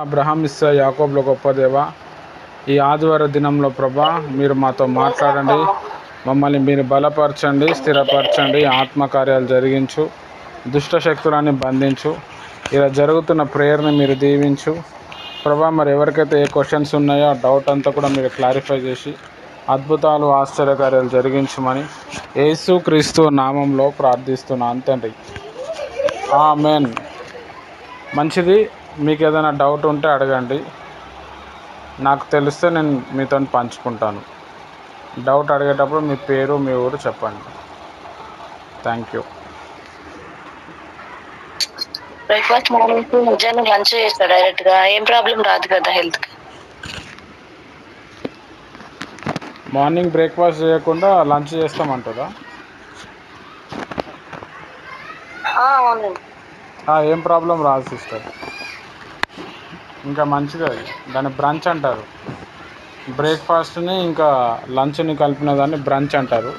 Abraham, ఇస్సాకు, యాకోబుల గొప్ప దేవ, ఈ ఆదివార దినంలో ప్రభా మీరు మాతో మాట్లాడండి. మమ్మల్ని మీరు బలపరచండి, స్థిరపరచండి, ఆత్మకార్యాలు జరిగించు, దుష్ట శక్తులని బంధించు. ఇలా జరుగుతున్న ప్రేయర్ని మీరు దీవించు ప్రభా. మరి ఎవరికైతే ఏ క్వశ్చన్స్ ఉన్నాయో ఆ డౌట్ అంతా కూడా మీరు క్లారిఫై చేసి అద్భుతాలు, ఆశ్చర్యకార్యాలు జరిగించమని యేసు క్రీస్తు నామంలో ప్రార్థిస్తున్నాను తండ్రి. ఆమేన్. మంచిది. మీకు ఏదైనా డౌట్ ఉంటే అడగండి, నాకు తెలిస్తే నేను మీతో పంచుకుంటాను. డౌట్ అడిగేటప్పుడు మీ పేరు, మీ ఊరు చెప్పండి. Thank you. బ్రేక్ఫాస్ట్ మార్నింగ్ మధ్యాహ్నం లంచ్ చేస్తా డైరెక్ట్ గా, ఏం ప్రాబ్లం రాదు కదా హెల్త్ కి. మార్నింగ్ బ్రేక్ఫాస్ట్ చేయకుండా లంచ్ చేస్తామంటారా? అవునండి. ఏం ప్రాబ్లం రాదు సిస్టర్. ఇంకా మంచిది. అది దాన్ని బ్రంచ్ అంటారు. బ్రేక్ఫాస్ట్ని ఇంకా లంచ్ని కలిపిన దాన్ని బ్రంచ్ అంటారు.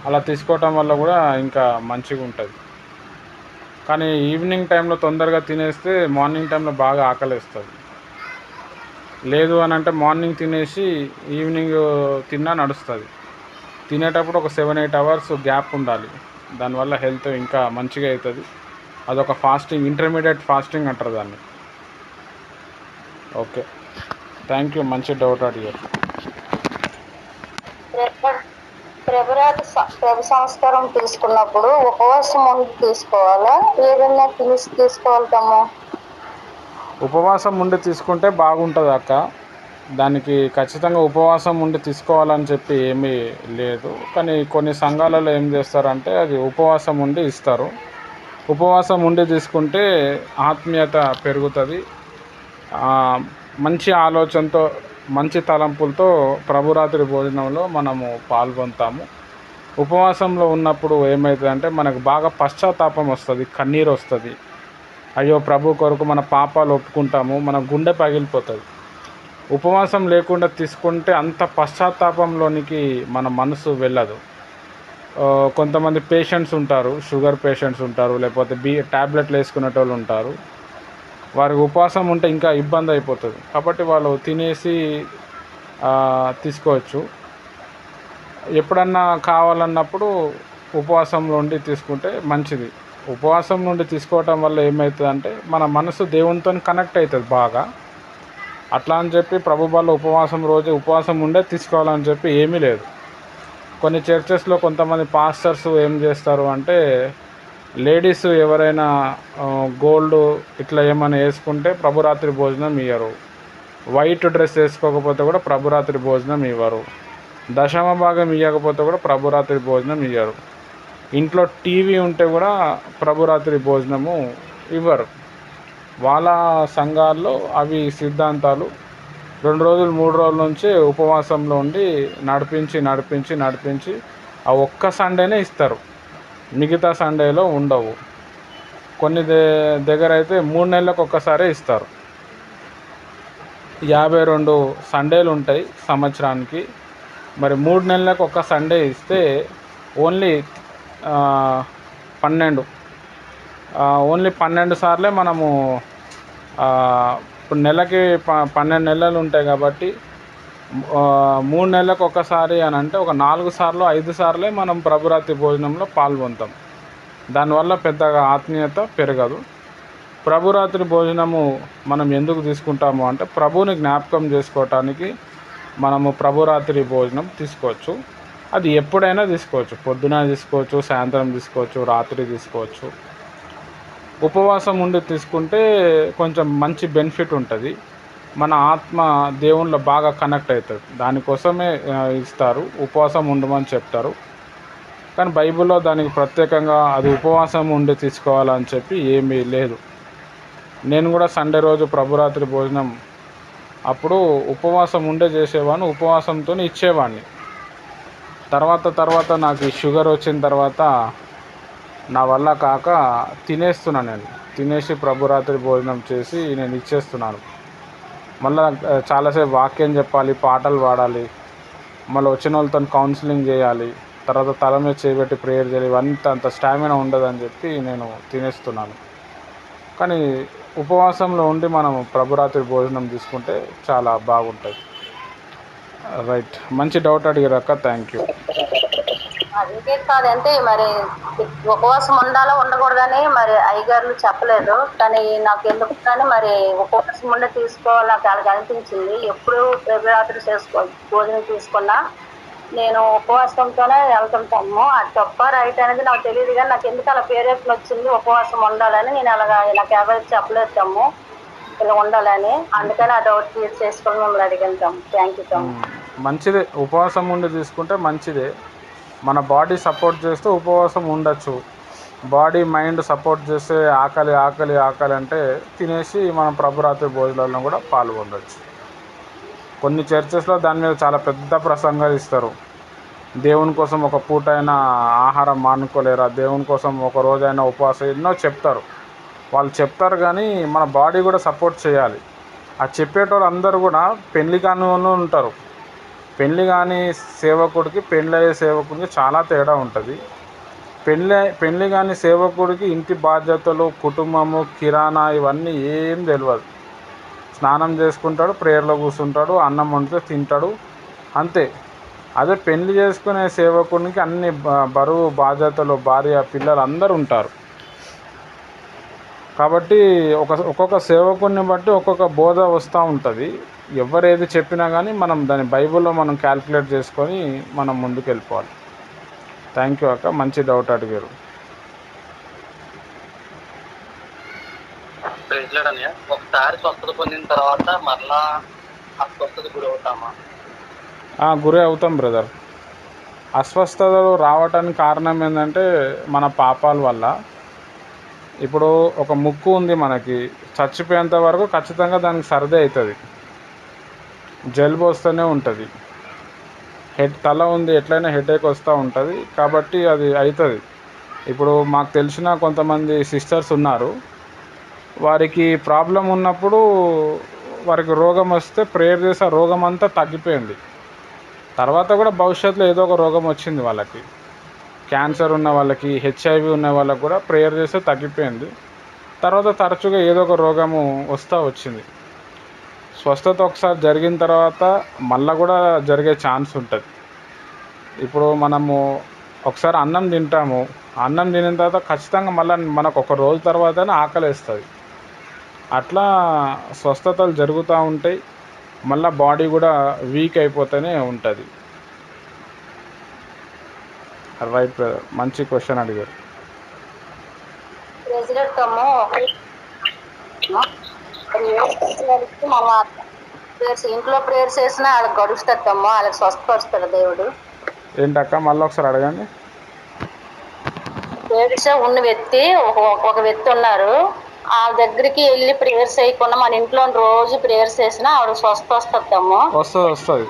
అలా తీసుకోవటం వల్ల కూడా ఇంకా మంచిగా ఉంటుంది. కానీ ఈవినింగ్ టైంలో తొందరగా తినేస్తే మార్నింగ్ టైంలో బాగా ఆకలిస్తుంది. లేదు అని అంటే మార్నింగ్ తినేసి ఈవినింగ్ తిన్నా నడుస్తుంది. తినేటప్పుడు ఒక 7-8 అవర్స్ గ్యాప్ ఉండాలి. దానివల్ల హెల్త్ ఇంకా మంచిగా అవుతుంది. అదొక ఫాస్టింగ్, ఇంటర్మీడియట్ ఫాస్టింగ్ అంటారు దాన్ని. Okay, thank you. మంచి డౌట్ అడిగారు. ప్రభు సంస్కారం తీసుకున్నప్పుడు ఉపవాసం ఉండి తీసుకోవాలా, ఏదన్నా తినేసి తీసుకోవాలమ్మా? ఉపవాసం ఉండి తీసుకుంటే బాగుంటుంది అక్క. దానికి ఖచ్చితంగా ఉపవాసం ఉండి తీసుకోవాలని చెప్పి ఏమీ లేదు. కానీ కొన్ని సంఘాలలో ఏం చేస్తారంటే అది ఉపవాసం ఉండి ఇస్తారు. ఉపవాసం ఉండి తీసుకుంటే ఆత్మీయత పెరుగుతుంది. మంచి ఆలోచనతో, మంచి తలంపులతో ప్రభురాత్రి భోజనంలో మనము పాల్గొంటాము. ఉపవాసంలో ఉన్నప్పుడు ఏమవుతుందంటే మనకు బాగా పశ్చాత్తాపం వస్తుంది, కన్నీరు వస్తుంది. అయ్యో ప్రభు కొరకు మన పాపాలు ఒప్పుకుంటాము, మన గుండె పగిలిపోతుంది. ఉపవాసం లేకుండా తీసుకుంటే అంత పశ్చాత్తాపంలోనికి మన మనసు వెళ్ళదు. కొంతమంది పేషెంట్స్ ఉంటారు, షుగర్ పేషెంట్స్ ఉంటారు, లేకపోతే ట్యాబ్లెట్లు వేసుకునేటోళ్ళు ఉంటారు. వారికి ఉపవాసం ఉంటే ఇంకా ఇబ్బంది అయిపోతుంది. కాబట్టి వాళ్ళు తినేసి తీసుకోవచ్చు. ఎప్పుడన్నా కావాలన్నప్పుడు ఉపవాసంలో ఉండి తీసుకుంటే మంచిది. ఉపవాసం నుండి తీసుకోవటం వల్ల ఏమవుతుందంటే మన మనసు దేవునితో కనెక్ట్ అవుతుంది బాగా. అట్లా అని చెప్పి ప్రభు వాళ్ళు ఉపవాసం ఉండే తీసుకోవాలని చెప్పి ఏమీ లేదు. కొన్ని చర్చెస్లో కొంతమంది పాస్టర్స్ ఏం చేస్తారు అంటే లేడీస్ ఎవరైనా గోల్డ్ ఇట్లా ఏమైనా వేసుకుంటే ప్రభురాత్రి భోజనం ఇవ్వరు. వైట్ డ్రెస్ వేసుకోకపోతే కూడా ప్రభురాత్రి భోజనం ఇవ్వరు. దశమ భాగం ఇవ్వకపోతే కూడా ప్రభురాత్రి భోజనం ఇవ్వరు. ఇంట్లో టీవీ ఉంటే కూడా ప్రభురాత్రి భోజనము ఇవ్వరు. వాళ్ళ సంఘాల్లో అవి సిద్ధాంతాలు 2 రోజులు 3 రోజుల నుంచి ఉపవాసంలో ఉండి నడిపించి ఆ ఒక్క సండేనే ఇస్తారు. మిగతా సండేలో ఉండవు. కొన్ని దగ్గర అయితే 3 నెలలకు ఒక్కసారే ఇస్తారు. 52 సండేలు ఉంటాయి సంవత్సరానికి. మరి 3 నెలలకు ఒక సండే ఇస్తే ఓన్లీ 12 సార్లే మనము ఇప్పుడు నెలకి 12 నెలలు ఉంటాయి కాబట్టి 3 నెలలకు ఒకసారి అని అంటే ఒక 4 సార్లు 5 సార్లే మనం ప్రభురాత్రి భోజనంలో పాల్గొంటాం. దానివల్ల పెద్దగా ఆత్మీయత పెరగదు. ప్రభురాత్రి భోజనము మనం ఎందుకు తీసుకుంటాము అంటే ప్రభువుని జ్ఞాపకం చేసుకోవటానికి మనము ప్రభురాత్రి భోజనం తీసుకోవచ్చు. అది ఎప్పుడైనా తీసుకోవచ్చు. పొద్దున తీసుకోవచ్చు, సాయంత్రం తీసుకోవచ్చు, రాత్రి తీసుకోవచ్చు. ఉపవాసం ఉండి తీసుకుంటే కొంచెం మంచి బెనిఫిట్ ఉంటుంది. మన ఆత్మ దేవునిలో బాగా కనెక్ట్ అవుతుంది. దానికోసమే ఇస్తారు, ఉపవాసం ఉండమని చెప్తారు. కానీ బైబిల్లో దానికి ప్రత్యేకంగా అది ఉపవాసం ఉండి తీసుకోవాలని చెప్పి ఏమీ లేదు. నేను కూడా సండే రోజు ప్రభురాత్రి భోజనం అప్పుడు ఉపవాసం ఉండే చేసేవాడిని, ఉపవాసంతో ఇచ్చేవాడిని. తర్వాత నాకు ఈ షుగర్ వచ్చిన తర్వాత నా వల్ల కాక తినేస్తున్నాను. నేను తినేసి ప్రభురాత్రి భోజనం చేసి నేను ఇచ్చేస్తున్నాను. మళ్ళీ చాలాసేపు వాక్యం చెప్పాలి, పాటలు పాడాలి, మళ్ళీ వచ్చిన వాళ్ళతో కౌన్సిలింగ్ చేయాలి, తర్వాత తల మీద చేయబెట్టి ప్రేయర్ చేయాలి. ఇవంతా అంత స్టామినా ఉండదని చెప్పి నేను తినేస్తున్నాను. కానీ ఉపవాసంలో ఉండి మనం ప్రభురాత్రి భోజనం తీసుకుంటే చాలా బాగుంటుంది. రైట్, మంచి డౌట్ అడిగారు అక్క, థ్యాంక్ యూ. ఇంకేం కాదంటే మరి ఉపవాసం ఉండాలో ఉండకూడదని మరి అయ్యగారులు చెప్పలేదు, కానీ నాకు ఎందుకు కానీ మరి ఉపవాసం ఉండి తీసుకోవాలి నాకు అలాగ అనిపించింది. ఎప్పుడు రాత్రి భోజనం తీసుకున్నా నేను ఉపవాసంతోనే వెళ్తుంటాము. అది తప్ప రైట్ అనేది నాకు తెలియదు, కానీ నాకు ఎందుకు అలా ప్రేరేపణ వచ్చింది ఉపవాసం ఉండాలని. నేను అలాగా నాకు ఎవరికి చెప్పలేదు తమ్ము ఇలా ఉండాలని, అందుకని ఆ డౌట్ క్లియర్ చేసుకొని మిమ్మల్ని అడిగాను తమ్ము. థ్యాంక్ యూ తమ్ము. మంచిదే, ఉపవాసం ఉండి తీసుకుంటే మంచిదే. మన బాడీ సపోర్ట్ చేస్తే ఉపవాసం ఉండొచ్చు. బాడీ మైండ్ సపోర్ట్ చేస్తే ఆకలి ఆకలి ఆకలి అంటే తినేసి మనం ప్రభురాత్రి భోజనాలను కూడా పాల్గొనవచ్చు. కొన్ని చర్చెస్లో దాని మీద చాలా పెద్ద ప్రసంగాలు ఇస్తారు. దేవుని కోసం ఒక పూట అయినా ఆహారం మానుకోలేరా, దేవుని కోసం ఒక రోజైనా ఉపవాసం, ఎన్నో చెప్తారు. వాళ్ళు చెప్తారు కానీ మన బాడీ కూడా సపోర్ట్ చేయాలి. ఆ చెప్పేటోళ్ళు అందరూ కూడా పెళ్లి కాని వాళ్ళు ఉంటారు. పెళ్ళి కాని సేవకుడికి పెళ్ళయ్యే సేవకుడికి చాలా తేడా ఉంటుంది. పెళ్ళి కాని సేవకుడికి ఇంటి బాధ్యతలు, కుటుంబము, కిరాణా ఇవన్నీ ఏం తెలియదు. స్నానం చేసుకుంటాడు, ప్రేయర్లో కూర్చుంటాడు, అన్నం వండితే తింటాడు, అంతే. అదే పెళ్లి చేసుకునే సేవకునికి అన్ని బరువు బాధ్యతలు, భార్య, పిల్లలు అందరూ ఉంటారు. కాబట్టి ఒక్కొక్క సేవకుడిని బట్టి ఒక్కొక్క బోధ వస్తూ ఉంటుంది. ఎవరేది చెప్పినా కానీ మనం దాని బైబిల్లో మనం క్యాల్కులేట్ చేసుకొని మనం ముందుకు వెళ్ళిపోవాలి. థ్యాంక్ యూ అక్క, మంచి డౌట్ అడిగారు. ఒకసారి స్వస్థత పొందిన తర్వాత మరలా అస్వస్థత గురవుతామా? గురి అవుతాం బ్రదర్. అస్వస్థతలు రావటానికి కారణం ఏంటంటే మన పాపాల వల్ల. ఇప్పుడు ఒక ముక్కు ఉంది మనకి, చచ్చిపోయేంత వరకు ఖచ్చితంగా దానికి సర్ది అవుతుంది, జలుబు వస్తూనే ఉంటుంది. తల ఉంది, ఎట్లయినా హెడేక్ వస్తూ ఉంటుంది, కాబట్టి అది అవుతుంది. ఇప్పుడు మాకు తెలిసిన కొంతమంది సిస్టర్స్ ఉన్నారు, వారికి ప్రాబ్లం ఉన్నప్పుడు వారికి రోగం వస్తే ప్రేయర్ చేసి ఆ రోగం అంతా తగ్గిపోయింది. తర్వాత కూడా భవిష్యత్తులో ఏదో ఒక రోగం వచ్చింది వాళ్ళకి. క్యాన్సర్ ఉన్న వాళ్ళకి, హెచ్ఐవి ఉన్న వాళ్ళకి కూడా ప్రేయర్ చేస్తే తగ్గిపోయింది. తర్వాత తరచుగా ఏదో ఒక రోగము వస్తూ వచ్చింది. స్వస్థత ఒకసారి జరిగిన తర్వాత మళ్ళీ కూడా జరిగే ఛాన్స్ ఉంటుంది. ఇప్పుడు మనము ఒకసారి అన్నం తింటాము, అన్నం తినిన తర్వాత ఖచ్చితంగా మళ్ళీ మనకు ఒక రోజు తర్వాతనే ఆకలి వేస్తుంది. అట్లా స్వస్థతలు జరుగుతూ ఉంటాయి, మళ్ళీ బాడీ కూడా వీక్ అయిపోతూనే ఉంటుంది. రైట్ బ్రదర్, మంచి క్వశ్చన్ అడిగారు. ఇంట్లో ప్రేయర్స్ చేసినా వాళ్ళకి గడుస్తాడమ్మా, వాళ్ళకి స్వస్థపరుస్తాడు దేవుడు. ఏంటక్క, మళ్ళీ ఒకసారి అడగండి. ప్రేయర్స్ ఉన్న వ్యక్తి ఒక వ్యక్తి ఉన్నారు, ఆ దగ్గరికి వెళ్ళి ప్రేయర్స్ చేయకుండా మన ఇంట్లో రోజు ప్రేయర్స్ చేసినా ఆవిడ స్వస్థ వస్తుందమ్మా. వస్తుంది.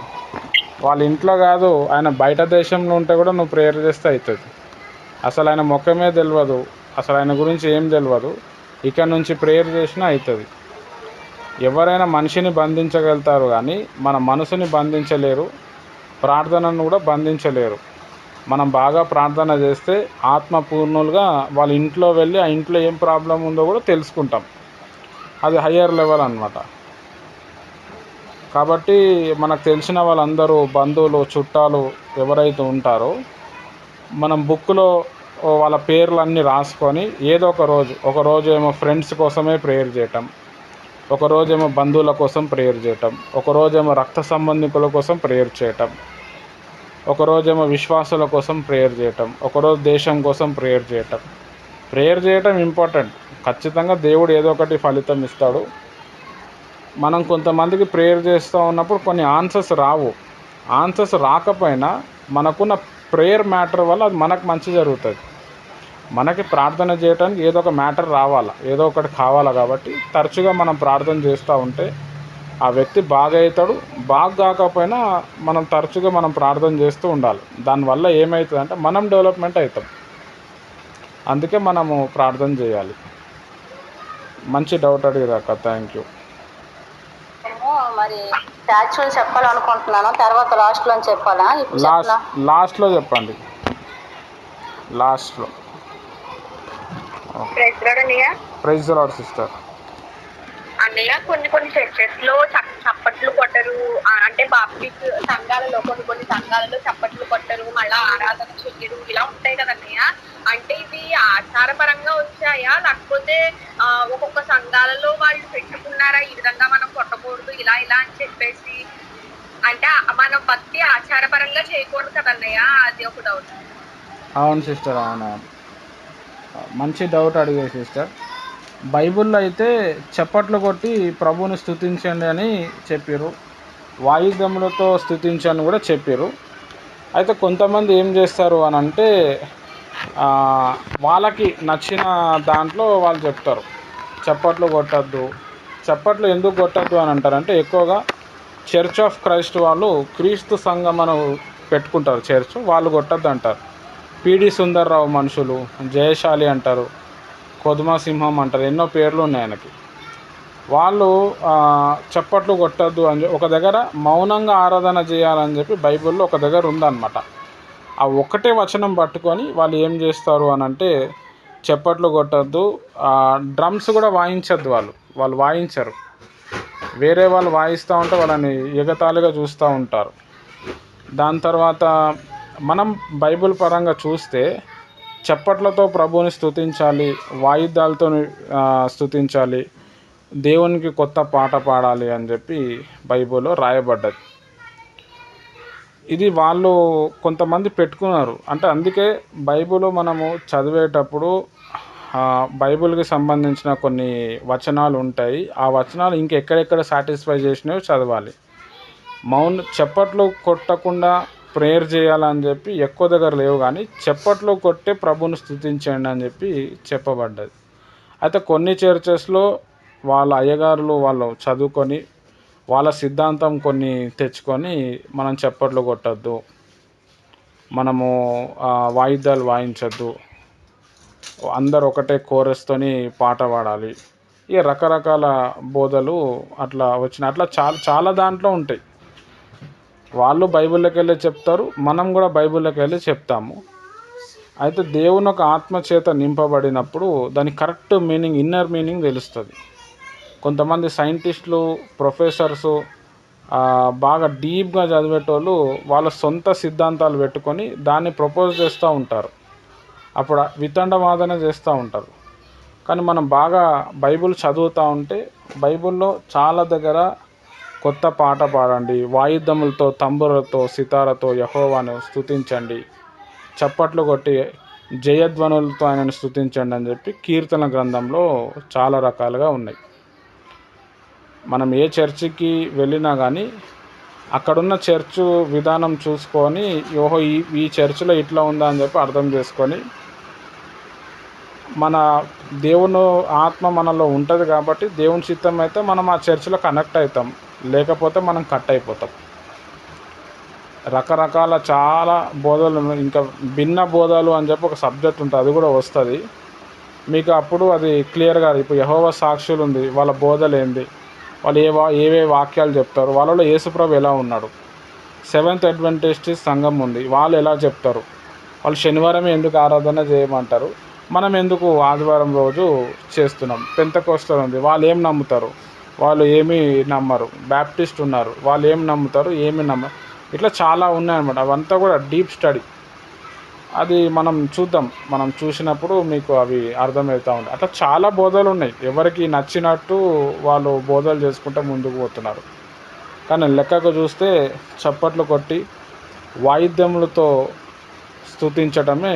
వాళ్ళ ఇంట్లో కాదు, ఆయన బయట దేశంలో ఉంటే కూడా నువ్వు ప్రేయర్ చేస్తే అవుతుంది. అసలు ఆయన ముఖమే తెలియదు, అసలు ఆయన గురించి ఏం తెలియదు, ఇక్కడ నుంచి ప్రేయర్ చేసినా అవుతుంది. ఎవరైనా మనిషిని బంధించగలుగుతారు కానీ మన మనసుని బంధించలేరు, ప్రార్థనను కూడా బంధించలేరు. మనం బాగా ప్రార్థన చేస్తే ఆత్మపూర్ణులుగా వాళ్ళ ఇంట్లో వెళ్ళి ఆ ఇంట్లో ఏం ప్రాబ్లం ఉందో కూడా తెలుసుకుంటాం. అది హయ్యర్ లెవెల్ అన్నమాట. కాబట్టి మనకు తెలిసిన వాళ్ళందరూ బంధువులు, చుట్టాలు ఎవరైతే ఉంటారో మనం బుక్లో వాళ్ళ పేర్లన్నీ రాసుకొని ఏదో ఒక రోజు ఏమో ఫ్రెండ్స్ కోసమే ప్రేయర్ చేయటం, ఒకరోజేమో బంధువుల కోసం ప్రేయర్ చేయటం, ఒకరోజేమో రక్త సంబంధికుల కోసం ప్రేయర్ చేయటం, ఒకరోజేమో విశ్వాసుల కోసం ప్రేయర్ చేయటం, ఒకరోజు దేశం కోసం ప్రేయర్ చేయటం. ప్రేయర్ చేయటం ఇంపార్టెంట్, ఖచ్చితంగా దేవుడు ఏదో ఒకటి ఫలితం ఇస్తాడు. మనం కొంతమందికి ప్రేయర్ చేస్తూ ఉన్నప్పుడు కొన్ని ఆన్సర్స్ రావు. ఆన్సర్స్ రాకపోయినా మనకున్న ప్రేయర్ మ్యాటర్ వల్ల అది మనకు మంచి జరుగుతుంది. మనకి ప్రార్థన చేయడానికి ఏదో ఒక మ్యాటర్ రావాలా, ఏదో ఒకటి కావాలా. కాబట్టి తరచుగా మనం ప్రార్థన చేస్తూ ఉంటే ఆ వ్యక్తి బాగా అవుతాడు. బాగా కాకపోయినా మనం తరచుగా మనం ప్రార్థన చేస్తూ ఉండాలి. దానివల్ల ఏమవుతుందంటే మనం డెవలప్మెంట్ అవుతాం. అందుకే మనము ప్రార్థన చేయాలి. మంచి డౌట్ అడిగాక, థ్యాంక్ యూ. మరి యాక్చువల్ చెప్పాలనుకుంటున్నాను, తర్వాత లాస్ట్లో చెప్పాలా? లాస్ట్లో చెప్పండి, లాస్ట్లో. Praise the lord sister. అన్నయ్య కొన్ని కొన్ని చర్చెస్ లో చప్పట్లు కొట్టరు, అంటే బాప్టిస్ట్ సంఘాలలో కొన్ని సంఘాలలో చప్పట్లు కొట్టరు, మళ్ళా ఆరాధన చెయ్యరు, ఇలా ఉంటాయి కదన్నయ్య. అంటే ఇవి ఆచారపరంగా వచ్చాయా, లేకపోతే ఒక్కొక్క సంఘాలలో వాళ్ళు పెట్టుకున్నారా ఈ విధంగా మనం కొట్టకూడదు ఇలా ఇలా అని చెప్పేసి? అంటే మనం భక్తి ఆచారపరంగా చేయకూడదు కదన్నయ్య, అది ఒక డౌట్. అవును సిస్టర్, అవునవును, మంచి డౌట్ అడిగే సిస్టర్. బైబిల్లో అయితే చప్పట్లు కొట్టి ప్రభువుని స్తుతించండి అని చెప్పారు, వాయిద్యములతో స్తుతించని కూడా చెప్పారు. అయితే కొంతమంది ఏం చేస్తారు అని అంటే వాళ్ళకి నచ్చిన దాంట్లో వాళ్ళు చెప్తారు చప్పట్లు కొట్టద్దు. చప్పట్లు ఎందుకు కొట్టద్దు అని అంటారంటే, ఎక్కువగా చర్చ్ ఆఫ్ క్రైస్ట్ వాళ్ళు క్రీస్తు సంఘం అని పెట్టుకుంటారు చర్చ్, వాళ్ళు కొట్టద్దు అంటారు. పిడి సుందర్రావు మనుషులు, జయశాలి అంటారు, కొదుమసింహం అంటారు, ఎన్నో పేర్లు ఉన్నాయి ఆయనకి. వాళ్ళు చప్పట్లు కొట్టద్దు అని ఒక దగ్గర మౌనంగా ఆరాధన చేయాలని చెప్పి బైబిల్లో ఒక దగ్గర ఉందన్నమాట. ఆ ఒక్కటే వచనం పట్టుకొని వాళ్ళు ఏం చేస్తారు అని అంటే, చప్పట్లు కొట్టద్దు, డ్రమ్స్ కూడా వాయించద్దు, వాళ్ళు వాయించరు. వేరే వాళ్ళు వాయిస్తూ ఉంటే వాళ్ళని ఎగతాళిగా చూస్తూ ఉంటారు. దాని తర్వాత మనం బైబిల్ పరంగా చూస్తే చప్పట్లతో ప్రభువుని స్తుతించాలి, వాయిద్యాలతో స్తుతించాలి, దేవునికి కొత్త పాట పాడాలి అని చెప్పి బైబిల్లో రాయబడ్డది. ఇది వాళ్ళు కొంతమంది పెట్టుకున్నారు. అంటే అందుకే బైబిల్ మనము చదివేటప్పుడు బైబిల్కి సంబంధించిన కొన్ని వచనాలు ఉంటాయి, ఆ వచనాలు ఇంకెక్కడెక్కడ సాటిస్ఫై చేసినవి చదవాలి. చప్పట్లు కొట్టకుండా ప్రేయర్ చేయాలని చెప్పి ఎక్కువ దగ్గర లేవు, కానీ చప్పట్లు కొట్టే ప్రభుని స్తుతించండి అని చెప్పి చెప్పబడ్డది. అయితే కొన్ని చర్చెస్లో వాళ్ళ అయ్యగారులు వాళ్ళు చదువుకొని వాళ్ళ సిద్ధాంతం కొన్ని తెచ్చుకొని, మనం చప్పట్లు కొట్టద్దు, మనము వాయిద్యాలు వాయించద్దు, అందరు ఒకటే కోరస్తోని పాట పాడాలి, ఇక రకరకాల బోధలు అట్లా వచ్చినాయి. అట్లా చాలా దాంట్లో ఉంటాయి. వాళ్ళు బైబిల్లోకి వెళ్ళి చెప్తారు, మనం కూడా బైబిల్లోకి వెళ్ళి చెప్తాము. అయితే దేవుని ఒక ఆత్మచేత నింపబడినప్పుడు దాని కరెక్ట్ మీనింగ్, ఇన్నర్ మీనింగ్ తెలుస్తుంది. కొంతమంది సైంటిస్టులు, ప్రొఫెసర్సు, బాగా డీప్గా చదివేటోళ్ళు వాళ్ళ సొంత సిద్ధాంతాలు పెట్టుకొని దాన్ని ప్రపోజ్ చేస్తూ ఉంటారు, అప్పుడు వితండవాదన చేస్తూ ఉంటారు. కానీ మనం బాగా బైబిల్ చదువుతూ ఉంటే బైబిల్లో చాలా దగ్గర కొత్త పాట పాడండి, వాయిద్యములతో, తంబురతో, సితారతో యెహోవాను స్తుతించండి, చప్పట్లు కొట్టి జయధ్వనులతో ఆయనను స్తుతించండి అని చెప్పి కీర్తన గ్రంథంలో చాలా రకాలుగా ఉన్నాయి. మనం ఏ చర్చికి వెళ్ళినా కానీ అక్కడున్న చర్చు విధానం చూసుకొని, ఓహో ఈ చర్చిలో ఇట్లా ఉందా అని చెప్పి అర్థం చేసుకొని, మన దేవుని ఆత్మ మనలో ఉంటుంది కాబట్టి దేవుని చిత్తం అయితే మనం ఆ చర్చిలో కనెక్ట్ అవుతాం, లేకపోతే మనం కట్ అయిపోతాం. రకరకాల చాలా బోధలు, ఇంకా భిన్న బోధలు అని చెప్పి ఒక సబ్జెక్ట్ ఉంటుంది, అది కూడా వస్తుంది మీకు. అప్పుడు అది క్లియర్గా, ఇప్పుడు యెహోవా సాక్షులు ఉంది, వాళ్ళ బోధలు ఏంది, వాళ్ళు ఏవే వాక్యాలు చెప్తారు, వాళ్ళలో యేసుప్రభు ఎలా ఉన్నాడు, సెవెంత్ అడ్వెంటిస్ట్ సంఘం ఉంది, వాళ్ళు ఎలా చెప్తారు, వాళ్ళు శనివారమే ఎందుకు ఆరాధన చేయమంటారు, మనం ఎందుకు ఆదివారం రోజు చేస్తున్నాం, పెంతెకోస్తల్ ఉంది, వాళ్ళు ఏం నమ్ముతారు, వాళ్ళు ఏమీ నమ్మరు, బ్యాప్టిస్ట్ ఉన్నారు, వాళ్ళు ఏం నమ్ముతారు, ఏమి నమ్మరు, ఇట్లా చాలా ఉన్నాయన్నమాట. అవంతా కూడా డీప్ స్టడీ, అది మనం చూద్దాం, మనం చూసినప్పుడు మీకు అవి అర్థమవుతూ ఉంటాయి. అట్లా చాలా బోధలు ఉన్నాయి, ఎవరికి నచ్చినట్టు వాళ్ళు బోధలు చేసుకుంటూ ముందుకు పోతున్నారు. కానీ లెక్కకు చూస్తే చప్పట్లు కొట్టి వాయిద్యములతో స్తుతించడమే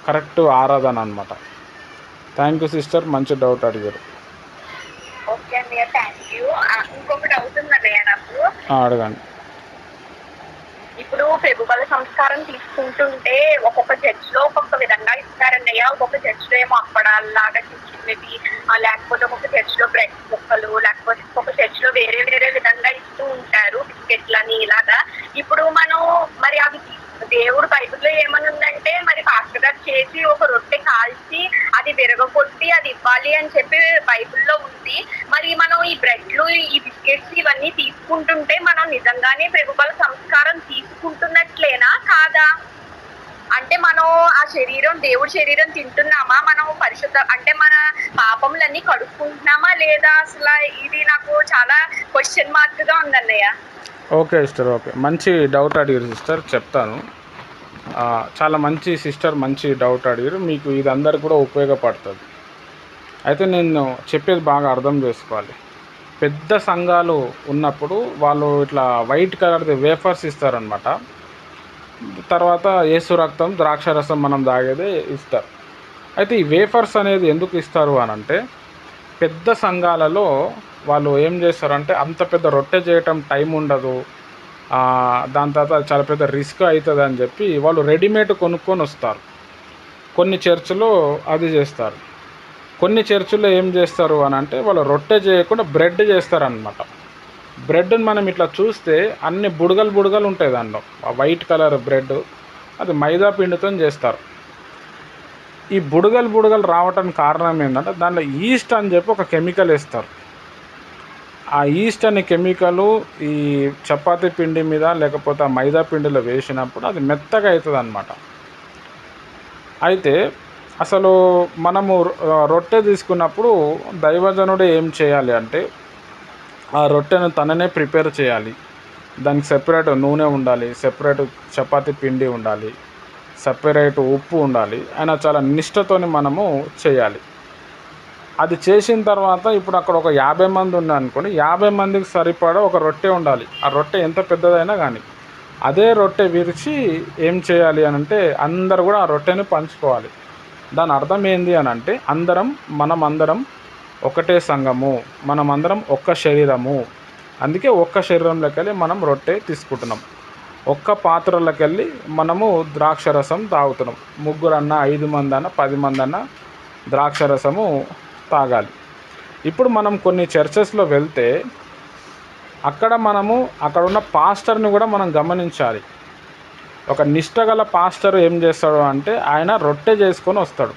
కరెక్ట్ ఆరాధన అన్నమాట. థ్యాంక్ యూ సిస్టర్, మంచి డౌట్ అడిగారు. ఓకే అన్నయ్య, థ్యాంక్ యూ. ఇంకొక డౌట్ ఉందన్నయ్య నాకు. అడగండి. ఇప్పుడు ప్రభుబల సంస్కారం తీసుకుంటుంటే ఒక్కొక్క చర్చ్ లో ఒక్కొక్క విధంగా ఇస్తారన్నయ్య. ఒక్కొక్క చర్చ్ లో ఏమో అప్పడాల్లాగా చిన్నవి, లేకపోతే ఒక్కొక్క చర్చ్ లో బ్రెడ్ ముక్కలు, లేకపోతే ఒక్కొక్క చర్చ్ లో వేరే వేరే విధంగా ఇస్తూ ఉంటారు, బిస్కెట్లని ఇలాగా. ఇప్పుడు మనం మరి అవి దేవుడు బైబిల్లో ఏమని ఉందంటే, మరి పాస్టర్ గారు చేసి ఒక రొట్టె కాల్చి అది విరగొట్టి అది ఇవ్వాలి అని చెప్పి బైబిల్లో ఉంది. మరి మనం ఈ బ్రెడ్లు, ఈ బిస్కెట్స్ ఇవన్నీ తీసుకుంటుంటే మనం నిజంగానే ప్రభుబల సంస్కారం తీసుకుంటున్నట్లేనా కాదా? అంటే మనం ఆ శరీరం దేవుడి శరీరం తింటున్నామా, మనం పరిశుద్ధ అంటే మన పాపములన్నీ కడుక్కుంటున్నామా లేదా, అసలు ఇది నాకు చాలా క్వశ్చన్ మార్క్ గా ఉందన్నయ్య. ఓకే సిస్టర్, ఓకే, మంచి డౌట్ అడిగారు సిస్టర్, చెప్తాను. చాలా మంచి సిస్టర్, మంచి డౌట్ అడిగారు. మీకు ఇది అందరికి కూడా ఉపయోగపడుతుంది. అయితే నేను చెప్పేది బాగా అర్థం చేసుకోవాలి. పెద్ద సంఘాలు ఉన్నప్పుడు వాళ్ళు ఇట్లా వైట్ కలర్ది వేఫర్స్ ఇస్తారనమాట. తర్వాత యేసు రక్తం, ద్రాక్షరసం మనం తాగేదే ఇస్తారు. అయితే ఈ వేఫర్స్ అనేది ఎందుకు ఇస్తారు అని అంటే, పెద్ద సంఘాలలో వాళ్ళు ఏం చేస్తారంటే, అంత పెద్ద రొట్టె చేయటం టైం ఉండదు, దాని తర్వాత చాలా పెద్ద రిస్క్ అవుతుంది అని చెప్పి వాళ్ళు రెడీమేడ్ కొనుక్కొని వస్తారు. కొన్ని చర్చిలో అది చేస్తారు. కొన్ని చర్చిలో ఏం చేస్తారు అని అంటే, వాళ్ళు రొట్టె చేయకుండా బ్రెడ్ చేస్తారనమాట. బ్రెడ్ని మనం ఇట్లా చూస్తే అన్ని బుడగలు బుడగలు ఉంటాయి దాంట్లో. ఆ వైట్ కలర్ బ్రెడ్ అది మైదా పిండితో చేస్తారు. ఈ బుడగలు బుడగలు రావటానికి కారణం ఏంటంటే, దాంట్లో ఈస్ట్ అని చెప్పి ఒక కెమికల్ వేస్తారు. ఆ ఈస్ట్ అనే కెమికల్ ఈ చపాతీ పిండి మీద లేకపోతే ఆ మైదా పిండిలో వేసినప్పుడు అది మెత్తగా అవుతుంది అన్నమాట. అయితే అసలు మనము రొట్టె తీసుకున్నప్పుడు దైవజనుడు ఏం చేయాలి అంటే, ఆ రొట్టెను తననే ప్రిపేర్ చేయాలి. దానికి సెపరేట్ నూనె ఉండాలి, సెపరేట్ చపాతీ పిండి ఉండాలి, సెపరేట్ ఉప్పు ఉండాలి. ఆయన చాలా నిష్ఠతోని మనము చేయాలి. అది చేసిన తర్వాత ఇప్పుడు అక్కడ ఒక 50 మంది ఉన్నారనుకోండి, 50 మందికి సరిపడా ఒక రొట్టె ఉండాలి. ఆ రొట్టె ఎంత పెద్దదైనా కానీ అదే రొట్టె విరిచి ఏం చేయాలి అని అంటే, అందరు కూడా ఆ రొట్టెని పంచుకోవాలి. దాని అర్థం ఏంది అని అంటే, మనమందరం ఒకటే సంఘము, మనమందరం ఒక్క శరీరము. అందుకే ఒక్క శరీరంలోకి వెళ్ళి మనం రొట్టె తీసుకుంటున్నాం. ఒక్క పాత్రలోకి వెళ్ళి మనము ద్రాక్షరసం తాగుతున్నాం. 3 అన్న 5 మంది అన్న 10 మంది అన్న ద్రాక్షరసము తాగాలి. ఇప్పుడు మనం కొన్ని చర్చెస్లో వెళ్తే అక్కడ ఉన్న పాస్టర్ని కూడా మనం గమనించాలి. ఒక నిష్టగల పాస్టర్ ఏం చేస్తాడు అంటే, ఆయన రొట్టె చేసుకొని వస్తాడు,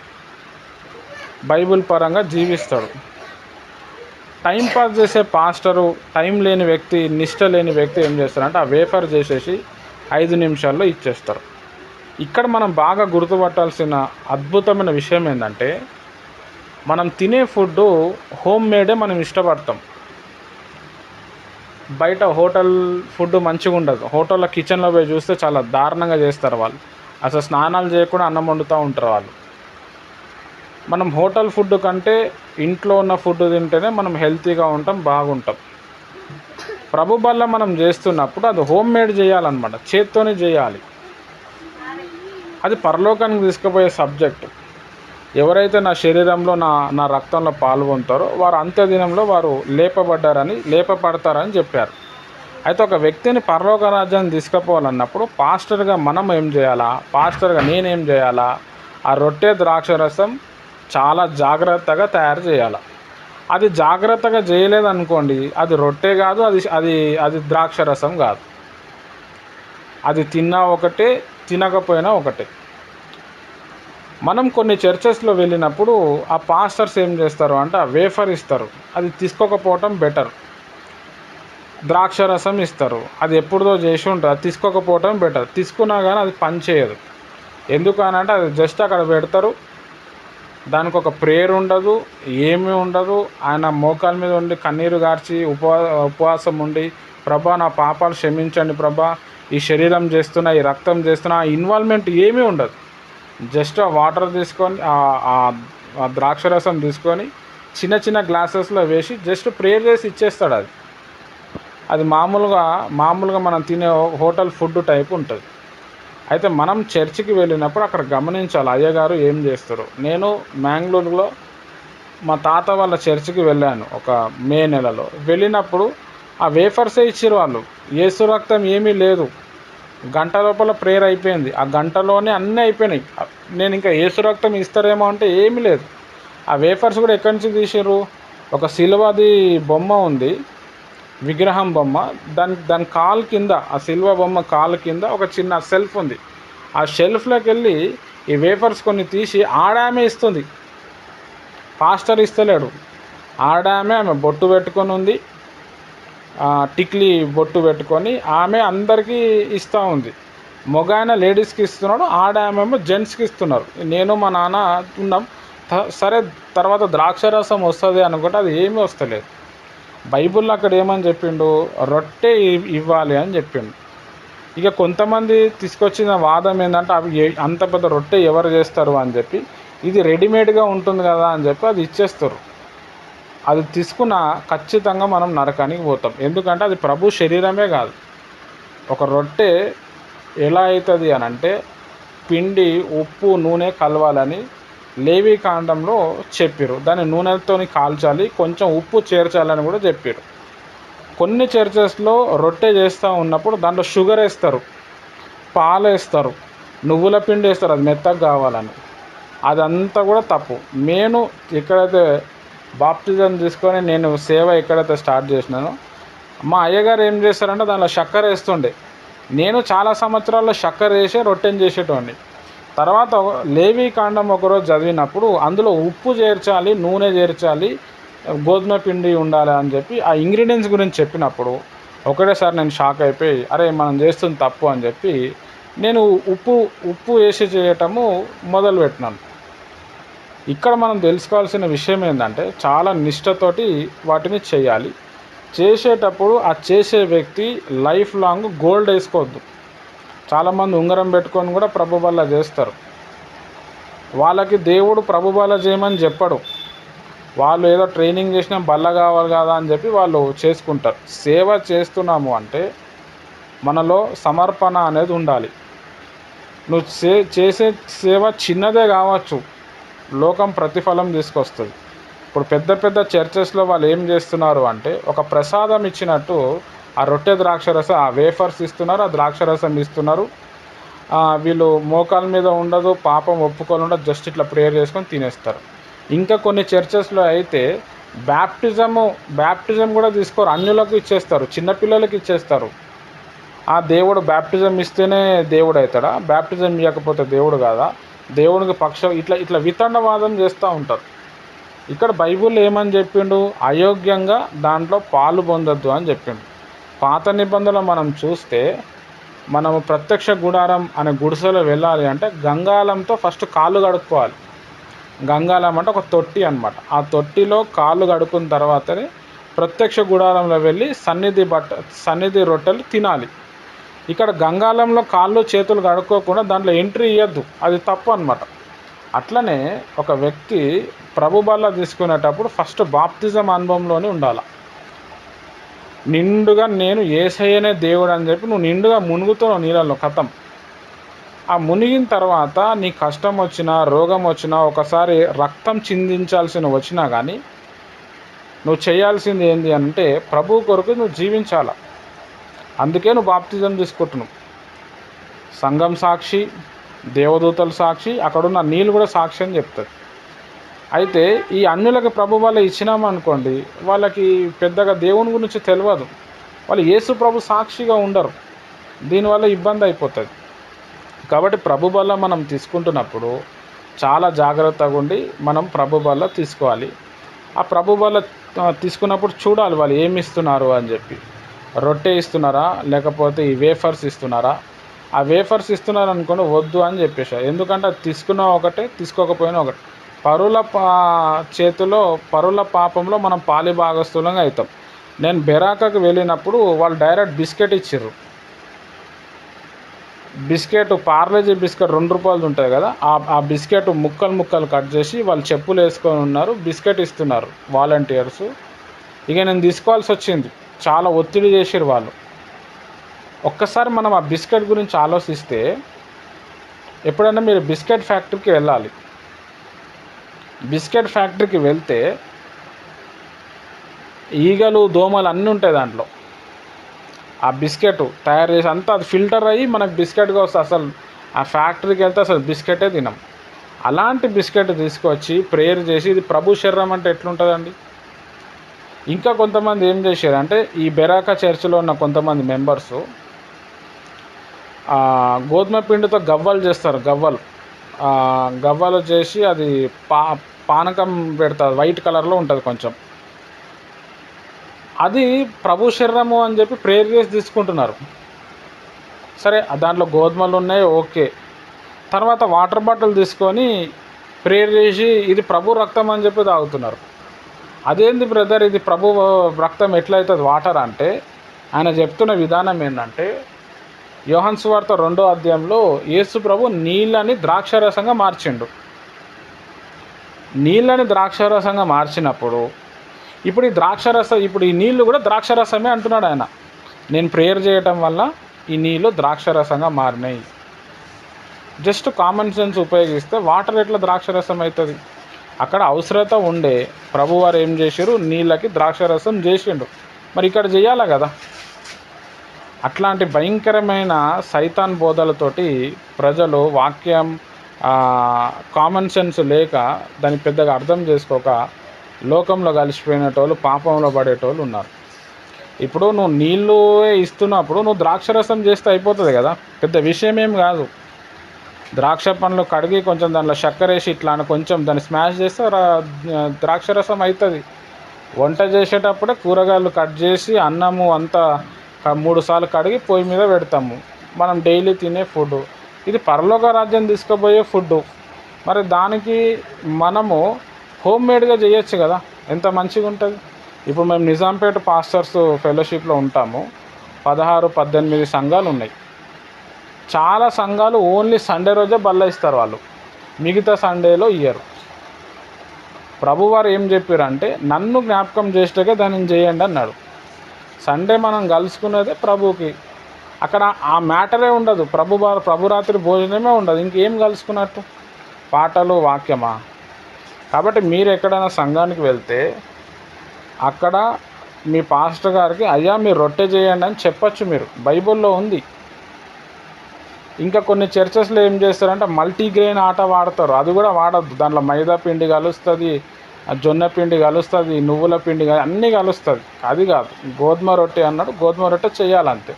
బైబిల్ పరంగా జీవిస్తాడు. టైం పాస్ చేసే పాస్టరు, టైం లేని వ్యక్తి, నిష్ట లేని వ్యక్తి ఏం చేస్తారంటే, ఆ వేఫర్ చేసేసి 5 నిమిషాల్లో ఇచ్చేస్తారు. ఇక్కడ మనం బాగా గుర్తుపట్టాల్సిన అద్భుతమైన విషయం ఏంటంటే, మనం తినే ఫుడ్డు హోమ్ మేడే మనం ఇష్టపడతాం. బయట హోటల్ ఫుడ్ మంచిగా ఉండదు. హోటల్లో కిచెన్లో పోయి చూస్తే చాలా దారుణంగా చేస్తారు వాళ్ళు. అసలు స్నానాలు చేయకుండా అన్నం వండుతూ ఉంటారు వాళ్ళు. మనం హోటల్ ఫుడ్ కంటే ఇంట్లో ఉన్న ఫుడ్ తింటేనే మనం హెల్తీగా ఉంటాం, బాగుంటాం. ప్రభు బల్ల మనం చేస్తున్నప్పుడు అది హోమ్ మేడ్ చేయాలన్నమాట, చేత్తోనే చేయాలి. అది పరలోకానికి తీసుకుపోయే సబ్జెక్టు. ఎవరైతే నా శరీరంలో నా రక్తంలో పాల్గొంటారో వారు అంత్యదినంలో వారు లేపబడతారని చెప్పారు. అయితే ఒక వ్యక్తిని పరలోక రాజ్యాన్ని తీసుకుపోవాలన్నప్పుడు పాస్టర్గా మనం ఏం చేయాలా, పాస్టర్గా నేనేం చేయాలా, ఆ రొట్టె ద్రాక్షరసం చాలా జాగ్రత్తగా తయారు చేయాలి. అది జాగ్రత్తగా చేయలేదనుకోండి, అది రొట్టె కాదు, అది ద్రాక్షరసం కాదు. అది తిన్నా ఒకటే, తినకపోయినా ఒకటే. మనం కొన్ని చర్చెస్లో వెళ్ళినప్పుడు ఆ పాస్టర్స్ ఏం చేస్తారు అంటే, ఆ వేఫర్ ఇస్తారు, అది తీసుకోకపోవటం బెటర్. ద్రాక్షరసం ఇస్తారు, అది ఎప్పుడుదో చేసి ఉంటుంది, అది తీసుకోకపోవటం బెటర్. తీసుకున్నా కానీ అది పని చేయదు. ఎందుకు అనంటే, అది జస్ట్ అక్కడ పెడతారు, దానికి ఒక ప్రేయర్ ఉండదు, ఏమీ ఉండదు. ఆయన మోకాల మీద ఉండి కన్నీరు గార్చి ఉపవాసం ఉండి, ప్రభా నా పాపాలు క్షమించండి ప్రభా, ఈ శరీరం చేస్తున్నా, ఈ రక్తం చేస్తున్నా, ఆ ఇన్వాల్వ్మెంట్ ఏమీ ఉండదు. జస్ట్ ఆ వాటర్ తీసుకొని ఆ ద్రాక్షరసం తీసుకొని చిన్న చిన్న గ్లాసెస్లో వేసి జస్ట్ ప్రేయర్ చేసి ఇచ్చేస్తాడు. అది మామూలుగా మనం తినే హోటల్ ఫుడ్ టైప్ ఉంటుంది. అయితే మనం చర్చికి వెళ్ళినప్పుడు అక్కడ గమనించాలి అయ్యగారు ఏం చేస్తారు. నేను మ్యాంగ్లూరులో మా తాత వాళ్ళ చర్చికి వెళ్ళాను ఒక మే నెలలో. వెళ్ళినప్పుడు ఆ వేఫర్సే ఇచ్చారు వాళ్ళు, యేసు రక్తం ఏమీ లేదు. గంట లోపల ప్రేయర్ అయిపోయింది, ఆ గంటలోనే అన్నీ అయిపోయినాయి. నేను ఇంకా యేసు రక్తం ఇస్తారేమో అంటే ఏమీ లేదు. ఆ వేఫర్స్ కూడా ఎక్కడి నుంచి తీసారు, ఒక సిలువది బొమ్మ ఉంది, విగ్రహం బొమ్మ, దాని కాలు కింద, ఆ సిల్వ బొమ్మ కాలు కింద ఒక చిన్న షెల్ఫ్ ఉంది. ఆ షెల్ఫ్లోకి వెళ్ళి ఈ వేఫర్స్ కొన్ని తీసి ఆడామే ఇస్తుంది, పాస్టర్ ఇస్తలేడు. ఆమె బొట్టు పెట్టుకొని ఉంది, టిక్లీ బొట్టు పెట్టుకొని ఆమె అందరికీ ఇస్తూ ఉంది. మగాయన లేడీస్కి ఇస్తున్నాడు, ఆడామేమో జెంట్స్కి ఇస్తున్నారు. నేను మా నాన్న ఉన్నాం. సరే తర్వాత ద్రాక్షరసం వస్తుంది అనుకుంటే అది ఏమీ వస్తలేదు. బైబిల్లో అక్కడ ఏమని చెప్పిండు, రొట్టె ఇవ్వాలి అని చెప్పిండు. ఇక కొంతమంది తీసుకొచ్చిన వాదం ఏంటంటే అవి అంత పెద్ద రొట్టె ఎవరు చేస్తారు అని చెప్పి, ఇది రెడీమేడ్గా ఉంటుంది కదా అని చెప్పి అది ఇచ్చేస్తారు. అది తీసుకున్న ఖచ్చితంగా మనం నరకానికి పోతాం. ఎందుకంటే అది ప్రభు శరీరమే కాదు. ఒక రొట్టె ఎలా అవుతుంది అని అంటే పిండి, ఉప్పు, నూనె కలవాలని లేవి కాండంలో చెప్పారు. దాన్ని నూనెతో కాల్చాలి, కొంచెం ఉప్పు చేర్చాలని కూడా చెప్పారు. కొన్ని చర్చెస్లో రొట్టె చేస్తూ ఉన్నప్పుడు దాంట్లో షుగర్ వేస్తారు, పాలు వేస్తారు, నువ్వుల పిండి వేస్తారు, అది మెత్తగా కావాలని. అదంతా కూడా తప్పు. నేను ఎక్కడైతే బాప్టిజం తీసుకొని నేను సేవ ఎక్కడైతే స్టార్ట్ చేసినానో మా అయ్యగారు ఏం చేస్తారంటే దానిలో చక్కెర వేస్తుండే. నేను చాలా సంవత్సరాల్లో చక్కెర వేసే రొట్టెని చేసేటోడిని. తర్వాత లేవి కాండం ఒకరోజు చదివినప్పుడు అందులో ఉప్పు చేర్చాలి, నూనె చేర్చాలి, గోధుమ పిండి ఉండాలి అని చెప్పి ఆ ఇంగ్రీడియంట్స్ గురించి చెప్పినప్పుడు ఒకటేసారి నేను షాక్ అయిపోయి, అరే మనం చేస్తుంది తప్పు అని చెప్పి నేను ఉప్పు వేసి చేయటము మొదలుపెట్టినాను. ఇక్కడ మనం తెలుసుకోవాల్సిన విషయం ఏంటంటే చాలా నిష్టతోటి వాటిని చేయాలి. చేసేటప్పుడు ఆ చేసే వ్యక్తి లైఫ్ లాంగ్ గోల్డ్ వేసుకోవద్దు. చాలామంది ఉంగరం పెట్టుకొని కూడా ప్రభు వల్ల చేస్తారు. వాళ్ళకి దేవుడు ప్రభు వల్ల చేయమని చెప్పడు. వాళ్ళు ఏదో ట్రైనింగ్ చేసిన బల్ల కావాలి కదా అని చెప్పి వాళ్ళు చేసుకుంటారు. సేవ చేస్తున్నాము అంటే మనలో సమర్పణ అనేది ఉండాలి. నువ్వు చేసే సేవ చిన్నదే కావచ్చు, లోకం ప్రతిఫలం తీసుకొస్తుంది. ఇప్పుడు పెద్ద పెద్ద చర్చెస్లో వాళ్ళు ఏం చేస్తున్నారు అంటే ఒక ప్రసాదం ఇచ్చినట్టు ఆ రొట్టె ద్రాక్షరసం, ఆ వేఫర్స్ ఇస్తున్నారు, ఆ ద్రాక్షరసం ఇస్తున్నారు. వీళ్ళు మోకాల మీద ఉండదు, పాపం ఒప్పుకొని ఉండదు, జస్ట్ ఇట్లా ప్రేయర్ చేసుకొని తినేస్తారు. ఇంకా కొన్ని చర్చెస్లో అయితే బ్యాప్టిజం కూడా తీసుకోరు, అన్యులకు ఇచ్చేస్తారు, చిన్నపిల్లలకి ఇచ్చేస్తారు. ఆ దేవుడు బ్యాప్టిజం ఇస్తేనే దేవుడు అవుతాడా? బ్యాప్టిజం ఇవ్వకపోతే దేవుడు కాదా? దేవునికి ఇట్లా వితండవాదం చేస్తూ ఉంటారు. ఇక్కడ బైబిల్ ఏమని చెప్పిండు? అయోగ్యంగా దాంట్లో పాలు పొందొద్దు అని చెప్పిండు. పాత నిబంధనలు మనం చూస్తే మనము ప్రత్యక్ష గుడారం అనే గుడిసెలో వెళ్ళాలి అంటే గంగాలంతో ఫస్ట్ కాళ్ళు కడుక్కోవాలి. గంగాలం అంటే ఒక తొట్టి అన్నమాట. ఆ తొట్టిలో కాళ్ళు కడుక్కున్న తర్వాతనే ప్రత్యక్ష గుడారంలో వెళ్ళి సన్నిధి రొట్టెలు తినాలి. ఇక్కడ గంగాలంలో కాళ్ళు చేతులు కడుక్కోకుండా దాంట్లో ఎంట్రీ ఇవ్వద్దు, అది తప్పు అన్నమాట. అట్లనే ఒక వ్యక్తి ప్రభు బల్ల తీసుకునేటప్పుడు ఫస్ట్ బాప్తిజం అనుభవంలోనే ఉండాలి. నిండుగా నేను యేసయ్యనే దేవుడు అని చెప్పి నువ్వు నిండుగా మునుగుతున్నావు నీళ్ళల్లో, కథం. ఆ మునిగిన తర్వాత నీ కష్టం వచ్చినా, రోగం వచ్చినా, ఒకసారి రక్తం చిందించాల్సిన వచ్చినా కానీ నువ్వు చేయాల్సింది ఏంటి అంటే ప్రభు కొరకు నువ్వు జీవించాల. అందుకే నువ్వు బాప్తిజం తీసుకుంటున్నావు. సంఘం సాక్షి, దేవదూతల సాక్షి, అక్కడున్న నీళ్ళు కూడా సాక్షి అని చెప్తుంది. అయితే ఈ అన్యులకు ప్రభు వల్ల ఇచ్చినామనుకోండి, వాళ్ళకి పెద్దగా దేవుని గురించి తెలియదు, వాళ్ళు యేసు ప్రభు సాక్షిగా ఉండరు, దీనివల్ల ఇబ్బంది అయిపోతుంది. కాబట్టి ప్రభు వల్ల మనం తీసుకుంటున్నప్పుడు చాలా జాగ్రత్తగా ఉండి మనం ప్రభు వల్ల తీసుకోవాలి. ఆ ప్రభు వల్ల తీసుకున్నప్పుడు చూడాలి వాళ్ళు ఏమి ఇస్తున్నారు అని చెప్పి. రొట్టె ఇస్తున్నారా లేకపోతే ఈ వేఫర్స్ ఇస్తున్నారా? ఆ వేఫర్స్ ఇస్తున్నారు అనుకోండి వద్దు అని చెప్పేసారు. ఎందుకంటే అది తీసుకున్న ఒకటే, తీసుకోకపోయినా ఒకటి. పరుల పాపంలో మనం పాలి భాగస్థులంగా అవుతాం. నేను బెరాకకు వెళ్ళినప్పుడు వాళ్ళు డైరెక్ట్ బిస్కెట్ ఇచ్చారు. బిస్కెట్, పార్లేజీ బిస్కెట్ 2 రూపాయలు ఉంటుంది కదా, ఆ బిస్కెట్ ముక్కలు కట్ చేసి వాళ్ళు చెప్పులు వేసుకొని ఉన్నారు, బిస్కెట్ ఇస్తున్నారు వాలంటీర్స్. ఇక నేను తీసుకోవాల్సి వచ్చింది, చాలా ఒత్తిడి చేసారు వాళ్ళు. ఒక్కసారి మనం ఆ బిస్కెట్ గురించి ఆలోచిస్తే, ఎప్పుడైనా మీరు బిస్కెట్ ఫ్యాక్టరీకి వెళ్ళాలి. బిస్కెట్ ఫ్యాక్టరీకి వెళ్తే ఈగలు, దోమలు అన్నీ ఉంటాయి దాంట్లో. ఆ బిస్కెట్ తయారు చేసి అంతా అది ఫిల్టర్ అయ్యి మనకు బిస్కెట్గా వస్తుంది. అసలు ఆ ఫ్యాక్టరీకి వెళ్తే అసలు బిస్కెటే తినం. అలాంటి బిస్కెట్ తీసుకొచ్చి ప్రేయర్ చేసి, ఇది ప్రభు శరీరం అంటే ఎట్లుంటుందండి? ఇంకా కొంతమంది ఏం చేశారంటే ఈ బెరాకా చర్చిలో ఉన్న కొంతమంది మెంబర్సు గోధుమ పిండితో గవ్వలు చేస్తారు. గవ్వలు చేసి అది పానకం పెడతారు, వైట్ కలర్లో ఉంటుంది కొంచెం. అది ప్రభు శరీరము అని చెప్పి ప్రేయర్ చేసి తీసుకుంటున్నారు. సరే దాంట్లో గోధుమలు ఉన్నాయి, ఓకే. తర్వాత వాటర్ బాటిల్ తీసుకొని ప్రేయర్ చేసి ఇది ప్రభు రక్తం అని చెప్పి తాగుతున్నారు. అదేంది బ్రదర్, ఇది ప్రభు రక్తం ఎట్లయితుంది వాటర్ అంటే? ఆయన చెప్తున్న విధానం ఏంటంటే, యోహాను సువార్త 2వ అధ్యాయంలో యేసు ప్రభు నీళ్ళని ద్రాక్షారసంగా మార్చిండు. నీళ్ళని ద్రాక్షారసంగా మార్చినప్పుడు ఇప్పుడు ఈ నీళ్ళు కూడా ద్రాక్షారసమే అంటున్నాడు ఆయన. నేను ప్రేయర్ చేయటం వల్ల ఈ నీళ్ళు ద్రాక్షారసంగా మారినాయి. జస్ట్ కామన్ సెన్స్ ఉపయోగిస్తే వాటర్ ఎట్లా ద్రాక్షారసం అవుతుంది? అక్కడ అవసరత ఉండే ప్రభువారు ఏం చేశారు, నీళ్ళకి ద్రాక్షారసం చేసిండు. మరి ఇక్కడ చేయాలి కదా. అట్లాంటి భయంకరమైన సైతాన్ బోధలతోటి ప్రజలు వాక్యం కామన్ సెన్స్ లేక దాన్ని పెద్దగా అర్థం చేసుకోక లోకంలో కలిసిపోయినటోళ్ళు, పాపంలో పడేటోళ్ళు ఉన్నారు. ఇప్పుడు నువ్వు నీళ్ళు ఇస్తున్నప్పుడు నువ్వు ద్రాక్షరసం చేస్తే అయిపోతుంది కదా, పెద్ద విషయం ఏం కాదు. ద్రాక్ష పండ్లు కడిగి కొంచెం దాంట్లో చక్కెర వేసి ఇట్లా కొంచెం దాన్ని స్మాష్ చేస్తే ద్రాక్షరసం అవుతుంది. వంట చేసేటప్పుడే కూరగాయలు కట్ చేసి అన్నము అంతా 3 సార్లు కడిగి పొయ్యి మీద పెడతాము. మనం డైలీ తినే ఫుడ్ ఇది పరలోక రాజ్యం తీసుకుపోయే ఫుడ్. మరి దానికి మనము హోమ్ మేడ్గా చేయొచ్చు కదా, ఎంత మంచిగా ఉంటుంది. ఇప్పుడు మేము నిజాంపేట పాస్టర్స్ ఫెలోషిప్లో ఉంటాము. 16-18 సంఘాలు ఉన్నాయి. చాలా సంఘాలు ఓన్లీ సండే రోజే బల్ల ఇస్తారు వాళ్ళు, మిగతా సండేలో ఇయ్యరు. ప్రభువారు ఏం చెప్పారంటే, నన్ను జ్ఞాపకం చేసేటకే దాన్ని చేయండి అన్నాడు. సండే మనం కలుసుకునేదే ప్రభుకి. అక్కడ ఆ మ్యాటరే ఉండదు, ప్రభురాత్రి భోజనమే ఉండదు, ఇంకేం కలుసుకున్నట్టు? పాటలు, వాక్యమా? కాబట్టి మీరు ఎక్కడైనా సంఘానికి వెళ్తే అక్కడ మీ పాస్టర్ గారికి అయ్యా మీరు రొట్టె చేయండి అని చెప్పచ్చు, మీరు బైబిల్లో ఉంది. ఇంకా కొన్ని చర్చెస్లో ఏం చేస్తారంటే మల్టీగ్రెయిన్ ఆట వాడతారు, అది కూడా వాడద్దు. దాంట్లో మైదా పిండి కలుస్తుంది, జొన్న పిండి కలుస్తుంది, నువ్వుల పిండి అన్నీ కలుస్తుంది. అది కాదు, గోధుమ రొట్టె అన్నాడు, గోధుమ రొట్టె చేయాలంతే.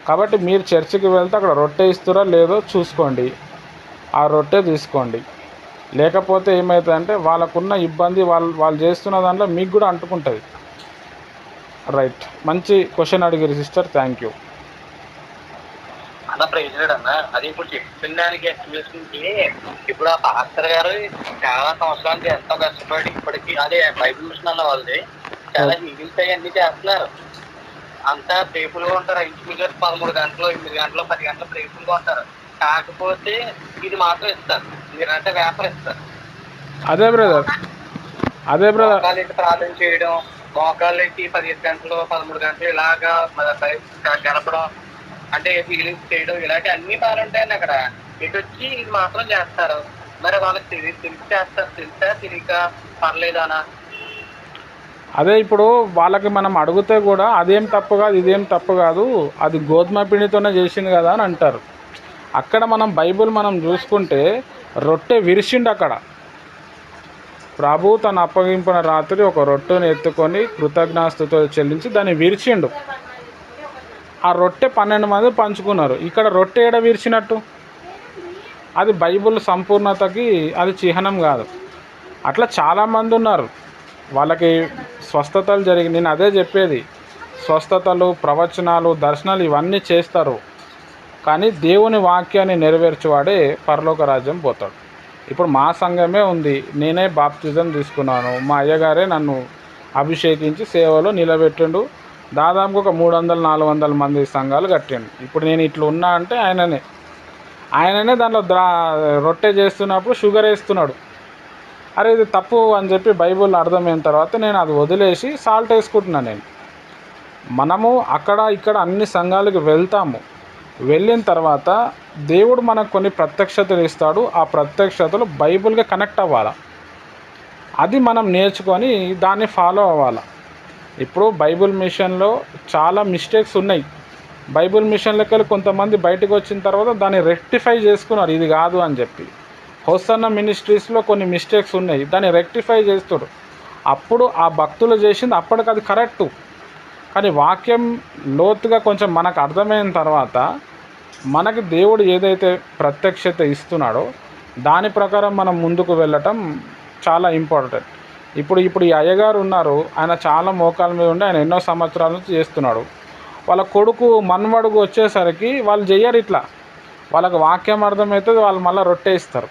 కాబట్టి మీరు చర్చికి వెళ్తే అక్కడ రొట్టె ఇస్తారా లేదో చూసుకోండి, ఆ రొట్టె తీసుకోండి. లేకపోతే ఏమవుతుందంటే వాళ్ళకున్న ఇబ్బంది వాళ్ళు చేస్తున్న దాంట్లో మీకు కూడా అంటుకుంటుంది. రైట్, మంచి క్వశ్చన్ అడిగారు సిస్టర్, థ్యాంక్ యూ అన్న. ప్రెసిడెంట్ అన్న, అది ఇప్పుడు చెప్పిన దానికి ఎక్స్ప్లెనేషన్కి ఇప్పుడు ఆ పాస్టర్ గారు చాలా సంవత్సరానికి ఎంతో కష్టపడి ఇప్పటికీ అదే బైబిల్ మిషన్ అన్న వాళ్ళది చాలా హీలింగ్స్ అయ్యి అన్ని చేస్తున్నారు. అంతా ప్రేపులుగా ఉంటారు, ఇంచుమించు 13 గంటలు, 8 గంటలు, 10 గంటలు ప్రేపులుగా ఉంటారు. కాకపోతే ఇది మాత్రం ఇస్తారు, మీరంటే వేపర్ ఇస్తారు. అదే బ్రదర్ మోకాలు ప్రార్థన చేయడం, మోకాళ్ళు 15 గంటలు 13 గంటలు ఇలాగా గడపడం, అంటే ఫీలింగ్స్ చేయడం, ఇలాంటి అన్ని బాగుంటాయని అక్కడ. ఇటు వచ్చి ఇది మాత్రం చేస్తారు. మరి వాళ్ళకి తెలిసి చేస్తారు, తెలుసా తెలియక పర్లేదానా? అదే ఇప్పుడు వాళ్ళకి మనం అడిగితే కూడా అదేం తప్పు కాదు, ఇదేం తప్పు కాదు, అది గోధుమ పిండితోనే చేసింది కదా అని అంటారు. అక్కడ మనం బైబిల్ మనం చూసుకుంటే రొట్టె విరిచిండు. అక్కడ ప్రభు తను అప్పగించిన రాత్రి ఒక రొట్టెను ఎత్తుకొని కృతజ్ఞాస్తుతో చెల్లించి దాన్ని విరిచిండు. ఆ రొట్టె 12 మంది పంచుకున్నారు. ఇక్కడ రొట్టె ఏడ విరిచినట్టు? అది బైబిల్ సంపూర్ణతకి అది చిహ్నం కాదు. అట్లా చాలామంది ఉన్నారు, వాళ్ళకి స్వస్థతలు జరిగి, నేను అదే చెప్పేది, స్వస్థతలు, ప్రవచనాలు, దర్శనాలు ఇవన్నీ చేస్తారు, కానీ దేవుని వాక్యాన్ని నెరవేర్చువాడే పరలోక రాజ్యం పోతాడు. ఇప్పుడు మా సంఘమే ఉంది, నేనే బాప్తిజం తీసుకున్నాను, మా అయ్యగారే నన్ను అభిషేకించి సేవలో నిలబెట్టిండు. దాదాపు ఒక 300-400 మంది సంఘాలు కట్టిండు. ఇప్పుడు నేను ఇట్లా ఉన్నా అంటే ఆయననే దాంట్లో రొట్టె చేస్తున్నప్పుడు షుగర్ వేస్తున్నాడు. అరే ఇది తప్పు అని చెప్పి బైబిల్ అర్థమైన తర్వాత నేను అది వదిలేసి సాల్ట్ వేసుకుంటున్నాను. నేను మనము అక్కడ ఇక్కడ అన్ని సంఘాలకు వెళ్తాము. వెళ్ళిన తర్వాత దేవుడు మనకు కొన్ని ప్రత్యక్షతలు ఇస్తాడు. ఆ ప్రత్యక్షతలు బైబిల్గా కనెక్ట్ అవ్వాలి. అది మనం నేర్చుకొని దాన్ని ఫాలో అవ్వాలి. ఇప్పుడు బైబిల్ మిషన్లో చాలా మిస్టేక్స్ ఉన్నాయి. బైబిల్ మిషన్లోకి వెళ్ళి కొంతమంది బయటకు వచ్చిన తర్వాత దాన్ని రెక్టిఫై చేసుకున్నారు, ఇది కాదు అని చెప్పి. హోసన్న మినిస్ట్రీస్లో కొన్ని మిస్టేక్స్ ఉన్నాయి, దాన్ని రెక్టిఫై చేస్తాడు. అప్పుడు ఆ భక్తులు చేసింది అప్పటికి అది కరెక్టు. కానీ వాక్యం లోతుగా కొంచెం మనకు అర్థమైన తర్వాత మనకి దేవుడు ఏదైతే ప్రత్యక్షత ఇస్తున్నాడో దాని ప్రకారం మనం ముందుకు వెళ్ళటం చాలా ఇంపార్టెంట్. ఇప్పుడు ఈ అయ్యగారు ఉన్నారు, ఆయన చాలా మోకాల మీద ఉండి ఆయన ఎన్నో సంవత్సరాల నుంచి చేస్తున్నాడు. వాళ్ళ కొడుకు మన్వడుగు వచ్చేసరికి వాళ్ళు చెయ్యరు ఇట్లా, వాళ్ళకి వాక్యం అర్థమవుతుంది, వాళ్ళు మళ్ళీ రొట్టె ఇస్తారు.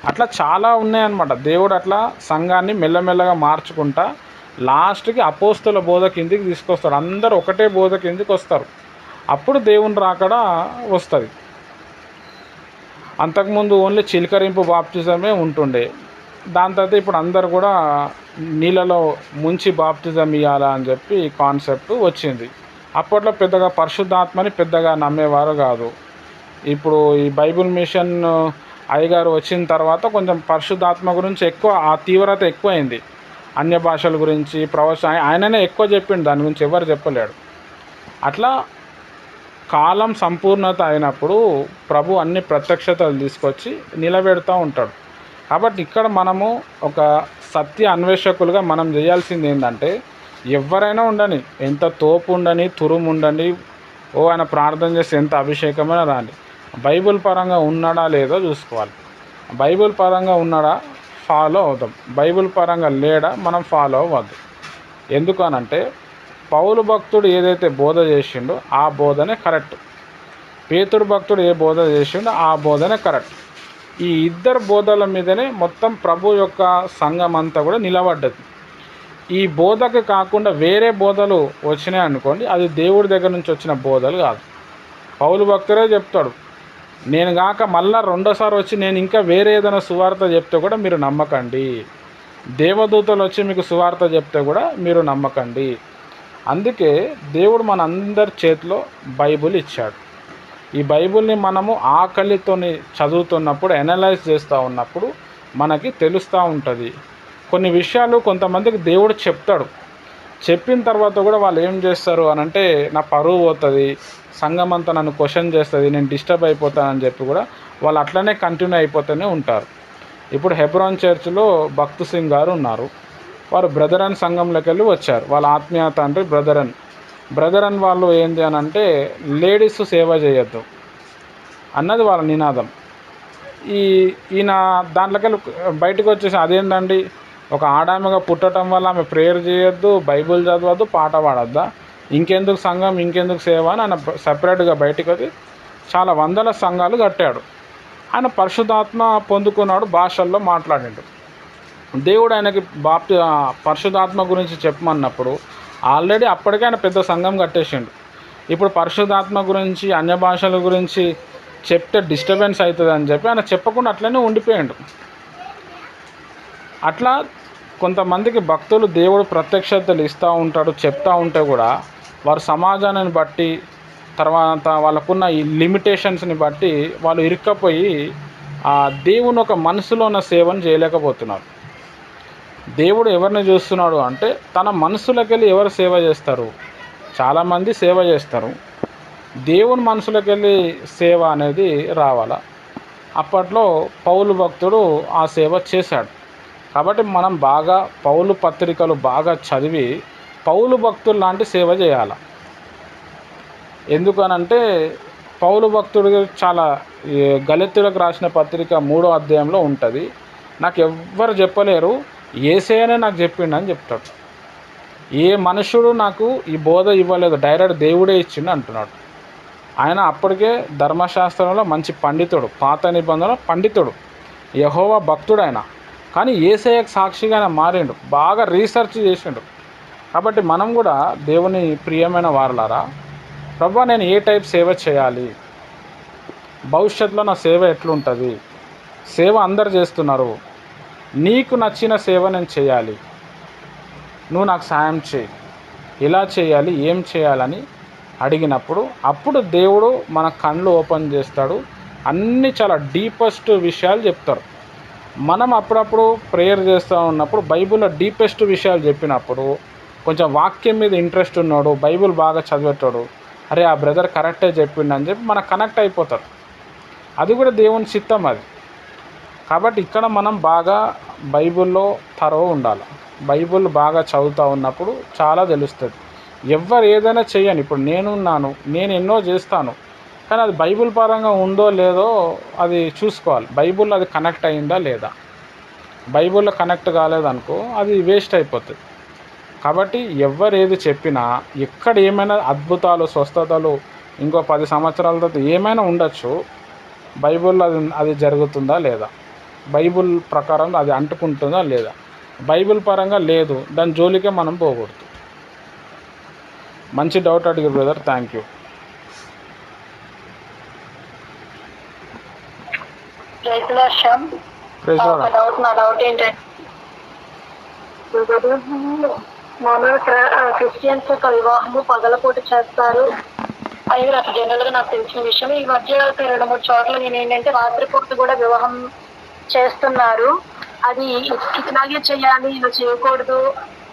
అట్లా చాలా ఉన్నాయన్నమాట. దేవుడు అట్లా సంఘాన్ని మెల్లమెల్లగా మార్చుకుంటా లాస్ట్కి అపోస్తుల బోధ కిందికి తీసుకొస్తాడు. అందరూ ఒకటే బోధ కిందికి వస్తారు. అప్పుడు దేవుని రాకడ వస్తుంది. అంతకుముందు ఓన్లీ చిలకరింపు బాప్టిజమే ఉంటుండే. దాని తర్వాత ఇప్పుడు అందరు కూడా నీళ్ళలో ముంచి బాప్టిజం ఇవ్వాలా అని చెప్పి కాన్సెప్ట్ వచ్చింది. అప్పట్లో పెద్దగా పరిశుద్ధాత్మని పెద్దగా నమ్మేవారు కాదు. ఇప్పుడు ఈ బైబిల్ మిషన్ అయ్యగారు వచ్చిన తర్వాత కొంచెం పరిశుద్ధాత్మ గురించి ఎక్కువ ఆ తీవ్రత ఎక్కువైంది. అన్య భాషల గురించి ఆయననే ఎక్కువ చెప్పిండు, దాని గురించి ఎవరు చెప్పలేడు. అట్లా కాలం సంపూర్ణత అయినప్పుడు ప్రభు అన్ని ప్రత్యక్షతలు తీసుకొచ్చి నిలబెడుతూ ఉంటాడు. కాబట్టి ఇక్కడ మనము ఒక సత్య అన్వేషకులుగా మనం చేయాల్సింది ఏంటంటే, ఎవరైనా ఉండని, ఎంత తోపు ఉండని, తురుము ఉండని, ఆయన ప్రార్థన చేసి ఎంత అభిషేకమైనా రాని, బైబిల్ పరంగా ఉన్నాడా లేదో చూసుకోవాలి. బైబిల్ పరంగా ఉన్నాడా ఫాలో అవుతాం, బైబిల్ పరంగా లేడా మనం ఫాలో అవ్వద్దు. ఎందుకనంటే పౌలు భక్తుడు ఏదైతే బోధ చేసిండో ఆ బోధనే కరెక్ట్, పేతురు భక్తుడు ఏ బోధ చేసిండో ఆ బోధనే కరెక్ట్. ఈ ఇద్దరు బోధల మీదనే మొత్తం ప్రభు యొక్క సంఘం అంతా కూడా నిలబడ్డది. ఈ బోధకు కాకుండా వేరే బోధలు వచ్చినాయి అనుకోండి, అది దేవుడి దగ్గర నుంచి వచ్చిన బోధలు కాదు. పౌలు భక్తుడే చెప్తాడు, నేను కాక మళ్ళా రెండోసారి వచ్చి నేను ఇంకా వేరే ఏదైనా సువార్త చెప్తే కూడా మీరు నమ్మకండి, దేవదూతలు వచ్చి మీకు సువార్త చెప్తే కూడా మీరు నమ్మకండి. అందుకే దేవుడు మన అందరి చేతిలో బైబిల్ ఇచ్చాడు. ఈ బైబిల్ని మనము ఆకలితోని చదువుతున్నప్పుడు, అనలైజ్ చేస్తూ ఉన్నప్పుడు మనకి తెలుస్తూ ఉంటుంది. కొన్ని విషయాలు కొంతమందికి దేవుడు చెప్తాడు, చెప్పిన తర్వాత కూడా వాళ్ళు ఏం చేస్తారు అని అంటే, నా పరువు పోతుంది, సంఘం అంతా నన్ను క్వశ్చన్ చేస్తుంది, నేను డిస్టర్బ్ అయిపోతానని చెప్పి కూడా వాళ్ళు అట్లనే కంటిన్యూ అయిపోతూనే ఉంటారు. ఇప్పుడు హెబ్రాన్ చర్చ్లో భక్తు సింగ్ గారు ఉన్నారు. వారు బ్రదరన్ సంఘంలోకి వెళ్ళి వచ్చారు. వాళ్ళ ఆత్మీయ తండ్రి బ్రదరన్ వాళ్ళు ఏంటి అని అంటే, లేడీస్ సేవ చేయొద్దు అన్నది వాళ్ళ నినాదం. ఈయన దాంట్లోకి వెళ్ళి బయటకు వచ్చేసి, అదేంటండి, ఒక ఆడామెగా పుట్టడం వల్ల ఆమె ప్రేయర్ చేయొద్దు, బైబిల్ చదవద్దు, పాట పాడొద్దా, ఇంకెందుకు సంఘం, ఇంకెందుకు సేవ అని ఆయన సపరేట్గా బయటకు వచ్చి చాలా వందల సంఘాలు కట్టాడు. ఆయన పరిశుద్ధాత్మ పొందుకున్నాడు, భాషల్లో మాట్లాడిండు. దేవుడు ఆయనకి పరిశుద్ధాత్మ గురించి చెప్పమన్నప్పుడు ఆల్రెడీ అప్పటికే ఆయన పెద్ద సంఘం కట్టేసిండు. ఇప్పుడు పరిశుద్ధాత్మ గురించి, అన్య భాషల గురించి చెప్తే డిస్టర్బెన్స్ అవుతుంది అని చెప్పి ఆయన చెప్పకుండా అట్లనే ఉండిపోయాడు. అట్లా కొంతమందికి భక్తులు దేవుడు ప్రత్యక్షతలు ఇస్తూ ఉంటాడు, చెప్తూ ఉంటే కూడా వారు సమాజాన్ని బట్టి, తర్వాత వాళ్ళకున్న ఈ లిమిటేషన్స్ని బట్టి వాళ్ళు ఇరుక్కపోయి దేవుని ఒక మనసులో ఉన్న సేవను చేయలేకపోతున్నారు. దేవుడు ఎవరిని చూస్తున్నాడు అంటే, తన మనసులోకి వెళ్ళి ఎవరు సేవ చేస్తారు, చాలామంది సేవ చేస్తారు. దేవుని మనసులోకి వెళ్ళి సేవ అనేది రావాలా. అప్పట్లో పౌలు భక్తుడు ఆ సేవ చేశాడు. కాబట్టి మనం బాగా పౌలు పత్రికలు బాగా చదివి పౌలు భక్తులు లాంటి సేవ చేయాలి. ఎందుకనంటే పౌలు భక్తుడు చాలా గలతీయులకు రాసిన పత్రిక 3వ అధ్యాయంలో ఉంటుంది. నాకు ఎవ్వరు చెప్పలేరు, యేసేయనే నాకు చెప్పిండని చెప్తాడు. ఏ మనుషుడు నాకు ఈ బోధ ఇవ్వలేదు, డైరెక్ట్ దేవుడే ఇచ్చిండు అంటున్నాడు. ఆయన అప్పటికే ధర్మశాస్త్రంలో మంచి పండితుడు, పాత నిబంధనలో పండితుడు, యెహోవా భక్తుడు ఆయన. కానీ యేసయ్యకు సాక్షిగా ఆయన మారిండు, బాగా రీసెర్చ్ చేసిండు. కాబట్టి మనం కూడా దేవుని ప్రియమైన వారలారా, ప్రభువా నేను ఏ టైప్ సేవ చేయాలి, భవిష్యత్తులో నా సేవ ఎట్లుంటుంది, సేవ అందరు చేస్తున్నారు, నీకు నచ్చిన సేవ నేను చేయాలి, నువ్వు నాకు సాయం చేయి, ఇలా చేయాలి, ఏం చేయాలని అడిగినప్పుడు అప్పుడు దేవుడు మన కళ్ళు ఓపెన్ చేస్తాడు. అన్నీ చాలా డీపెస్ట్ విషయాలు చెప్తారు. మనం అప్పుడప్పుడు ప్రేయర్ చేస్తూ ఉన్నప్పుడు బైబిల్లో డీపెస్ట్ విషయాలు చెప్పినప్పుడు కొంచెం వాక్యం మీద ఇంట్రెస్ట్ ఉన్నాడు, బైబిల్ బాగా చదివేటాడు, అరే ఆ బ్రదర్ కరెక్టే చెప్పిండు అని చెప్పి మనకు కనెక్ట్ అయిపోతారు. అది కూడా దేవుని చిత్తం అది. కాబట్టి ఇక్కడ మనం బాగా బైబిల్లో తరవ ఉండాలి. బైబిల్ బాగా చదువుతూ ఉన్నప్పుడు చాలా తెలుస్తుంది. ఎవరు ఏదైనా చేయని, ఇప్పుడు నేనున్నాను, నేను ఎన్నో చేస్తాను, కానీ అది బైబిల్ పరంగా ఉందో లేదో అది చూసుకోవాలి. బైబిల్లో అది కనెక్ట్ అయిందా లేదా, బైబిల్లో కనెక్ట్ కాలేదనుకో అది వేస్ట్ అయిపోతుంది. కాబట్టి ఎవరు ఏది చెప్పినా ఎక్కడ ఏమైనా అద్భుతాలు స్వస్థతలు ఇంకో 10 సంవత్సరాల తర్వాత ఏమైనా ఉండొచ్చు. బైబిల్లో అది జరుగుతుందా లేదా, బైబిల్ ప్రకారం అది అంటుకుంటుందా లేదా, బైబిల్ పరంగా లేదు దాని జోలికే మనం పోకూడదు. మంచి డౌట్ అడిగారు బ్రదర్, థ్యాంక్ యూ. ఒక డౌట్, నా డౌట్ ఏంటంటే మామూలుగా క్రిస్టియన్స్ యొక్క వివాహము పగలపూట చేస్తారు. అది నాకు జనరల్ గా నాకు తెలిసిన విషయం. ఈ మధ్య 2-3 చోట్ల నేను ఏంటంటే రాత్రిపూట కూడా వివాహం చేస్తున్నారు. అది ఇట్లాగే చేయాలి, ఇలా చేయకూడదు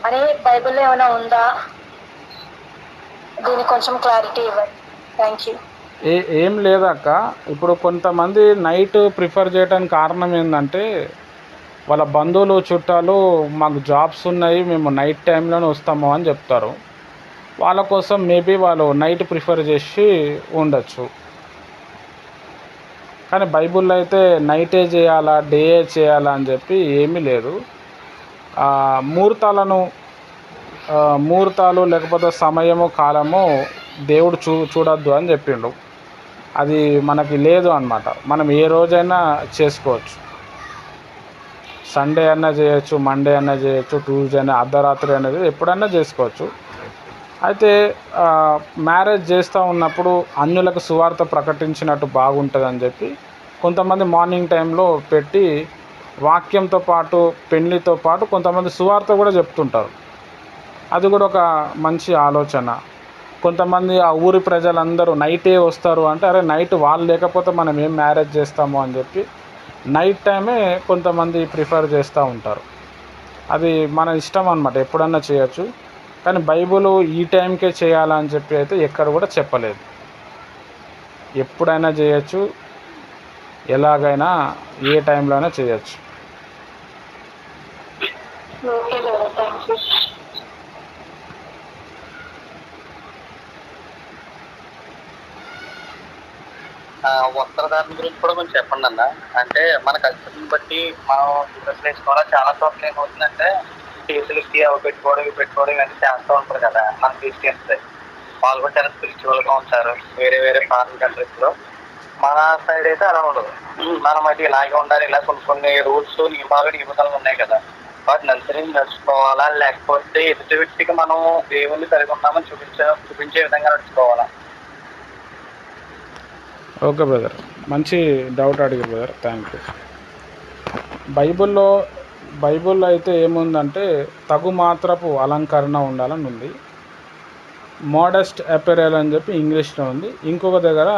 అని బైబిల్లో ఏమైనా ఉందా? దీనికి కొంచెం క్లారిటీ ఇవ్వండి. Thank you. ఏం లేదక్క, ఇప్పుడు కొంతమంది నైట్ ప్రిఫర్ చేయడానికి కారణం ఏంటంటే వాళ్ళ బంధువులు చుట్టాలు మాకు జాబ్స్ ఉన్నాయి, మేము నైట్ టైంలోనే వస్తాము అని చెప్తారు. వాళ్ళ కోసం మేబీ వాళ్ళు నైట్ ప్రిఫర్ చేసి ఉండొచ్చు. కానీ బైబిల్లో అయితే నైటే చేయాలా డే చేయాలా అని చెప్పి ఏమీ లేదు. ముహూర్తాలు లేకపోతే సమయము కాలము దేవుడు చూడొద్దు అని చెప్పిండు. అది మనకి లేదు అన్నమాట. మనం ఏ రోజైనా చేసుకోవచ్చు. సండే అన్నా చేయొచ్చు, మండే అన్నా చేయొచ్చు, ట్యూస్డే అయినా, అర్ధరాత్రి అనేది ఎప్పుడైనా చేసుకోవచ్చు. అయితే మ్యారేజ్ చేస్తూ ఉన్నప్పుడు అన్యులకు సువార్త ప్రకటించినట్టు బాగుంటుందని చెప్పి కొంతమంది మార్నింగ్ టైంలో పెట్టి వాక్యంతో పాటు పెళ్ళితో పాటు కొంతమంది సువార్త కూడా చెప్తుంటారు. అది కూడా ఒక మంచి ఆలోచన. కొంతమంది ఆ ఊరి ప్రజలందరూ నైటే వస్తారు అంటే, అరే నైట్ వాళ్ళు లేకపోతే మనం ఏం మ్యారేజ్ చేస్తాము అని చెప్పి నైట్ టైమే కొంతమంది ప్రిఫర్ చేస్తూ ఉంటారు. అది మన ఇష్టం అన్నమాట, ఎప్పుడన్నా చేయొచ్చు. కానీ బైబిల్ ఈ టైంకే చేయాలని చెప్పి అయితే ఎక్కడ కూడా చెప్పలేదు. ఎప్పుడైనా చేయొచ్చు, ఎలాగైనా ఏ టైంలో అయినా చేయొచ్చు. Okay brother, thank you. వస్త్రధారణ గురించి కూడా కొంచెం చెప్పండి అన్న. అంటే మన కల్చర్ని బట్టి మనం డ్రెస్సులు వేసుకోవాలా, చాలా చోట్ల ఏమవుతుందంటే ఫేసులకి అవి పెట్టుకోవడం ఇవి పెట్టుకోవడం ఇవన్నీ చేస్తూ ఉంటారు కదా మన క్రిస్టియన్స్. వాళ్ళు కూడా చాలా స్పిరిచువల్గా ఉంటారు వేరే వేరే ఫారిన్ కంట్రీస్లో. మన సైడ్ అయితే అలా ఉండదు. మనం అయితే ఇలాగే ఉండాలి, ఇలా కొన్ని రూల్స్ నియమాలు ఉన్నాయి కదా, వాటిని అనుసరించి నడుచుకోవాలా, లేకపోతే ఎదుటి వ్యక్తికి మనం దేవుణ్ణి కలిగి ఉన్నామని చూపించే విధంగా నడుచుకోవాలా? ఓకే బ్రదర్, మంచి డౌట్ అడిగారు బ్రదర్, థ్యాంక్ యూ. బైబిల్లో అయితే ఏముందంటే తగు మాత్రపు అలంకరణ ఉండాలని ఉంది. మోడెస్ట్ అపెరల్ అని చెప్పి ఇంగ్లీష్లో ఉంది. ఇంకొక దగ్గర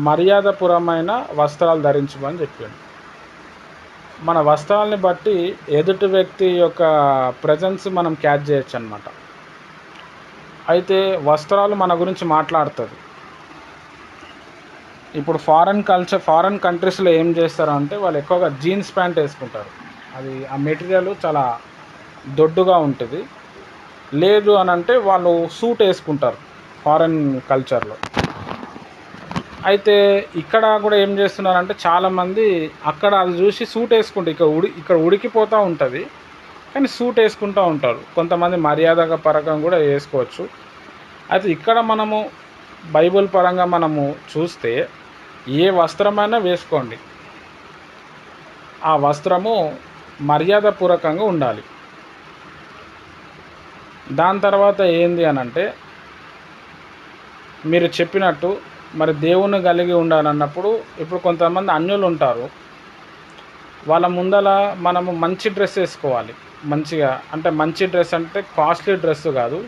మర్యాదపూర్వమైన వస్త్రాలు ధరించమని చెప్పింది. మన వస్త్రాలని బట్టి ఎదుటి వ్యక్తి యొక్క ప్రజెన్స్ మనం క్యాచ్ చేయొచ్చు అన్నమాట. అయితే వస్త్రాలు మన గురించి మాట్లాడుతుంది. ఇప్పుడు ఫారెన్ కంట్రీస్లో ఏం చేస్తారంటే వాళ్ళు ఎక్కువగా జీన్స్ ప్యాంట్ వేసుకుంటారు. అది ఆ మెటీరియల్ చాలా దొడ్డుగా ఉంటుంది. లేదు అని అంటే వాళ్ళు సూట్ వేసుకుంటారు ఫారెన్ కల్చర్లో. అయితే ఇక్కడ కూడా ఏం చేస్తున్నారంటే చాలామంది అక్కడ అది చూసి సూట్ వేసుకుంటారు. ఇక్కడ ఉడికిపోతూ ఉంటుంది కానీ సూట్ వేసుకుంటూ ఉంటారు. కొంతమంది మర్యాదగా పరంగా కూడా వేసుకోవచ్చు. అయితే ఇక్కడ మనము బైబిల్ పరంగా మనము చూస్తే ఏ వస్త్రమైనా వేసుకోండి, ఆ వస్త్రము మర్యాదపూర్వకంగా ఉండాలి. దాని తర్వాత ఏంది అని అంటే మీరు చెప్పినట్టు మరి దేవుని కలిగి ఉండాలన్నప్పుడు ఇప్పుడు కొంతమంది అన్యులు ఉంటారు. వాళ్ళ ముందల మనము మంచి డ్రెస్ వేసుకోవాలి. మంచిగా అంటే మంచి డ్రెస్ అంటే కాస్ట్లీ డ్రెస్ కాదు,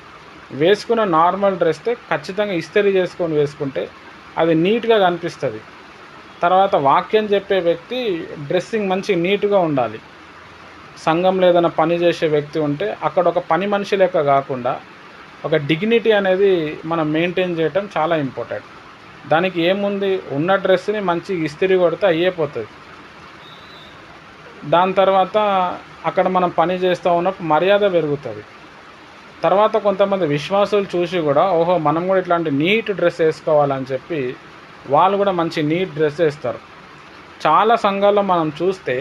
వేసుకున్న నార్మల్ డ్రెస్తే ఖచ్చితంగా ఇస్త్రీ చేసుకొని వేసుకుంటే అది నీట్గా కనిపిస్తుంది. తర్వాత వాక్యం చెప్పే వ్యక్తి డ్రెస్సింగ్ మంచి నీట్గా ఉండాలి. సంఘంలో ఏదైనా పని చేసే వ్యక్తి ఉంటే అక్కడ ఒక పని మనిషి లెక్క కాకుండా ఒక డిగ్నిటీ అనేది మనం మెయింటైన్ చేయటం చాలా ఇంపార్టెంట్. దానికి ఏముంది, ఉన్న డ్రెస్ని మంచి ఇస్త్రీ కొడితే అయ్యేపోతుంది. దాని తర్వాత అక్కడ మనం పని చేస్తూ ఉన్నప్పుడు మర్యాద పెరుగుతుంది. తర్వాత కొంతమంది విశ్వాసులు చూసి కూడా ఓహో మనం కూడా ఇట్లాంటి నీట్ డ్రెస్ వేసుకోవాలని చెప్పి వాళ్ళు కూడా మంచి నీట్ డ్రెస్ వేస్తారు. చాలా సంఘాల్లో మనం చూస్తే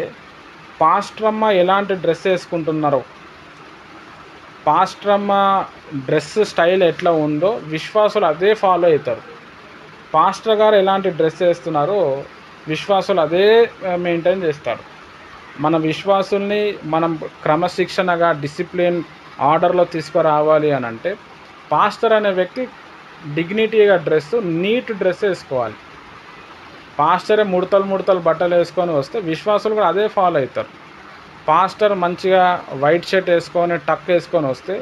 పాస్టర్ అమ్మ ఎలాంటి డ్రెస్ వేసుకుంటున్నారో పాస్టర్ అమ్మ డ్రెస్ స్టైల్ ఎట్లా ఉందో విశ్వాసులు అదే ఫాలో అవుతారు. పాస్టర్ గారు ఎలాంటి డ్రెస్ వేస్తున్నారో విశ్వాసులు అదే మెయింటైన్ చేస్తారు. మన విశ్వాసుల్ని మనం క్రమశిక్షణగా డిసిప్లిన్ ఆర్డర్లో తీసుకురావాలి అని అంటే పాస్టర్ అనే వ్యక్తి డిగ్నిటీగా డ్రెస్, నీట్ డ్రెస్ వేసుకోవాలి. పాస్టరే ముడతలు బట్టలు వేసుకొని వస్తే విశ్వాసులు కూడా అదే ఫాలో అవుతారు. పాస్టర్ మంచిగా వైట్ షర్ట్ వేసుకొని టక్ వేసుకొని వస్తే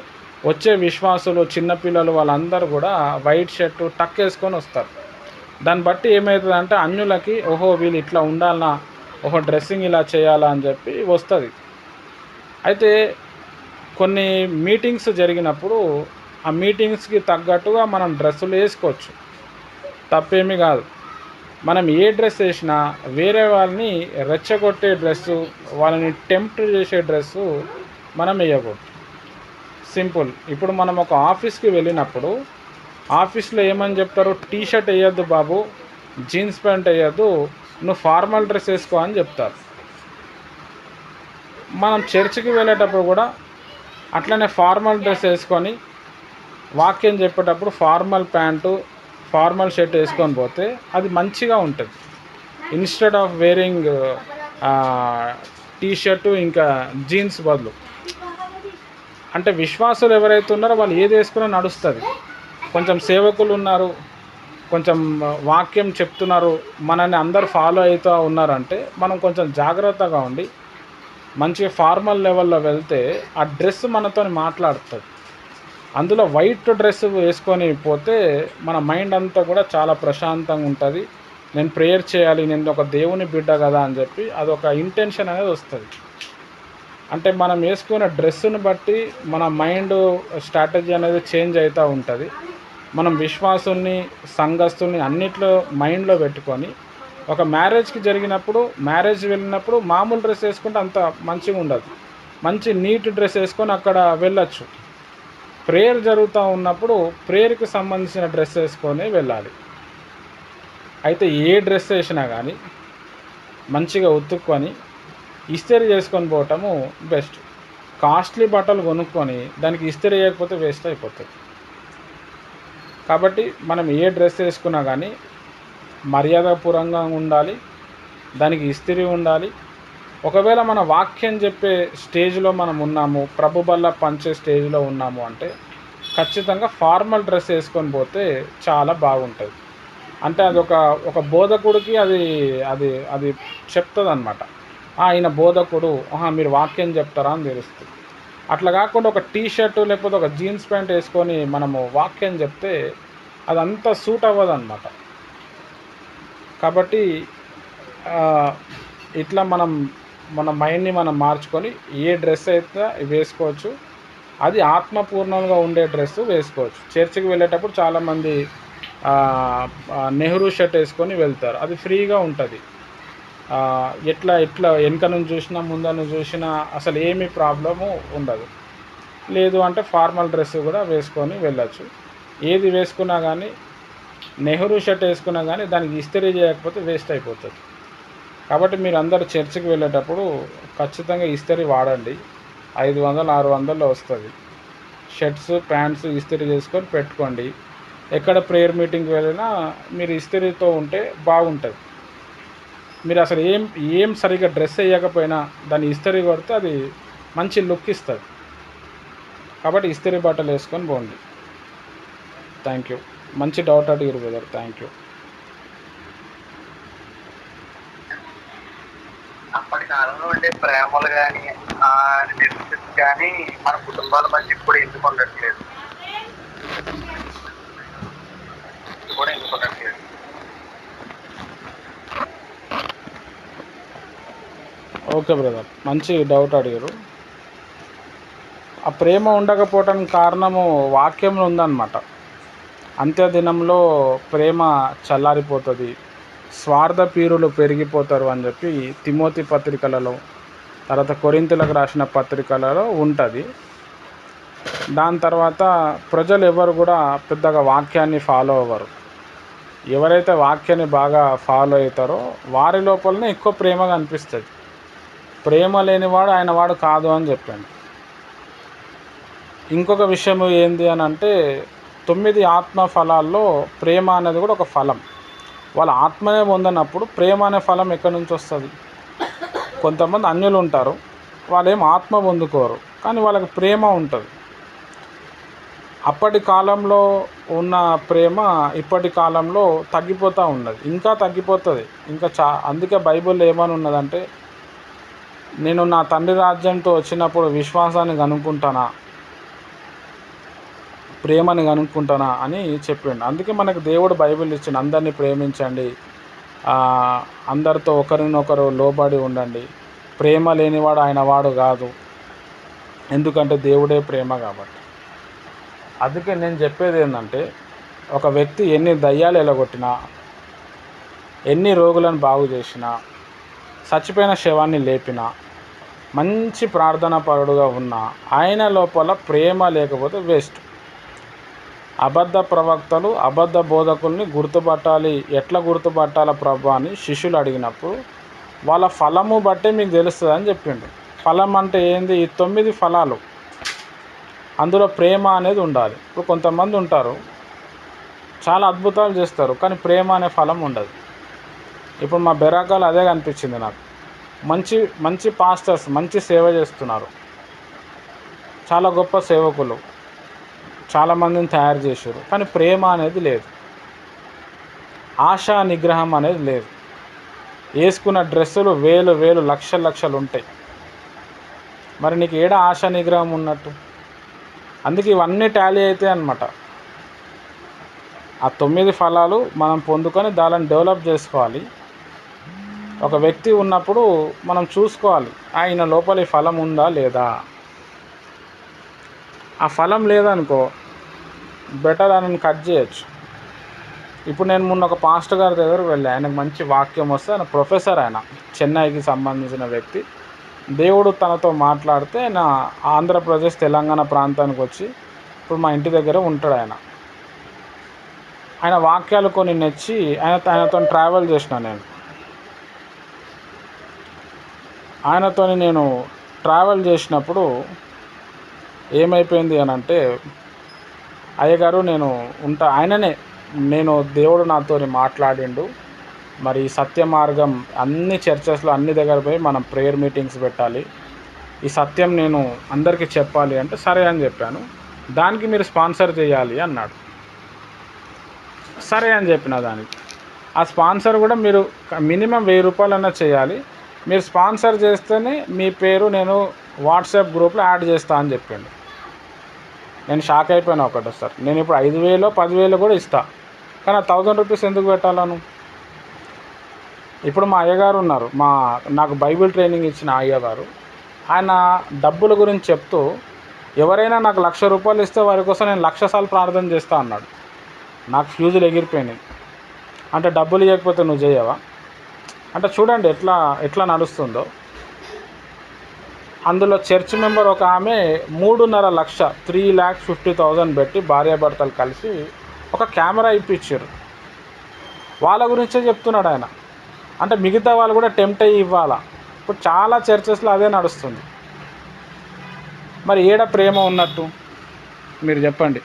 వచ్చే విశ్వాసులు, చిన్నపిల్లలు వాళ్ళందరూ కూడా వైట్ షర్టు టక్ వేసుకొని వస్తారు. దాన్ని బట్టి ఏమవుతుందంటే అన్యులకి ఓహో వీళ్ళు ఇట్లా ఉండాలన్నా, ఓహో డ్రెస్సింగ్ ఇలా చేయాలా అని చెప్పి వస్తుంది. అయితే కొన్ని మీటింగ్స్ జరిగినప్పుడు ఆ మీటింగ్స్కి తగ్గట్టుగా మనం డ్రెస్సులు వేసుకోవచ్చు, తప్పేమీ కాదు. మనం ఏ డ్రెస్ వేసినా వేరే వాళ్ళని రెచ్చగొట్టే డ్రెస్సు, వాళ్ళని టెంప్ట్ చేసే డ్రెస్సు మనం వేయకూడదు. సింపుల్. ఇప్పుడు మనం ఒక ఆఫీస్కి వెళ్ళినప్పుడు ఆఫీస్లో ఏమని చెప్తారు, టీ షర్ట్ వేయొద్దు బాబు, జీన్స్ ప్యాంట్ వేయొద్దు, నువ్వు ఫార్మల్ డ్రెస్ వేసుకో అని చెప్తారు. మనం చర్చికి వెళ్ళేటప్పుడు కూడా అట్లనే ఫార్మల్ డ్రెస్ వేసుకొని వాక్యం చెప్పేటప్పుడు ఫార్మల్ ప్యాంటు, ఫార్మల్ షర్ట్ వేసుకొని పోతే అది మంచిగా ఉంటుంది. Instead of wearing T shirt ఇంకా జీన్స్ బదులు. అంటే విశ్వాసులు ఎవరైతే ఉన్నారో వాళ్ళు ఏది వేసుకున్నా నడుస్తుంది. కొంచెం సేవకులు ఉన్నారు, కొంచెం వాక్యం చెప్తున్నారు, మనల్ని అందరు ఫాలో అవుతూ ఉన్నారంటే మనం కొంచెం జాగ్రత్తగా ఉండి మంచిగా ఫార్మల్ లెవెల్లో వెళ్తే ఆ డ్రెస్ మనతో మాట్లాడుతుంది. అందులో వైట్ డ్రెస్ వేసుకొని పోతే మన మైండ్ అంతా కూడా చాలా ప్రశాంతంగా ఉంటుంది. నేను ప్రేయర్ చేయాలి, నేను ఒక దేవుని బిడ్డ కదా అని చెప్పి అదొక ఇంటెన్షన్ అనేది వస్తుంది. అంటే మనం వేసుకున్న డ్రెస్సుని బట్టి మన మైండ్ స్ట్రాటజీ అనేది చేంజ్ అవుతూ ఉంటుంది. మనం విశ్వాసుల్ని, సంఘస్థుల్ని అన్నిట్లో మైండ్లో పెట్టుకొని ఒక మ్యారేజ్కి వెళ్ళినప్పుడు మామూలు డ్రెస్ వేసుకుంటే అంత మంచిగా ఉండదు. మంచి నీట్ డ్రెస్ వేసుకొని అక్కడ వెళ్ళచ్చు. ప్రేయర్ జరుగుతూ ఉన్నప్పుడు ప్రేయర్కి సంబంధించిన డ్రెస్ వేసుకొని వెళ్ళాలి. అయితే ఏ డ్రెస్ వేసినా కానీ మంచిగా ఉతుక్కొని ఇస్త్రీ చేసుకొని పోవటము బెస్ట్. కాస్ట్లీ బట్టలు కొనుక్కొని దానికి ఇస్త్రీ చేయకపోతే వేస్ట్ అయిపోతుంది. కాబట్టి మనం ఏ డ్రెస్ వేసుకున్నా కానీ మర్యాదపూర్వకంగా ఉండాలి, దానికి ఇస్త్రీ ఉండాలి. ఒకవేళ మన వాక్యం చెప్పే స్టేజ్లో మనం ఉన్నాము, ప్రభు బల్ల పంచే స్టేజ్లో ఉన్నాము అంటే ఖచ్చితంగా ఫార్మల్ డ్రెస్ వేసుకొని పోతే చాలా బాగుంటుంది. అంటే ఒక బోధకుడికి అది అది అది చెప్తుంది అనమాట. ఆయన బోధకుడు, మీరు వాక్యం చెప్తారా అని తెలుస్తుంది. అట్లా కాకుండా ఒక టీ షర్టు లేకపోతే ఒక జీన్స్ ప్యాంట్ వేసుకొని మనము వాక్యం చెప్తే అదంతా సూట్ అవ్వదు అనమాట. కాబట్టి ఇట్లా మన మైండ్ని మనం మార్చుకొని ఏ డ్రెస్ అయితే వేసుకోవచ్చు, అది ఆత్మపూర్ణంగా ఉండే డ్రెస్సు వేసుకోవచ్చు. చర్చికి వెళ్ళేటప్పుడు చాలామంది నెహ్రూ షర్ట్ వేసుకొని వెళ్తారు, అది ఫ్రీగా ఉంటుంది. ఎట్లా వెనక నుంచి చూసినా ముందు నుంచి చూసినా అసలు ఏమీ ప్రాబ్లము ఉండదు. లేదు అంటే ఫార్మల్ డ్రెస్ కూడా వేసుకొని వెళ్ళచ్చు. ఏది వేసుకున్నా కానీ, నెహ్రూ షర్ట్ వేసుకున్నా కానీ దానికి ఇస్త్రీ చేయకపోతే వేస్ట్ అయిపోతుంది. కాబట్టి మీరు అందరూ చర్చికి వెళ్ళేటప్పుడు ఖచ్చితంగా ఇస్త్రీ వాడండి. 500-600లో వస్తుంది. షర్ట్స్, ప్యాంట్స్ ఇస్త్రీ చేసుకొని పెట్టుకోండి. ఎక్కడ ప్రేయర్ మీటింగ్కి వెళ్ళినా మీరు ఇస్త్రీతో ఉంటే బాగుంటుంది. మీరు అసలు ఏం సరిగ్గా డ్రెస్ వేయకపోయినా దాన్ని ఇస్త్రీ కొడితే అది మంచి లుక్ ఇస్తుంది. కాబట్టి ఇస్త్రీ బట్టలు వేసుకొని పోండి. Thank you. మంచి డౌట్ అడిగారు బ్రదర్, థ్యాంక్ యూ. అప్పటి కాలంలో ఉండే ప్రేమలు కానీ రిలేషన్షిప్స్ కానీ మన కుటుంబాల మధ్య ఇప్పుడు ఎందుకు ఉండట్లేదు? ఓకే బ్రదర్, మంచి డౌట్ అడిగారు. ఆ ప్రేమ ఉండకపోవటానికి కారణము వాక్యంలో ఉందన్నమాట. అంత్యదినంలో ప్రేమ చల్లారిపోతుంది, స్వార్థ పీరులు పెరిగిపోతారు అని చెప్పి తిమోతి పత్రికలలో, తర్వాత కొరింథీయులకు రాసిన పత్రికలలో ఉంటుంది. దాని తర్వాత ప్రజలు ఎవరు కూడా పెద్దగా వాక్యాన్ని ఫాలో అవ్వరు. ఎవరైతే వాక్యాన్ని బాగా ఫాలో అవుతారో వారి లోపలనే ఎక్కువ ప్రేమగా అనిపిస్తుంది. ప్రేమ లేనివాడు ఆయన వాడు కాదు అని చెప్పాను. ఇంకొక విషయం ఏంది అని అంటే 9 ఆత్మ ఫలాల్లో ప్రేమ అనేది కూడా ఒక ఫలం. వాళ్ళ ఆత్మనే పొందనప్పుడు ప్రేమ అనే ఫలం ఎక్కడి నుంచి వస్తుంది? కొంతమంది అన్యులు ఉంటారు, వాళ్ళేం ఆత్మ పొందుకోరు, కానీ వాళ్ళకి ప్రేమ ఉంటుంది. అప్పటి కాలంలో ఉన్న ప్రేమ ఇప్పటి కాలంలో తగ్గిపోతూ ఉన్నది, ఇంకా తగ్గిపోతుంది. ఇంకా అందుకే బైబిల్లో ఏమని ఉన్నదంటే, నేను నా తండ్రి రాజ్యంతో వచ్చినప్పుడు విశ్వాసాన్ని కనుక్కుంటానా, ప్రేమని కనుక్కుంటానా అని చెప్పిండు. అందుకే మనకు దేవుడు బైబిల్ ఇచ్చిండు, అందరినీ ప్రేమించండి, అందరితో ఒకరినొకరు లోబడి ఉండండి, ప్రేమ లేనివాడు ఆయన వాడు కాదు, ఎందుకంటే దేవుడే ప్రేమ కాబట్టి. అందుకే నేను చెప్పేది ఏంటంటే, ఒక వ్యక్తి ఎన్ని దయ్యాలు ఎలగొట్టినా, ఎన్ని రోగులను బాగు చేసినా, చచ్చిపోయిన శవాన్ని లేపినా, మంచి ప్రార్థనా పరుడుగా ఉన్నా, ఆయన లోపల ప్రేమ లేకపోతే వేస్ట్. అబద్ధ ప్రవక్తలు అబద్ధ బోధకుల్ని గుర్తుపట్టాలి, ఎట్లా గుర్తుపట్టాల ప్రభు అని శిష్యులు అడిగినప్పుడు వాళ్ళ ఫలము బట్టే మీకు తెలుస్తుంది అని చెప్పిండు. ఫలం అంటే ఏంది? ఈ 9 ఫలాలు, అందులో ప్రేమ అనేది ఉండాలి. ఇప్పుడు కొంతమంది ఉంటారు చాలా అద్భుతాలు చేస్తారు, కానీ ప్రేమ అనే ఫలం ఉండదు. ఇప్పుడు మా బెరాకాలు అదే కనిపించింది నాకు. మంచి మంచి పాస్టర్స్ మంచి సేవ చేస్తున్నారు, చాలా గొప్ప సేవకులు, చాలామందిని తయారు చేశారు, కానీ ప్రేమ అనేది లేదు, ఆశా నిగ్రహం అనేది లేదు. వేసుకున్న డ్రెస్సులు వేలు లక్షలు ఉంటాయి, మరి నీకు ఏడ ఆశా నిగ్రహం ఉన్నట్టు? అందుకే ఇవన్నీ టాలీ అవుతాయి అన్నమాట. ఆ 9 ఫలాలు మనం పొందుకొని దానిని డెవలప్ చేసుకోవాలి. ఒక వ్యక్తి ఉన్నప్పుడు మనం చూసుకోవాలి, ఆయన లోపల ఈ ఫలం ఉందా లేదా. ఆ ఫలం లేదనుకో బెటర్ ఆయనను కట్ చేయొచ్చు. ఇప్పుడు నేను మొన్న ఒక పాస్టర్ గారి దగ్గరకు వెళ్ళి, ఆయనకు మంచి వాక్యం వస్తే, ఆయన ప్రొఫెసర్, ఆయన చెన్నైకి సంబంధించిన వ్యక్తి, దేవుడు తనతో మాట్లాడితే ఆయన ఆంధ్రప్రదేశ్ తెలంగాణ ప్రాంతానికి వచ్చి ఇప్పుడు మా ఇంటి దగ్గర ఉంటాడు. ఆయన వాక్యాలు కొన్ని నచ్చి ఆయనతో ట్రావెల్ చేసిన. ఆయనతో నేను ట్రావెల్ చేసినప్పుడు ఏమైపోయింది అని అంటే, అయ్యగారు నేను ఉంటా, నేను దేవుడు నాతో మాట్లాడిండు, మరి సత్య మార్గం అన్ని చర్చెస్లో అన్ని దగ్గర పోయి మనం ప్రేయర్ మీటింగ్స్ పెట్టాలి, ఈ సత్యం నేను అందరికీ చెప్పాలి అంటే సరే అని చెప్పాను. దానికి మీరు స్పాన్సర్ చేయాలి అన్నాడు. సరే అని చెప్పిన దానికి. ఆ స్పాన్సర్ కూడా మీరు మినిమం 1000 రూపాయలన్నా చేయాలి, మీరు స్పాన్సర్ చేస్తేనే మీ పేరు నేను వాట్సాప్ గ్రూప్లో యాడ్ చేస్తా అని చెప్పిండు. నేను షాక్ అయిపోయినా ఒకటేసారి. నేను ఇప్పుడు 5000 10,000 కూడా ఇస్తా, కానీ 1000 రూపీస్ ఎందుకు పెట్టాలను? ఇప్పుడు మా అయ్యగారు ఉన్నారు, నాకు బైబిల్ ట్రైనింగ్ ఇచ్చిన అయ్యగారు, ఆయన డబ్బుల గురించి చెప్తూ, ఎవరైనా నాకు 1,00,000 రూపాయలు ఇస్తే వారి కోసం నేను 1,00,000 సార్లు ప్రార్థన చేస్తా అన్నాడు. నాకు ఫ్యూజులు ఎగిరిపోయినాయి. అంటే డబ్బులు ఇవ్వకపోతే నువ్వు చేయవా అంటే చూడండి ఎట్లా నడుస్తుందో. అందులో చర్చ్ మెంబర్ ఒక ఆమె 3.5 లక్ష 3,50,000 పెట్టి భార్యాభర్తలు కలిసి ఒక కెమెరా ఇప్పించారు. వాళ్ళ గురించే చెప్తున్నాడు ఆయన. అంటే మిగతా వాళ్ళు కూడా టెంప్ట్ అయ్యి ఇవ్వాలా. ఇప్పుడు చాలా చర్చెస్లో అదే నడుస్తుంది. మరి ఏడ ప్రేమ ఉన్నట్టు మీరు చెప్పండి?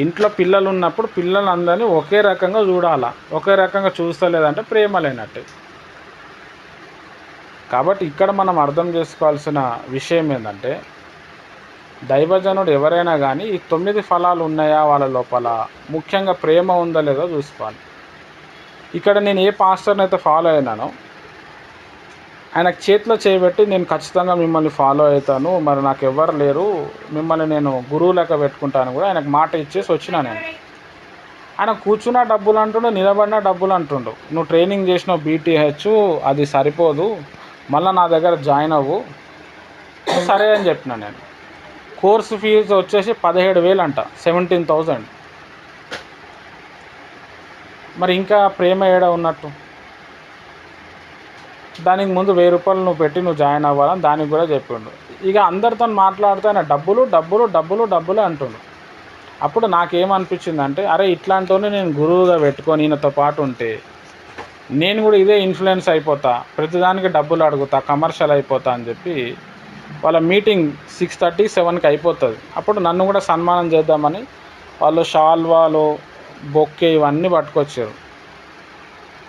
ఇంట్లో పిల్లలు ఉన్నప్పుడు పిల్లలందరినీ ఒకే రకంగా చూడాలా, ఒకే రకంగా చూస్తలేదంటే ప్రేమ లేనట్టే. కాబట్టి ఇక్కడ మనం అర్థం చేసుకోవాల్సిన విషయం ఏంటంటే, దైవజనుడు ఎవరైనా కానీ ఈ 9 ఫలాలు ఉన్నాయా వాళ్ళ లోపల, ముఖ్యంగా ప్రేమ ఉందా లేదో చూసుకోవాలి. ఇక్కడ నేను ఏ పాస్టర్ని అయితే ఫాలో అయినానో ఆయనకు చేతిలో చేయబెట్టి, నేను ఖచ్చితంగా మిమ్మల్ని ఫాలో అవుతాను, మరి నాకు ఎవరు లేరు, మిమ్మల్ని నేను గురువు లెక్క పెట్టుకుంటాను కూడా ఆయనకు మాట ఇచ్చేసి వచ్చినా. నేను ఆయన కూర్చున్న డబ్బులు అంటుండు, నిలబడిన డబ్బులు అంటుండు. నువ్వు ట్రైనింగ్ చేసిన BTH అది సరిపోదు, మళ్ళీ నా దగ్గర జాయిన్ అవ్వు. సరే అని చెప్పిన. నేను కోర్సు ఫీజు వచ్చేసి 17,000 అంట, 17,000. మరి ఇంకా ప్రేమ ఏడ ఉన్నట్టు? దానికి ముందు 1000 రూపాయలు నువ్వు పెట్టి నువ్వు జాయిన్ అవ్వాలని దానికి కూడా చెప్పిండు. ఇక అందరితో మాట్లాడుతూ ఆయన డబ్బులు అంటుండు. అప్పుడు నాకేమనిపించిందంటే, అరే ఇట్లాంటివన్నీ నేను గురువుగా పెట్టుకొని ఈయనతో పాటు ఉంటే నేను కూడా ఇదే ఇన్ఫ్లుయెన్స్ అయిపోతా, ప్రతిదానికి డబ్బులు అడుగుతా, కమర్షియల్ అయిపోతా అని చెప్పి వాళ్ళ మీటింగ్ 6:30 7కి అయిపోతుంది. అప్పుడు నన్ను కూడా సన్మానం చేద్దామని వాళ్ళు షాల్వాలు, బొక్కే ఇవన్నీ పట్టుకొచ్చారు.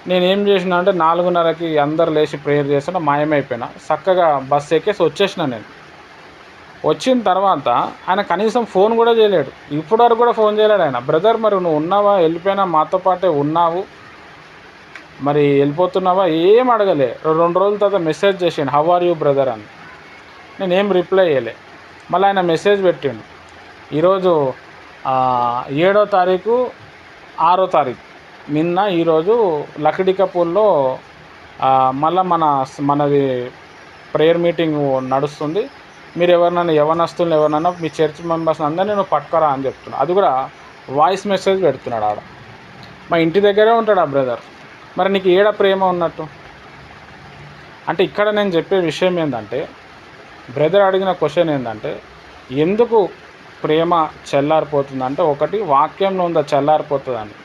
నేనేం చేసిన అంటే 4:30కి అందరు లేచి ప్రేయర్ చేస్తున్నా మాయమైపోయినా. చక్కగా బస్సు ఎక్కేసి వచ్చేసిన. నేను వచ్చిన తర్వాత ఆయన కనీసం ఫోన్ కూడా చేయలేడు. ఇప్పటివరకు కూడా ఫోన్ చేయలేడు ఆయన. బ్రదర్ మరి నువ్వు ఉన్నావా, వెళ్ళిపోయినా, మాతో పాటే ఉన్నావు, మరి వెళ్ళిపోతున్నావా, ఏం అడగలే. 2 రోజుల తర్వాత మెసేజ్ చేసాను, హౌ ఆర్ యూ బ్రదర్ అని. నేనేం రిప్లై చేయలే. మళ్ళీ ఆయన మెసేజ్ పెట్టిండు, ఈరోజు 7వ తారీఖు 6వ తారీఖు నిన్న ఈరోజు లక్డికపూల్లో మళ్ళీ మనది ప్రేయర్ మీటింగ్ నడుస్తుంది, మీరు ఎవరినైనా యవనస్తులను ఎవరినైనా మీ చర్చ్ మెంబర్స్ అందరినీ నేను పట్టుకరా అని చెప్తున్నాను. అది కూడా వాయిస్ మెసేజ్ పెడుతున్నాడు ఆడ. మా ఇంటి దగ్గరే ఉంటాడు ఆ బ్రదర్. మరి నీకు ఏడ ప్రేమ ఉన్నట్టు? అంటే ఇక్కడ నేను చెప్పే విషయం ఏంటంటే, బ్రదర్ అడిగిన క్వశ్చన్ ఏంటంటే, ఎందుకు ప్రేమ చల్లారిపోతుందంటే, ఒకటి వాక్యంలో ఉందా చల్లారిపోతుందని.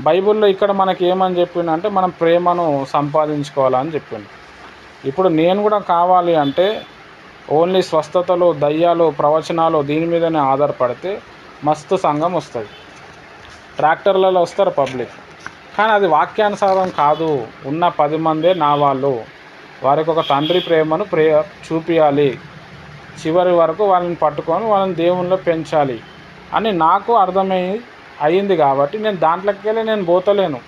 బైబిల్లో ఇక్కడ మనకి ఏమని చెప్పిందంటే, మనం ప్రేమను సంపాదించుకోవాలని చెప్పింది. ఇప్పుడు నేను కూడా కావాలి అంటే ఓన్లీ స్వస్థతలు, దయ్యాలు, ప్రవచనాలు దీని మీదనే ఆధారపడితే మస్తు సంఘం వస్తుంది, ట్రాక్టర్లలో వస్తారు పబ్లిక్. కానీ అది వాక్యానుసారం కాదు. ఉన్న 10 మందే నా వాళ్ళు, వారికి ఒక తండ్రి ప్రేమను చూపించాలి, చివరి వరకు వాళ్ళని పట్టుకొని వాళ్ళని దేవునిలో పెంచాలి అని నాకు అయింది. కాబట్టి నేను దాంట్లోకి వెళ్ళి నేను పోతలేను,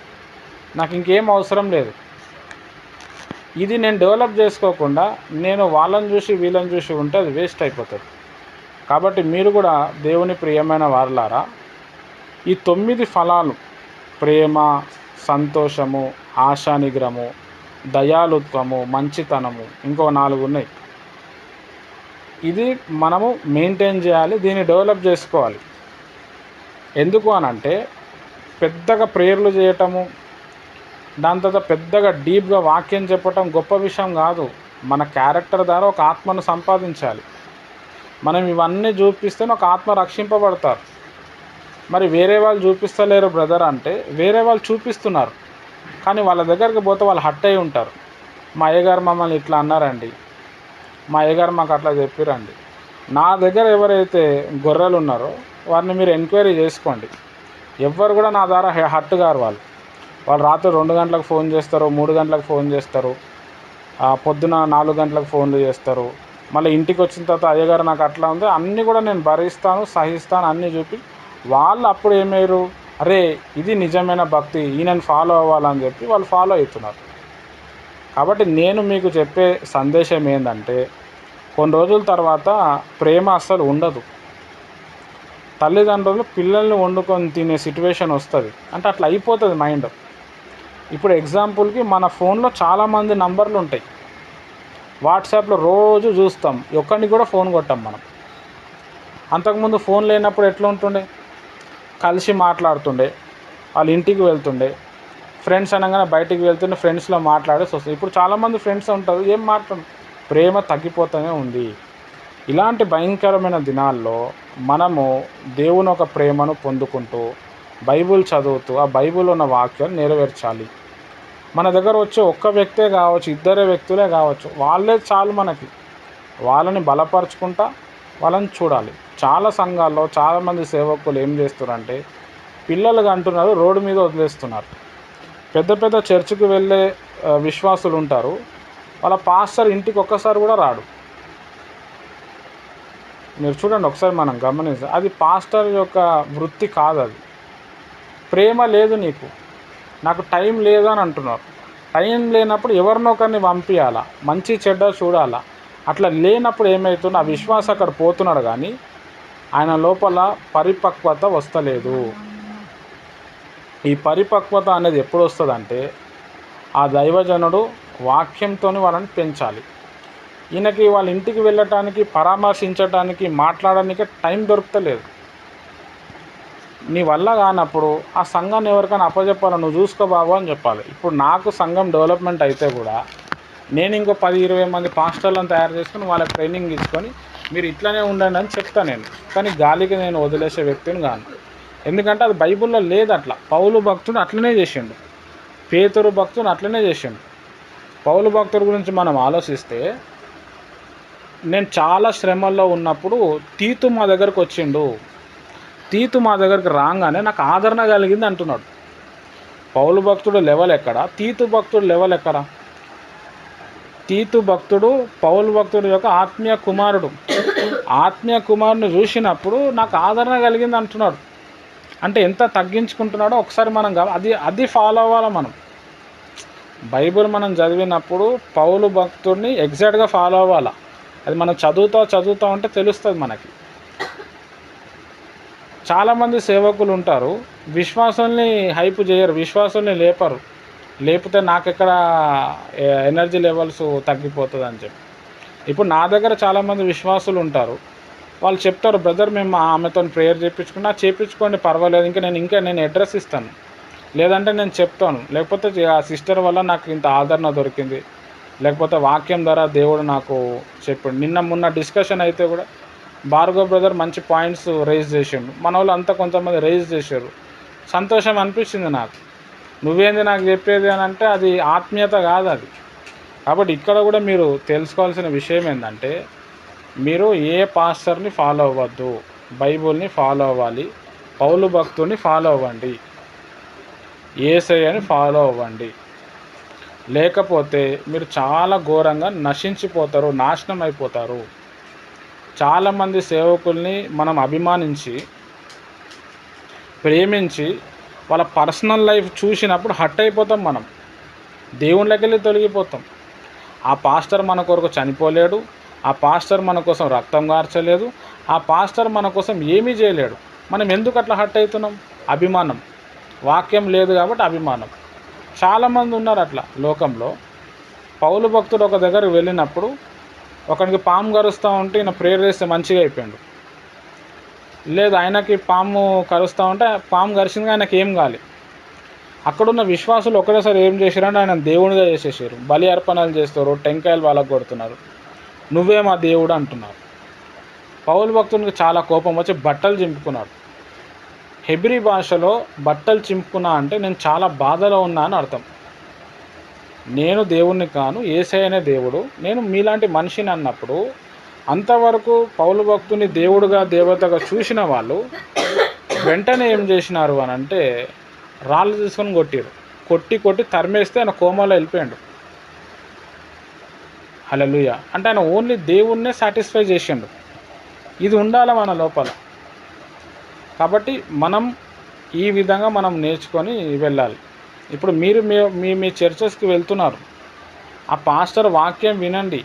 నాకు ఇంకేం అవసరం లేదు. ఇది నేను డెవలప్ చేసుకోకుండా నేను వాళ్ళని చూసి వీళ్ళని చూసి ఉంటే అది వేస్ట్ అయిపోతుంది. కాబట్టి మీరు కూడా దేవుని ప్రియమైన వారలారా, ఈ 9 ఫలాలు, ప్రేమ, సంతోషము, ఆశానిగ్రహము, దయాళుత్వము, మంచితనము, ఇంకో 4 ఉన్నాయి. ఇది మనము మెయింటైన్ చేయాలి, దీన్ని డెవలప్ చేసుకోవాలి. ఎందుకు అనంటే, పెద్దగా ప్రేయర్లు చేయటము, దాని తర్వాత పెద్దగా డీప్గా వాక్యం చెప్పటం గొప్ప విషయం కాదు. మన క్యారెక్టర్ ద్వారా ఒక ఆత్మను సంపాదించాలి. మనం ఇవన్నీ చూపిస్తే ఒక ఆత్మ రక్షింపబడతారు. మరి వేరే వాళ్ళు చూపిస్తలేరు బ్రదర్ అంటే, వేరే వాళ్ళు చూపిస్తున్నారు, కానీ వాళ్ళ దగ్గరికి పోతే వాళ్ళు హట్ అయి ఉంటారు. మా అయ్యగారు మమ్మల్ని ఇట్లా అన్నారండి, మా అయ్యగారు మాకు అట్లా చెప్పిరండి. నా దగ్గర ఎవరైతే గొర్రెలు ఉన్నారో వారిని మీరు ఎంక్వైరీ చేసుకోండి. ఎవ్వరు కూడా నా ద్వారా హట్ గారు. వాళ్ళు రాత్రి 2 గంటలకు ఫోన్ చేస్తారు, 3 గంటలకు ఫోన్ చేస్తారు, పొద్దున 4 గంటలకు ఫోన్లు చేస్తారు. మళ్ళీ ఇంటికి వచ్చిన తర్వాత అయ్యగారు నాకు అట్లా ఉంది, అన్నీ కూడా నేను భరిస్తాను, సహిస్తాను అన్నీ చూపి వాళ్ళు అప్పుడు ఏమయ్యారు, అరే ఇది నిజమైన భక్తి, ఈయనని ఫాలో అవ్వాలని చెప్పి వాళ్ళు ఫాలో అవుతున్నారు. కాబట్టి నేను మీకు చెప్పే సందేశం ఏంటంటే, కొన్ని రోజుల తర్వాత ప్రేమ అస్సలు ఉండదు. తల్లిదండ్రులు పిల్లల్ని వండుకొని తినే సిచ్యువేషన్ వస్తుంది. అంటే అట్లా అయిపోతుంది మైండ్. ఇప్పుడు ఎగ్జాంపుల్కి మన ఫోన్లో చాలామంది నంబర్లు ఉంటాయి, వాట్సాప్లో రోజు చూస్తాం, ఒక్కడిని కూడా ఫోన్ కొట్టాం మనం. అంతకుముందు ఫోన్ లేనప్పుడు ఎట్లా ఉంటుండే, కలిసి మాట్లాడుతుండే, వాళ్ళ ఇంటికి వెళ్తుండే, ఫ్రెండ్స్ అనగానే బయటికి వెళ్తుండే, ఫ్రెండ్స్లో మాట్లాడేసి వస్తుంది. ఇప్పుడు చాలామంది ఫ్రెండ్స్ ఉంటారు, ఏం మాట్లాడు, ప్రేమ తగ్గిపోతూనే ఉంది. ఇలాంటి భయంకరమైన దినాల్లో మనము దేవుని ఒక ప్రేమను పొందుకుంటూ బైబిల్ చదువుతూ ఆ బైబిల్ ఉన్న వాక్యాలు నెరవేర్చాలి. మన దగ్గర వచ్చే ఒక్క వ్యక్తే కావచ్చు, 2 వ్యక్తులే కావచ్చు, వాళ్ళే చాలు మనకి. వాళ్ళని బలపరుచుకుంటా వాళ్ళని చూడాలి. చాలా సంఘాల్లో చాలామంది సేవకులు ఏం చేస్తున్నారంటే, పిల్లలుగా అంటున్నారు, రోడ్డు మీద వదిలేస్తున్నారు. పెద్ద పెద్ద చర్చికి వెళ్ళే విశ్వాసులు ఉంటారు, వాళ్ళ పాస్టర్ ఇంటికి ఒక్కసారి కూడా రాడు. మీరు చూడండి ఒకసారి, మనం గమనిస్తే అది పాస్టర్ యొక్క వృత్తి కాదు. అది ప్రేమ లేదు నీకు, నాకు టైం లేదు అని అంటున్నారు. టైం లేనప్పుడు ఎవరినో ఒకరిని పంపించాలా, మంచి చెడ్డ చూడాలా. అట్లా లేనప్పుడు ఏమవుతుందో ఆ విశ్వాసం అక్కడ పోతున్నాడు, కానీ ఆయన లోపల పరిపక్వత వస్తలేదు. ఈ పరిపక్వత అనేది ఎప్పుడు వస్తుందంటే, ఆ దైవజనుడు వాక్యంతో వాళ్ళని పెంచాలి. ఈయనకి వాళ్ళ ఇంటికి వెళ్ళటానికి, పరామర్శించడానికి, మాట్లాడడానికి టైం దొరుకుతలేదు. నీ వల్ల కానప్పుడు ఆ సంఘాన్ని ఎవరికైనా అప్పచెప్పాలి, నువ్వు చూసుకో బాబు అని చెప్పాలి. ఇప్పుడు నాకు సంఘం డెవలప్మెంట్ అయితే కూడా నేను ఇంకో 10-20 మంది పాస్టర్లను తయారు చేసుకుని వాళ్ళకి ట్రైనింగ్ ఇచ్చుకొని మీరు ఇట్లనే ఉండండి అని చెప్తాను నేను. కానీ గాలికి నేను వదిలేసే వ్యక్తిని కాను. ఎందుకంటే అది బైబిల్లో లేదు అట్లా. పౌలు భక్తుడు అట్లనే చేసిండు, పేతురు భక్తుడు అట్లనే చేసిండు. పౌలు భక్తుడి గురించి మనం ఆలోచిస్తే నేను చాలా శ్రమల్లో ఉన్నప్పుడు తీతు మా దగ్గరకు వచ్చిండు. తీతు మా దగ్గరికి రాగానే నాకు ఆదరణ కలిగింది అంటున్నాడు. పౌలు భక్తుడు లెవెల్ ఎక్కడ, తీతు భక్తుడు లెవెల్ ఎక్కడ? తీతు భక్తుడు పౌలు భక్తుడు యొక్క ఆత్మీయ కుమారుడు. ఆత్మీయ కుమారుని చూసినప్పుడు నాకు ఆదరణ కలిగింది అంటున్నాడు. అంటే ఎంత తగ్గించుకుంటున్నాడో ఒకసారి మనం అది ఫాలో అవ్వాలి. మనం బైబిల్ మనం చదివినప్పుడు పౌలు భక్తుడిని ఎగ్జాక్ట్గా ఫాలో అవ్వాలి. అది మనం చదువుతా ఉంటే తెలుస్తుంది మనకి. చాలామంది సేవకులు ఉంటారు, విశ్వాసాన్ని హైప్ చేయరు, విశ్వాసాన్ని లేపరు. లేపితే నాకెక్కడ ఎనర్జీ లెవెల్స్ తగ్గిపోతుంది అని చెప్పి. ఇప్పుడు నా దగ్గర చాలామంది విశ్వాసులు ఉంటారు, వాళ్ళు చెప్తారు, బ్రదర్ మేము ఆమెతో ప్రేయర్ చేయించుకోండి పర్వాలేదు, ఇంకా నేను అడ్రస్ ఇస్తాను, లేదంటే నేను చెప్తాను, లేకపోతే ఆ సిస్టర్ వల్ల నాకు ఇంత ఆదరణ దొరికింది, లేకపోతే వాక్యం ద్వారా దేవుడు నాకు చెప్పాడు. మొన్న డిస్కషన్ అయితే కూడా భార్గవ్ బ్రదర్ మంచి పాయింట్స్ రైజ్ చేసిండు, మన వాళ్ళు అంతా కొంతమంది రైజ్ చేశారు. సంతోషం అనిపించింది నాకు. నువ్వేంది నాకు చెప్పేది అని అంటే అది ఆత్మీయత కాదు అది. కాబట్టి ఇక్కడ కూడా మీరు తెలుసుకోవాల్సిన విషయం ఏంటంటే, మీరు ఏ పాస్టర్ని ఫాలో అవ్వద్దు, బైబుల్ని ఫాలో అవ్వాలి, పౌలు భక్తుని ఫాలో అవ్వండి, యేసయ్యని ఫాలో అవ్వండి. లేకపోతే మీరు చాలా ఘోరంగా నశించిపోతారు, నాశనం అయిపోతారు. చాలామంది సేవకుల్ని మనం అభిమానించి ప్రేమించి వాళ్ళ పర్సనల్ లైఫ్ చూసినప్పుడు హట్ అయిపోతాం, మనం దేవుళ్ళకి వెళ్ళి తొలగిపోతాం. ఆ పాస్టర్ మన కొరకు చనిపోలేడు, ఆ పాస్టర్ మన కోసం రక్తం గార్చలేదు, ఆ పాస్టర్ మన కోసం ఏమీ చేయలేడు. మనం ఎందుకు అట్లా హట్ అవుతున్నాం? అభిమానం. వాక్యం లేదు కాబట్టి అభిమానం. చాలామంది ఉన్నారు అట్లా లోకంలో. పౌలు భక్తుడు ఒక దగ్గరకు వెళ్ళినప్పుడు ఒకరికి పాము కరుస్తూ ఉంటే ఈయన ప్రేయర్ చేస్తే మంచిగా అయిపోయాడు. లేదు, ఆయనకి పాము కరుస్తూ ఉంటే పాము కరిచింది, ఆయనకి ఏం కాలి. అక్కడున్న విశ్వాసులు ఒకటేసారి ఏం చేశారంటే ఆయన దేవుడిగా చేసేసారు, బలి అర్పణలు చేస్తారు, టెంకాయలు వాళ్ళకు కొడుతున్నారు, నువ్వే మా దేవుడు అంటున్నారు. పౌలు భక్తునికి చాలా కోపం వచ్చి బట్టలు చింపుకున్నాడు. హెబ్రీ భాషలో బట్టలు చింపుకున్నా అంటే నేను చాలా బాధలో ఉన్నా అని అర్థం. నేను దేవుణ్ణి కాను, యేసయ్యనే దేవుడు, నేను మీలాంటి మనిషిని అన్నప్పుడు అంతవరకు పౌలు భక్తుని దేవుడుగా దేవతగా చూసిన వాళ్ళు వెంటనే ఏం చేసినారు అని అంటే రాళ్ళు తీసుకొని కొట్టిరు. కొట్టి తరిమేస్తే ఆయన కోమాలో వెళ్ళిపోయాడు. హల్లెలూయా. అంటే ఆయన ఓన్లీ దేవుణ్ణే సాటిస్ఫై చేసిండు. ఇది ఉండాలి మన లోపల. కాబట్టి మనం ఈ విధంగా మనం నేర్చుకొని వెళ్ళాలి. ఇప్పుడు మీరు మీ చర్చెస్కి వెళ్తున్నారు, ఆ పాస్టర్ వాక్యం వినండి,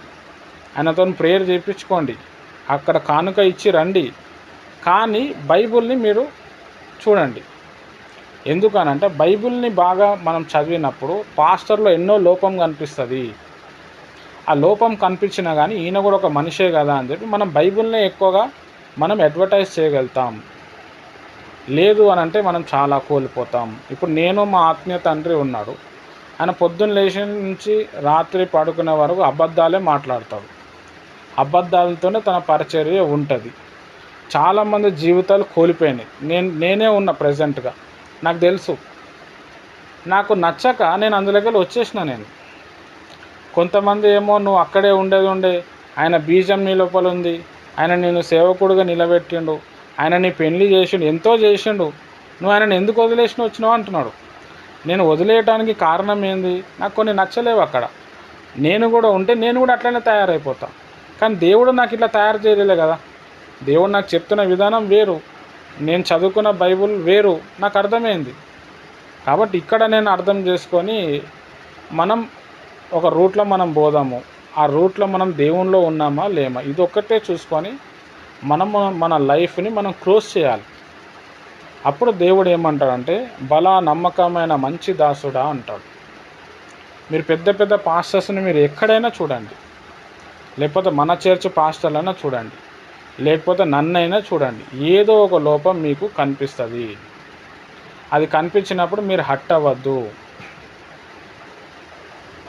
ఆయనతో ప్రేయర్ చేయించుకోండి, అక్కడ కానుక ఇచ్చి రండి, కానీ బైబిల్ని మీరు చూడండి. ఎందుకనంటే బైబిల్ని బాగా మనం చదివినప్పుడు పాస్టర్లో ఎన్నో లోపం కనిపిస్తుంది. ఆ లోపం కనిపించినా కానీ ఈయన కూడా ఒక మనిషే కదా అని చెప్పి మనం బైబిల్నే ఎక్కువగా మనం అడ్వర్టైజ్ చేయగలుగుతాం. లేదు అని అంటే మనం చాలా కోల్పోతాం. ఇప్పుడు నేను మా ఆత్మీయ తండ్రి ఉన్నాడు, ఆయన పొద్దున్న లేచి నుంచి రాత్రి పడుకునే వరకు అబద్ధాలే మాట్లాడతాడు, అబద్ధాలతోనే తన పరిచర్య ఉంటుంది. చాలామంది జీవితాలు కోల్పోయినాయి. నేనే ఉన్నా ప్రజెంట్గా, నాకు తెలుసు. నాకు నచ్చక నేను అందులోకి వచ్చేసిన. నేను కొంతమంది ఏమో నువ్వు అక్కడే ఉండే ఆయన బీజం నీ లోపల ఉంది, ఆయన నేను సేవకుడుగా నిలబెట్టిండు, ఆయన నీ పెళ్లి చేసిండు, ఎంతో చేసిండు, నువ్వు ఆయనను ఎందుకు వదిలేసిన వచ్చినావు అంటున్నాడు. నేను వదిలేయడానికి కారణం ఏంది? నాకు కొన్ని నచ్చలేవు అక్కడ. నేను కూడా ఉంటే నేను కూడా అట్లనే తయారైపోతాను. కానీ దేవుడు నాకు ఇట్లా తయారు చేయలే కదా. దేవుడు నాకు చెప్తున్న విధానం వేరు, నేను చదువుకున్న బైబుల్ వేరు, నాకు అర్థమైంది. కాబట్టి ఇక్కడ నేను అర్థం చేసుకొని మనం ఒక రూట్లో మనం పోదాము, ఆ రూట్లో మనం దేవునిలో ఉన్నామా లేమా ఇది ఒక్కటే చూసుకొని మన లైఫ్ని మనం క్లోజ్ చేయాలి. అప్పుడు దేవుడు ఏమంటాడంటే బలా నమ్మకమైన మంచి దాసుడా అంటాడు. మీరు పెద్ద పెద్ద పాస్టర్స్ని మీరు ఎక్కడైనా చూడండి, లేకపోతే మన చర్చ్ పాస్టర్లైనా చూడండి, లేకపోతే నన్నైనా చూడండి, ఏదో ఒక లోపం మీకు కనిపిస్తుంది. అది కనిపించినప్పుడు మీరు హట్ అవ్వద్దు.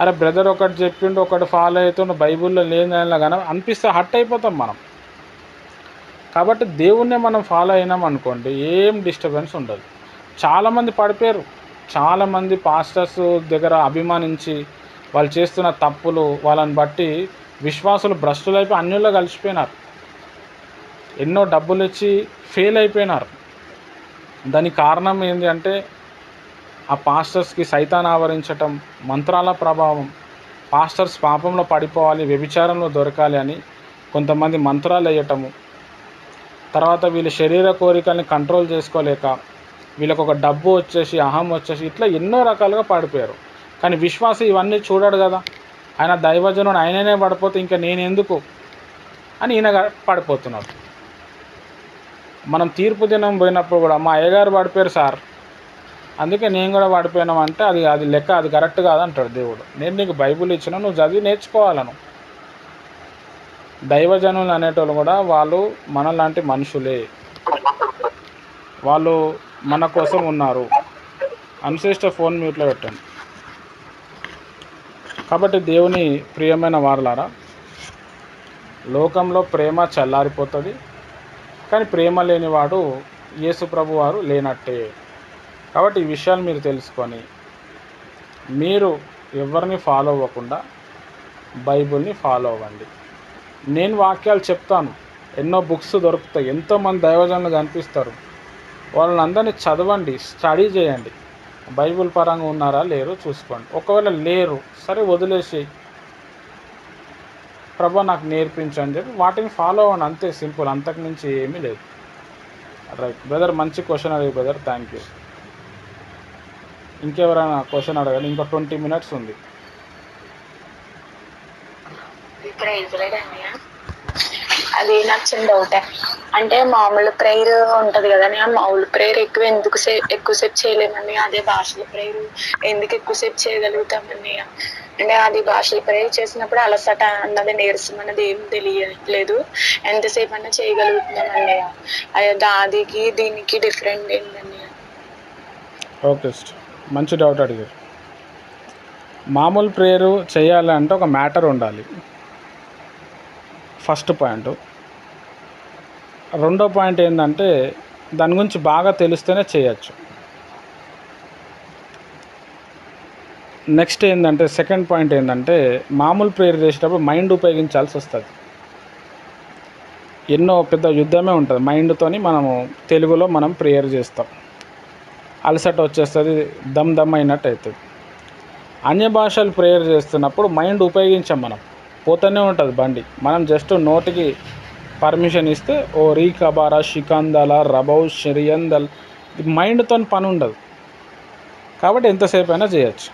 అరే బ్రదర్ ఒకటి చెప్పిండు, ఒకటి ఫాలో అవుతుండు, బైబిల్లో లేదని కానీ అనిపిస్తే హట్ అయిపోతాం మనం. కాబట్టి దేవుణ్ణే మనం ఫాలో అయినాం అనుకోండి, ఏం డిస్టర్బెన్స్ ఉండదు. చాలామంది పడిపోయారు, చాలామంది పాస్టర్స్ దగ్గర అభిమానించి వాళ్ళు చేస్తున్న తప్పులు వాళ్ళని బట్టి విశ్వాసులు భ్రష్టులైపోయి అన్యుల్లో కలిసిపోయినారు. ఎన్నో డబ్బులు ఇచ్చి ఫెయిల్ అయిపోయినారు. దానికి కారణం ఏంటి అంటే ఆ పాస్టర్స్కి సైతాన్ ఆవరించటం, మంత్రాల ప్రభావం. పాస్టర్స్ పాపంలో పడిపోవాలి, వ్యభిచారంలో దొరకాలి అని కొంతమంది మంత్రాలు వేయటము. తర్వాత వీళ్ళ శరీర కోరికల్ని కంట్రోల్ చేసుకోలేక వీళ్ళకు ఒక డబ్బు వచ్చేసి, అహం వచ్చేసి, ఇట్లా ఎన్నో రకాలుగా పడిపోయారు. కానీ విశ్వాసి ఇవన్నీ చూడడు కదా. ఆయన దైవజనుడు, ఆయననే పడిపోతే ఇంకా నేను ఎందుకు అని ఈయన పడిపోతున్నాడు. మనం తీర్పు దినం పోయినప్పుడు కూడా మా అయ్యగారు పడిపోయారు సార్, అందుకే నేను కూడా పడిపోయినామంటే అది లెక్క, అది కరెక్ట్ కాదంటాడు దేవుడు. నేను నీకు బైబిల్ ఇచ్చిన, నువ్వు చదివి నేర్చుకోవాలను. దైవజనులు అనేటోళ్ళు కూడా వాళ్ళు మనలాంటి మనుషులే, వాళ్ళు మన కోసం ఉన్నారు. అన్సిస్ట ఫోన్ మ్యూట్లో పెట్టండి. కాబట్టి దేవుని ప్రియమైన వారలారా, లోకంలో ప్రేమ చల్లారిపోతుంది, కానీ ప్రేమ లేనివాడు యేసు ప్రభు వారు లేనట్టే. కాబట్టి ఈ విషయాలు మీరు తెలుసుకొని మీరు ఎవరిని ఫాలో అవ్వకుండా బైబిల్ని ఫాలో అవ్వండి. నేను వాక్యాలు చెప్తాను, ఎన్నో బుక్స్ దొరుకుతాయి, ఎంతోమంది దైవజనులు కనిపిస్తారు. వాళ్ళని అందరినీ చదవండి, స్టడీ చేయండి. బైబిల్ పరంగా ఉన్నారా లేరు చూసుకోండి. ఒకవేళ లేరు, సరే వదిలేసి ప్రభు నాకు నేర్పించని చెప్పి వాటిని ఫాలో అవ్వండి. అంతే, సింపుల్, అంతకు మించి ఏమీ లేదు. రైట్ బ్రదర్, మంచి క్వశ్చన్ అడిగి బ్రదర్, థ్యాంక్ యూ. ఇంకెవరైనా క్వశ్చన్ అడగాలి? ఇంకా 20 minutes ఉంది. అది నాకు చిన్న డౌటే. అంటే మామూలు ప్రేయర్ ఉంటది కదండి, ఆ మామూలు ప్రేయర్ ఎక్కువసేపు చేయలేమండి. అదే భాషల ప్రేయర్ ఎందుకు ఎక్కువసేపు చేయగలుగుతామండి? అంటే అది భాషల ప్రేయర్ చేసినప్పుడు అలసట అన్నది, నీరసం అన్నది ఏం తెలియట్లేదు, ఎంతసేపు అన్నా చేయగలుగుతున్నామండి. దానికి దీనికి డిఫరెంట్ ఏంటండి? ఓకే, మంచి డౌట్ అడిగారు. మామూలు ప్రేయరు చేయాలంటే ఒక మ్యాటర్ ఉండాలి, ఫస్ట్ పాయింట్. రెండో పాయింట్ ఏంటంటే దాని గురించి బాగా తెలిస్తేనే చేయొచ్చు. నెక్స్ట్ ఏంటంటే సెకండ్ పాయింట్ ఏంటంటే మామూలు ప్రేయర్ చేసేటప్పుడు మైండ్ ఉపయోగించాల్సి వస్తుంది. ఎన్నో పెద్ద యుద్ధమే ఉంటుంది మైండ్తోని. మనము తెలుగులో మనం ప్రేయర్ చేస్తాం, అలసట వచ్చేస్తుంది, దమ్ అయినట్టు అవుతుంది. అన్య భాషలు ప్రేయర్ చేస్తున్నప్పుడు మైండ్ ఉపయోగించాం, మనం పోతూనే ఉంటుంది బండి. మనం జస్ట్ నోటికి పర్మిషన్ ఇస్తే ఓ రీ కబారా షికందల రబౌ షరియందల్, మైండ్తో పని ఉండదు. కాబట్టి ఎంతసేపు అయినా చేయొచ్చు.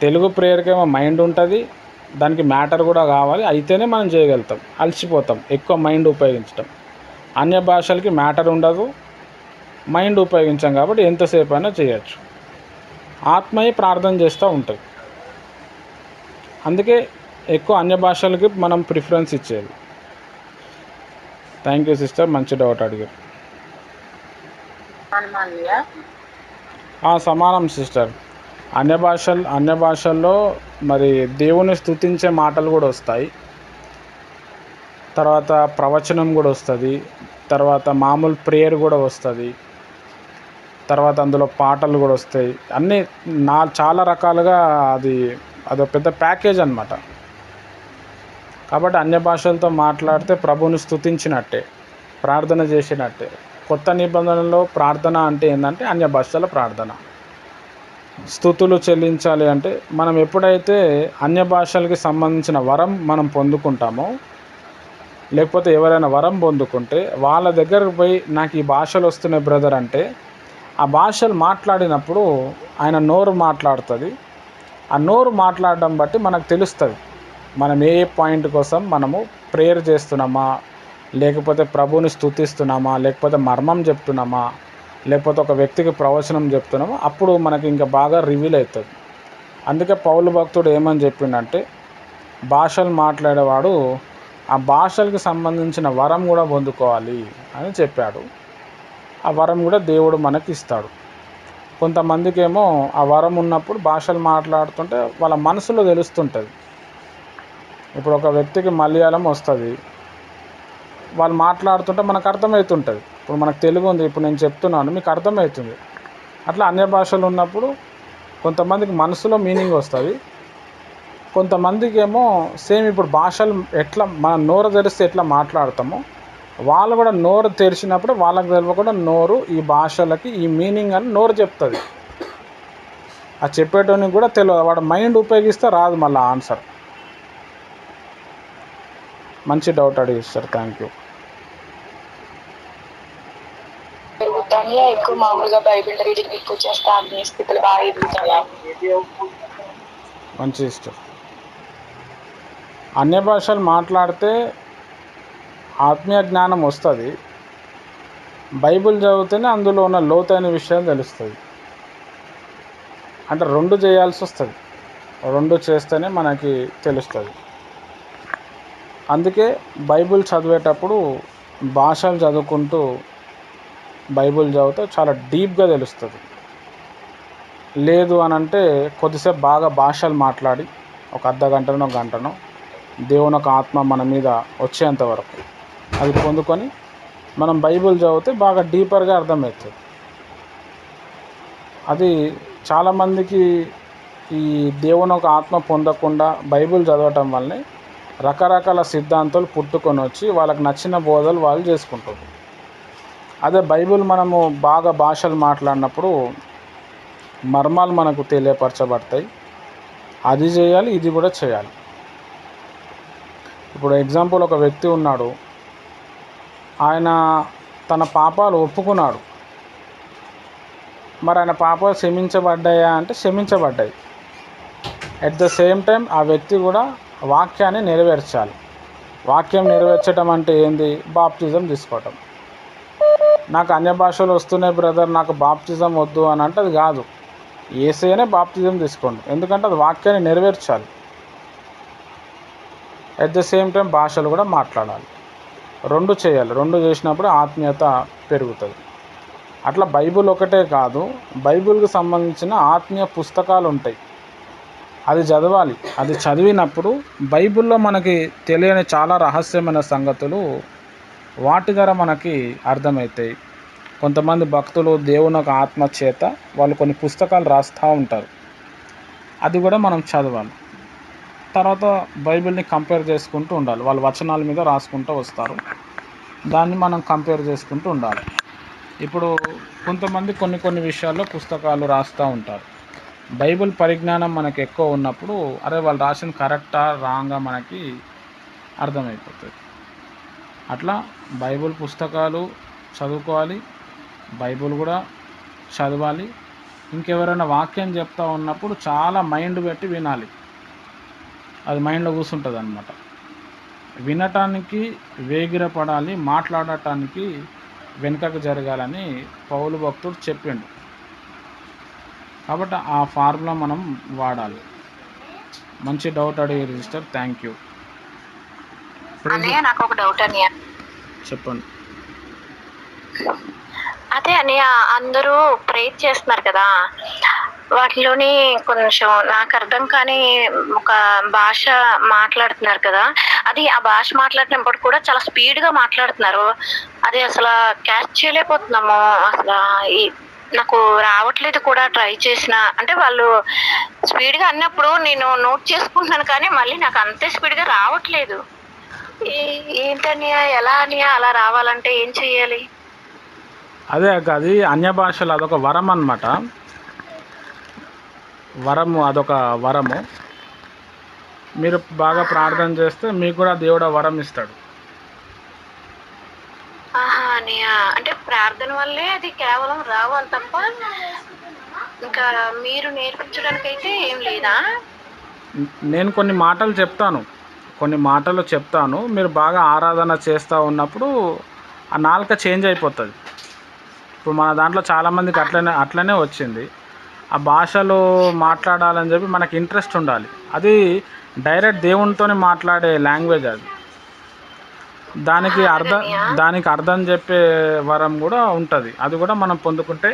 తెలుగు ప్రేయర్కి ఏమో మైండ్ ఉంటుంది, దానికి మ్యాటర్ కూడా కావాలి, అయితేనే మనం చేయగలుగుతాం. అలసిపోతాం ఎక్కువ మైండ్ ఉపయోగించడం. అన్య భాషలకి మ్యాటర్ ఉండదు, మైండ్ ఉపయోగించాం, కాబట్టి ఎంతసేపు అయినా చేయొచ్చు. ఆత్మయే ప్రార్థన చేస్తూ ఉంటుంది. అందుకే ఎక్కువ అన్య భాషలకి మనం ప్రిఫరెన్స్ ఇచ్చేది. థ్యాంక్ యూ సిస్టర్, మంచి డౌట్ అడిగారు. సమానం సిస్టర్. అన్య భాషల్లో మరి దేవుని స్తుతించే మాటలు కూడా వస్తాయి, తర్వాత ప్రవచనం కూడా వస్తుంది, తర్వాత మామూలు ప్రేయర్ కూడా వస్తుంది, తర్వాత అందులో పాటలు కూడా వస్తాయి. అన్నీ చాలా రకాలుగా అదొక పెద్ద ప్యాకేజ్ అన్నమాట. కాబట్టి అన్య భాషలతో మాట్లాడితే ప్రభువుని స్తుతించినట్టే, ప్రార్థన చేసినట్టే. కొత్త నిబంధనలో ప్రార్థన అంటే ఏంటంటే అన్య భాషల ప్రార్థన. స్తుతులు చెల్లించాలి అంటే మనం ఎప్పుడైతే అన్య భాషలకి సంబంధించిన వరం మనం పొందుకుంటామో, లేకపోతే ఎవరైనా వరం పొందుకుంటే వాళ్ళ దగ్గరకు పోయి నాకు ఈ భాషలు వస్తున్నాయి బ్రదర్ అంటే, ఆ భాషలు మాట్లాడినప్పుడు ఆయన నోరు మాట్లాడుతుంది. ఆ నోరు మాట్లాడడం బట్టి మనకు తెలుస్తుంది మనం ఏ పాయింట్ కోసం మనము ప్రేయర్ చేస్తున్నామా, లేకపోతే ప్రభువుని స్తుతిస్తున్నామా, లేకపోతే మర్మం చెప్తున్నామా, లేకపోతే ఒక వ్యక్తికి ప్రవచనం చెప్తున్నామా, అప్పుడు మనకి ఇంకా బాగా రివీల్ అవుతుంది. అందుకే పౌలు భక్తుడు ఏమని చెప్పిండంటే, భాషలు మాట్లాడేవాడు ఆ భాషలకు సంబంధించిన వరం కూడా పొందుకోవాలి అని చెప్పాడు. ఆ వరం కూడా దేవుడు మనకి ఇస్తాడు. కొంతమందికి ఏమో ఆ వరం ఉన్నప్పుడు భాషలు మాట్లాడుతుంటే వాళ్ళ మనసులో తెలుస్తుంటుంది. ఇప్పుడు ఒక వ్యక్తికి మలయాళం వస్తుంది, వాళ్ళు మాట్లాడుతుంటే మనకు అర్థమవుతుంటుంది. ఇప్పుడు మనకు తెలుగు ఉంది, ఇప్పుడు నేను చెప్తున్నాను మీకు అర్థమవుతుంది. అట్లా అన్య భాషలు ఉన్నప్పుడు కొంతమందికి మనసులో మీనింగ్ వస్తుంది, కొంతమందికి ఏమో సేమ్ ఇప్పుడు భాషలు ఎట్లా మనం నోరు తెరిస్తే ఎట్లా మాట్లాడతామో వాళ్ళు కూడా నోరు తెరిచినప్పుడు వాళ్ళకి తెలియకుండా నోరు ఈ భాషలకి ఈ మీనింగ్ అని నోరు చెప్తుంది. ఆ చెప్పేటోనికి కూడా తెలియదు, వాడు మైండ్ ఉపయోగిస్తే రాదు మళ్ళీ ఆన్సర్. మంచి డౌట్ అడిగిస్తారు, థ్యాంక్ యూ. పెరుగుతాను ఎక్కువ మామూలుగా బైబిల్ రీడింగ్ ఎక్కువ చేస్తా, ఆత్మీయ స్థితులు బాగా ఎదుగుతాయా? మంచి ఇష్టం. అన్య భాషలు మాట్లాడితే ఆత్మీయ జ్ఞానం వస్తుంది. బైబిల్ చదివితేనే అందులో ఉన్న లోతైన విషయాలు తెలుస్తుంది. అంటే రెండు చేయాల్సి వస్తుంది, రెండు చేస్తేనే మనకి తెలుస్తుంది. అందుకే బైబిల్ చదివేటప్పుడు భాషలు చదువుకుంటూ బైబిల్ చదివితే చాలా డీప్గా తెలుస్తుంది. లేదు అని అంటే కొద్దిసేపు బాగా భాషలు మాట్లాడి ఒక అర్ధ గంటనో గంటనో దేవుని ఒక ఆత్మ మన మీద వచ్చేంత వరకు అది పొందుకొని మనం బైబిల్ చదివితే బాగా డీపర్గా అర్థమవుతుంది. అది చాలామందికి ఈ దేవుని ఒక ఆత్మ పొందకుండా బైబిల్ చదవటం వల్లనే రకరకాల సిద్ధాంతాలు పుట్టుకొని వచ్చి వాళ్ళకి నచ్చిన బోధలు వాళ్ళు చేసుకుంటారు. అదే బైబిల్ మనము బాగా భాషలు మాట్లాడినప్పుడు మర్మాలు మనకు తెలియపరచబడతాయి. అది చేయాలి, ఇది కూడా చేయాలి. ఇప్పుడు ఎగ్జాంపుల్, ఒక వ్యక్తి ఉన్నాడు, ఆయన తన పాపాలు ఒప్పుకున్నాడు. మరి ఆయన పాపాలు క్షమించబడ్డాయా అంటే క్షమించబడ్డాయి. అట్ ద సేమ్ టైం ఆ వ్యక్తి కూడా వాక్యాన్ని నెరవేర్చాలి. వాక్యం నెరవేర్చడం అంటే ఏంది? బాప్టిజం తీసుకోవటం. నాకు అన్య భాషలు వస్తున్నాయి బ్రదర్, నాకు బాప్టిజం వద్దు అని అంటే అది కాదు. యేసయ్యనే బాప్టిజం తీసుకోండి, ఎందుకంటే అది వాక్యాన్ని నెరవేర్చాలి. అట్ ద సేమ్ టైం భాషలు కూడా మాట్లాడాలి. రెండు చేయాలి. రెండు చేసినప్పుడు ఆత్మీయత పెరుగుతుంది. అట్లా బైబిల్ ఒకటే కాదు, బైబిల్కి సంబంధించిన ఆత్మీయ పుస్తకాలు ఉంటాయి, అది చదవాలి. అది చదివినప్పుడు బైబిల్లో మనకి తెలియని చాలా రహస్యమైన సంగతులు వాటి ద్వారా మనకి అర్థమవుతాయి. కొంతమంది భక్తులు దేవుని ఒక ఆత్మ చేత వాళ్ళు కొన్ని పుస్తకాలు రాస్తూ ఉంటారు, అది కూడా మనం చదవాలి. తర్వాత బైబిల్ని కంపేర్ చేసుకుంటూ ఉండాలి. వాళ్ళు వచనాల మీద రాసుకుంటూ వస్తారు, దాన్ని మనం కంపేర్ చేసుకుంటూ ఉండాలి. ఇప్పుడు కొంతమంది కొన్ని విషయాల్లో పుస్తకాలు రాస్తూ ఉంటారు. బైబిల్ పరిజ్ఞానం మనకు ఎక్కువ ఉన్నప్పుడు అరే వాళ్ళు రాసిన కరెక్టా రాంగా మనకి అర్థమైపోతుంది. అట్లా బైబిల్ పుస్తకాలు చదువుకోవాలి, బైబిల్ కూడా చదవాలి. ఇంకెవరైనా వాక్యం చెప్తా ఉన్నప్పుడు చాలా మైండ్ పెట్టి వినాలి, అది మైండ్లో కూర్చుంటుంది అన్నమాట. వినటానికి వేగిరపడాలి, మాట్లాడటానికి వెనుకకు జరగాలని పౌలు భక్తుడు చెప్పిండు. కాబట్టి ఆ ఫార్ములా మనం వాడాలి. మంచి డౌట్ అడిగి రిజిస్టర్, థ్యాంక్ యూ. అన్నయ్య నాకు ఒక డౌట్ అన్నయ్య. చెప్పండి. అదే అన్నయ్య, అందరూ ప్రేర్ చేస్తున్నారు కదా, వాటిలోని కొంచెం నాకు అర్థం కాని ఒక భాష మాట్లాడుతున్నారు కదా, అది ఆ భాష మాట్లాడినప్పుడు కూడా చాలా స్పీడ్ గా మాట్లాడుతున్నారు. అది అసలు క్యాచ్ చేయలేకపోతున్నాము. అసలు నాకు రావట్లేదు కూడా, ట్రై చేసిన అంటే వాళ్ళు స్పీడ్ గా అన్నప్పుడు నేను నోట్ చేసుకుంటున్నాను, కానీ మళ్ళీ నాకు అంతే స్పీడ్ గా రావట్లేదు. ఏంటన్నయ్య, ఎలా అన్నయ్య అలా రావాలంటే ఏం చెయ్యాలి? అదే అది అన్య భాషలు అదొక వరం అన్నమాట. వరము, అదొక వరము. మీరు బాగా ప్రార్థన చేస్తే మీకు కూడా దేవుడు వరం ఇస్తాడు. ఆహా అన్నయ్య, అంటే ప్రార్థన వల్లే అది కేవలం రావాలి తప్ప ఇంకా మీరు నేర్పించడానికి అయితే ఏం లేదా? నేను కొన్ని మాటలు చెప్తాను, మీరు బాగా ఆరాధన చేస్తూ ఉన్నప్పుడు ఆ నాలుక చేంజ్ అయిపోతుంది. ఇప్పుడు మన దాంట్లో చాలామందికి అట్లనే వచ్చింది. ఆ భాషలో మాట్లాడాలని చెప్పి మనకి ఇంట్రెస్ట్ ఉండాలి. అది డైరెక్ట్ దేవునితోనే మాట్లాడే లాంగ్వేజ్ అది. దానికి అర్థం చెప్పే వరం కూడా ఉంటుంది. అది కూడా మనం పొందుకుంటే,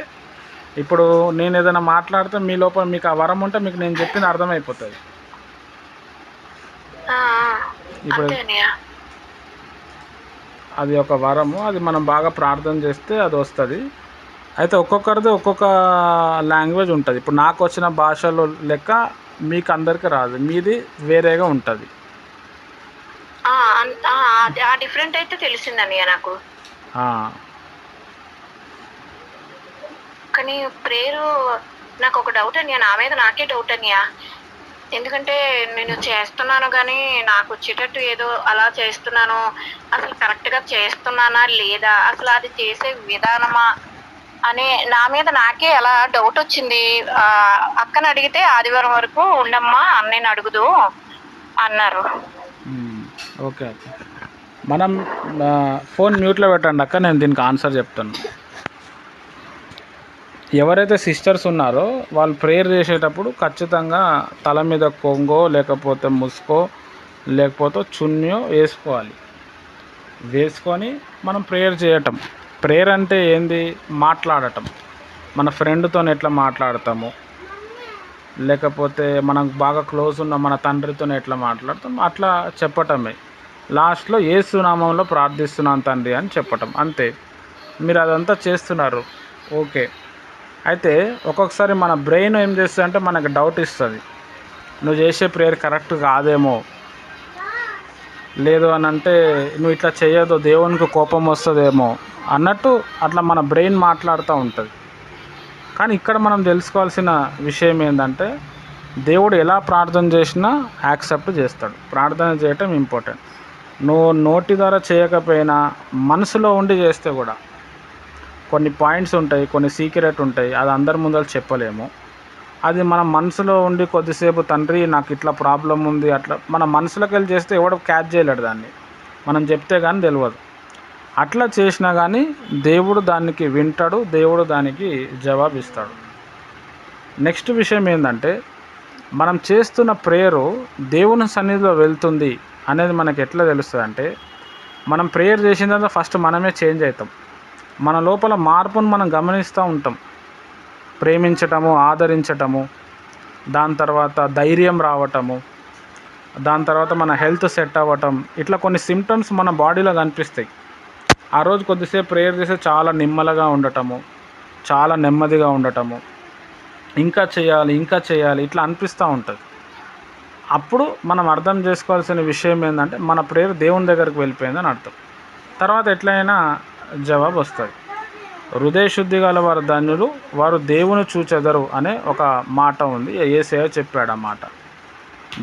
ఇప్పుడు నేను ఏదైనా మాట్లాడితే మీ లోపల మీకు ఆ వరం ఉంటే మీకు నేను చెప్పింది అర్థమైపోతుంది. ఇప్పుడు అది ఒక వరము, అది మనం బాగా ప్రార్థన చేస్తే అది వస్తుంది. అయితే ఒక్కొక్కరిది ఒక్కొక్క లాంగ్వేజ్ ఉంటుంది. ఇప్పుడు నాకు వచ్చిన భాషలో లెక్క మీకు అందరికీ రాదు, మీది వేరేగా ఉంటుంది. ఆ డిఫరెంట్ అయితే తెలిసిందన్నయ్య నాకు. కానీ ప్రేయరు నాకు ఒక డౌట్ అన్నయ్య, నా మీద నాకే డౌట్ అన్నయ్య. ఎందుకంటే నేను చేస్తున్నాను కానీ నాకు వచ్చేటట్టు ఏదో అలా చేస్తున్నాను, అసలు కరెక్ట్గా చేస్తున్నానా లేదా, అసలు అది చేసే విధానమా అని నా మీద నాకే అలా డౌట్ వచ్చింది. అక్కని అడిగితే ఆదివారం వరకు ఉండమ్మా అన్నయ్యని అడుగుదు అన్నారు. ఓకే అక్క, మనం ఫోన్ మ్యూట్లో పెట్టండి అక్క, నేను దీనికి ఆన్సర్ చెప్తాను. ఎవరైతే సిస్టర్స్ ఉన్నారో వాళ్ళు ప్రేయర్ చేసేటప్పుడు ఖచ్చితంగా తల మీద కొంగో లేకపోతే ముసుకో లేకపోతే చున్నీయో వేసుకోవాలి. వేసుకొని మనం ప్రేయర్ చేయటం. ప్రేయర్ అంటే ఏంది? మాట్లాడటం. మన ఫ్రెండ్తో ఎట్లా మాట్లాడతాము, లేకపోతే మనకు బాగా క్లోజ్ ఉన్న మన తండ్రితో ఎట్లా మాట్లాడతాం అట్లా చెప్పటమే. లాస్ట్లో యేసు నామంలో ప్రార్థిస్తున్నాను తండ్రి అని చెప్పటం, అంతే. మీరు అదంతా చేస్తున్నారు, ఓకే. అయితే ఒక్కొక్కసారి మన బ్రెయిన్ ఏం చేస్తుంది అంటే మనకు డౌట్ ఇస్తుంది, నువ్వు చేసే ప్రేయర్ కరెక్ట్ కాదేమో, లేదు అని అంటే నువ్వు ఇట్లా చేయదు దేవునికి కోపం వస్తుందేమో అన్నట్టు అట్లా మన బ్రెయిన్ మాట్లాడుతూ ఉంటుంది. కానీ ఇక్కడ మనం తెలుసుకోవాల్సిన విషయం ఏంటంటే దేవుడు ఎలా ప్రార్థన చేసినా యాక్సెప్ట్ చేస్తాడు. ప్రార్థన చేయటం ఇంపార్టెంట్. నువ్వు నోటి ద్వారా చేయకపోయినా మనసులో ఉండి చేస్తే కూడా కొన్ని పాయింట్స్ ఉంటాయి, కొన్ని సీక్రెట్ ఉంటాయి, అది అందరి ముందర చెప్పలేము. అది మన మనసులో ఉండి కొద్దిసేపు తండ్రి నాకు ఇట్లా ప్రాబ్లం ఉంది అట్లా మన మనసులోకి వెళ్ళి చేస్తే ఎవడో క్యాచ్ చేయలేడు దాన్ని, మనం చెప్తే కానీ తెలియదు. అట్లా చేసినా కానీ దేవుడు దానికి వింటాడు, దేవుడు దానికి జవాబిస్తాడు. నెక్స్ట్ విషయం ఏంటంటే మనం చేస్తున్న ప్రేయరు దేవుని సన్నిధిలో వెళ్తుంది అనేది మనకు ఎట్లా తెలుస్తుంది అంటే మనం ప్రేయర్ చేసిన తర్వాత ఫస్ట్ మనమే చేంజ్ అవుతాం. మన లోపల మార్పును మనం గమనిస్తూ ఉంటాం. ప్రేమించటము, ఆదరించటము, దాని తర్వాత ధైర్యం రావటము, దాని తర్వాత మన హెల్త్ సెట్ అవ్వటం, ఇట్లా కొన్ని సిమ్టమ్స్ మన బాడీలో కనిపిస్తాయి. ఆ రోజు కొద్దిసేపు ప్రేయర్ చేస్తే చాలా నిమ్మలగా ఉండటము, చాలా నెమ్మదిగా ఉండటము, ఇంకా చేయాలి ఇట్లా అనిపిస్తూ ఉంటుంది. అప్పుడు మనం అర్థం చేసుకోవాల్సిన విషయం ఏంటంటే మన ప్రేయర్ దేవుని దగ్గరికి వెళ్ళిపోయిందని అర్థం. తర్వాత ఎట్లయినా జవాబు వస్తుంది. హృదయ శుద్ధి గల వారు ధన్యులు, వారు దేవుని చూచెదరు అనే ఒక మాట ఉంది. యేసయ్య చెప్పాడు ఆ మాట.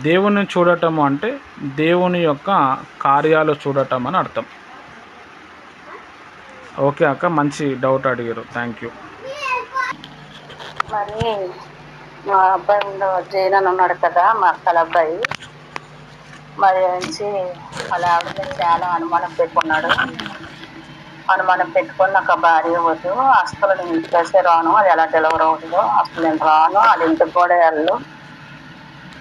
దేవుని చూడటము అంటే దేవుని యొక్క కార్యాలు చూడటం అని అర్థం. ఓకే అక్క, మంచి డౌట్ అడిగారు, థ్యాంక్ యూ. మరి మా అబ్బాయి జైన్ అని ఉన్నాడు కదా, మా అక్కల అబ్బాయి, మరి నుంచి అలా ఆవిడ చాలా అనుమానం పెట్టుకున్నాడు. అనుమానం పెట్టుకొని నాకు ఆ భార్య వద్దు, అసలు నేను ఇంటికేసే రాను, అది ఎలా డెలివరీ అవుతుందో అసలు నేను రాను, అది ఇంటికి కూడా వెళ్ళు,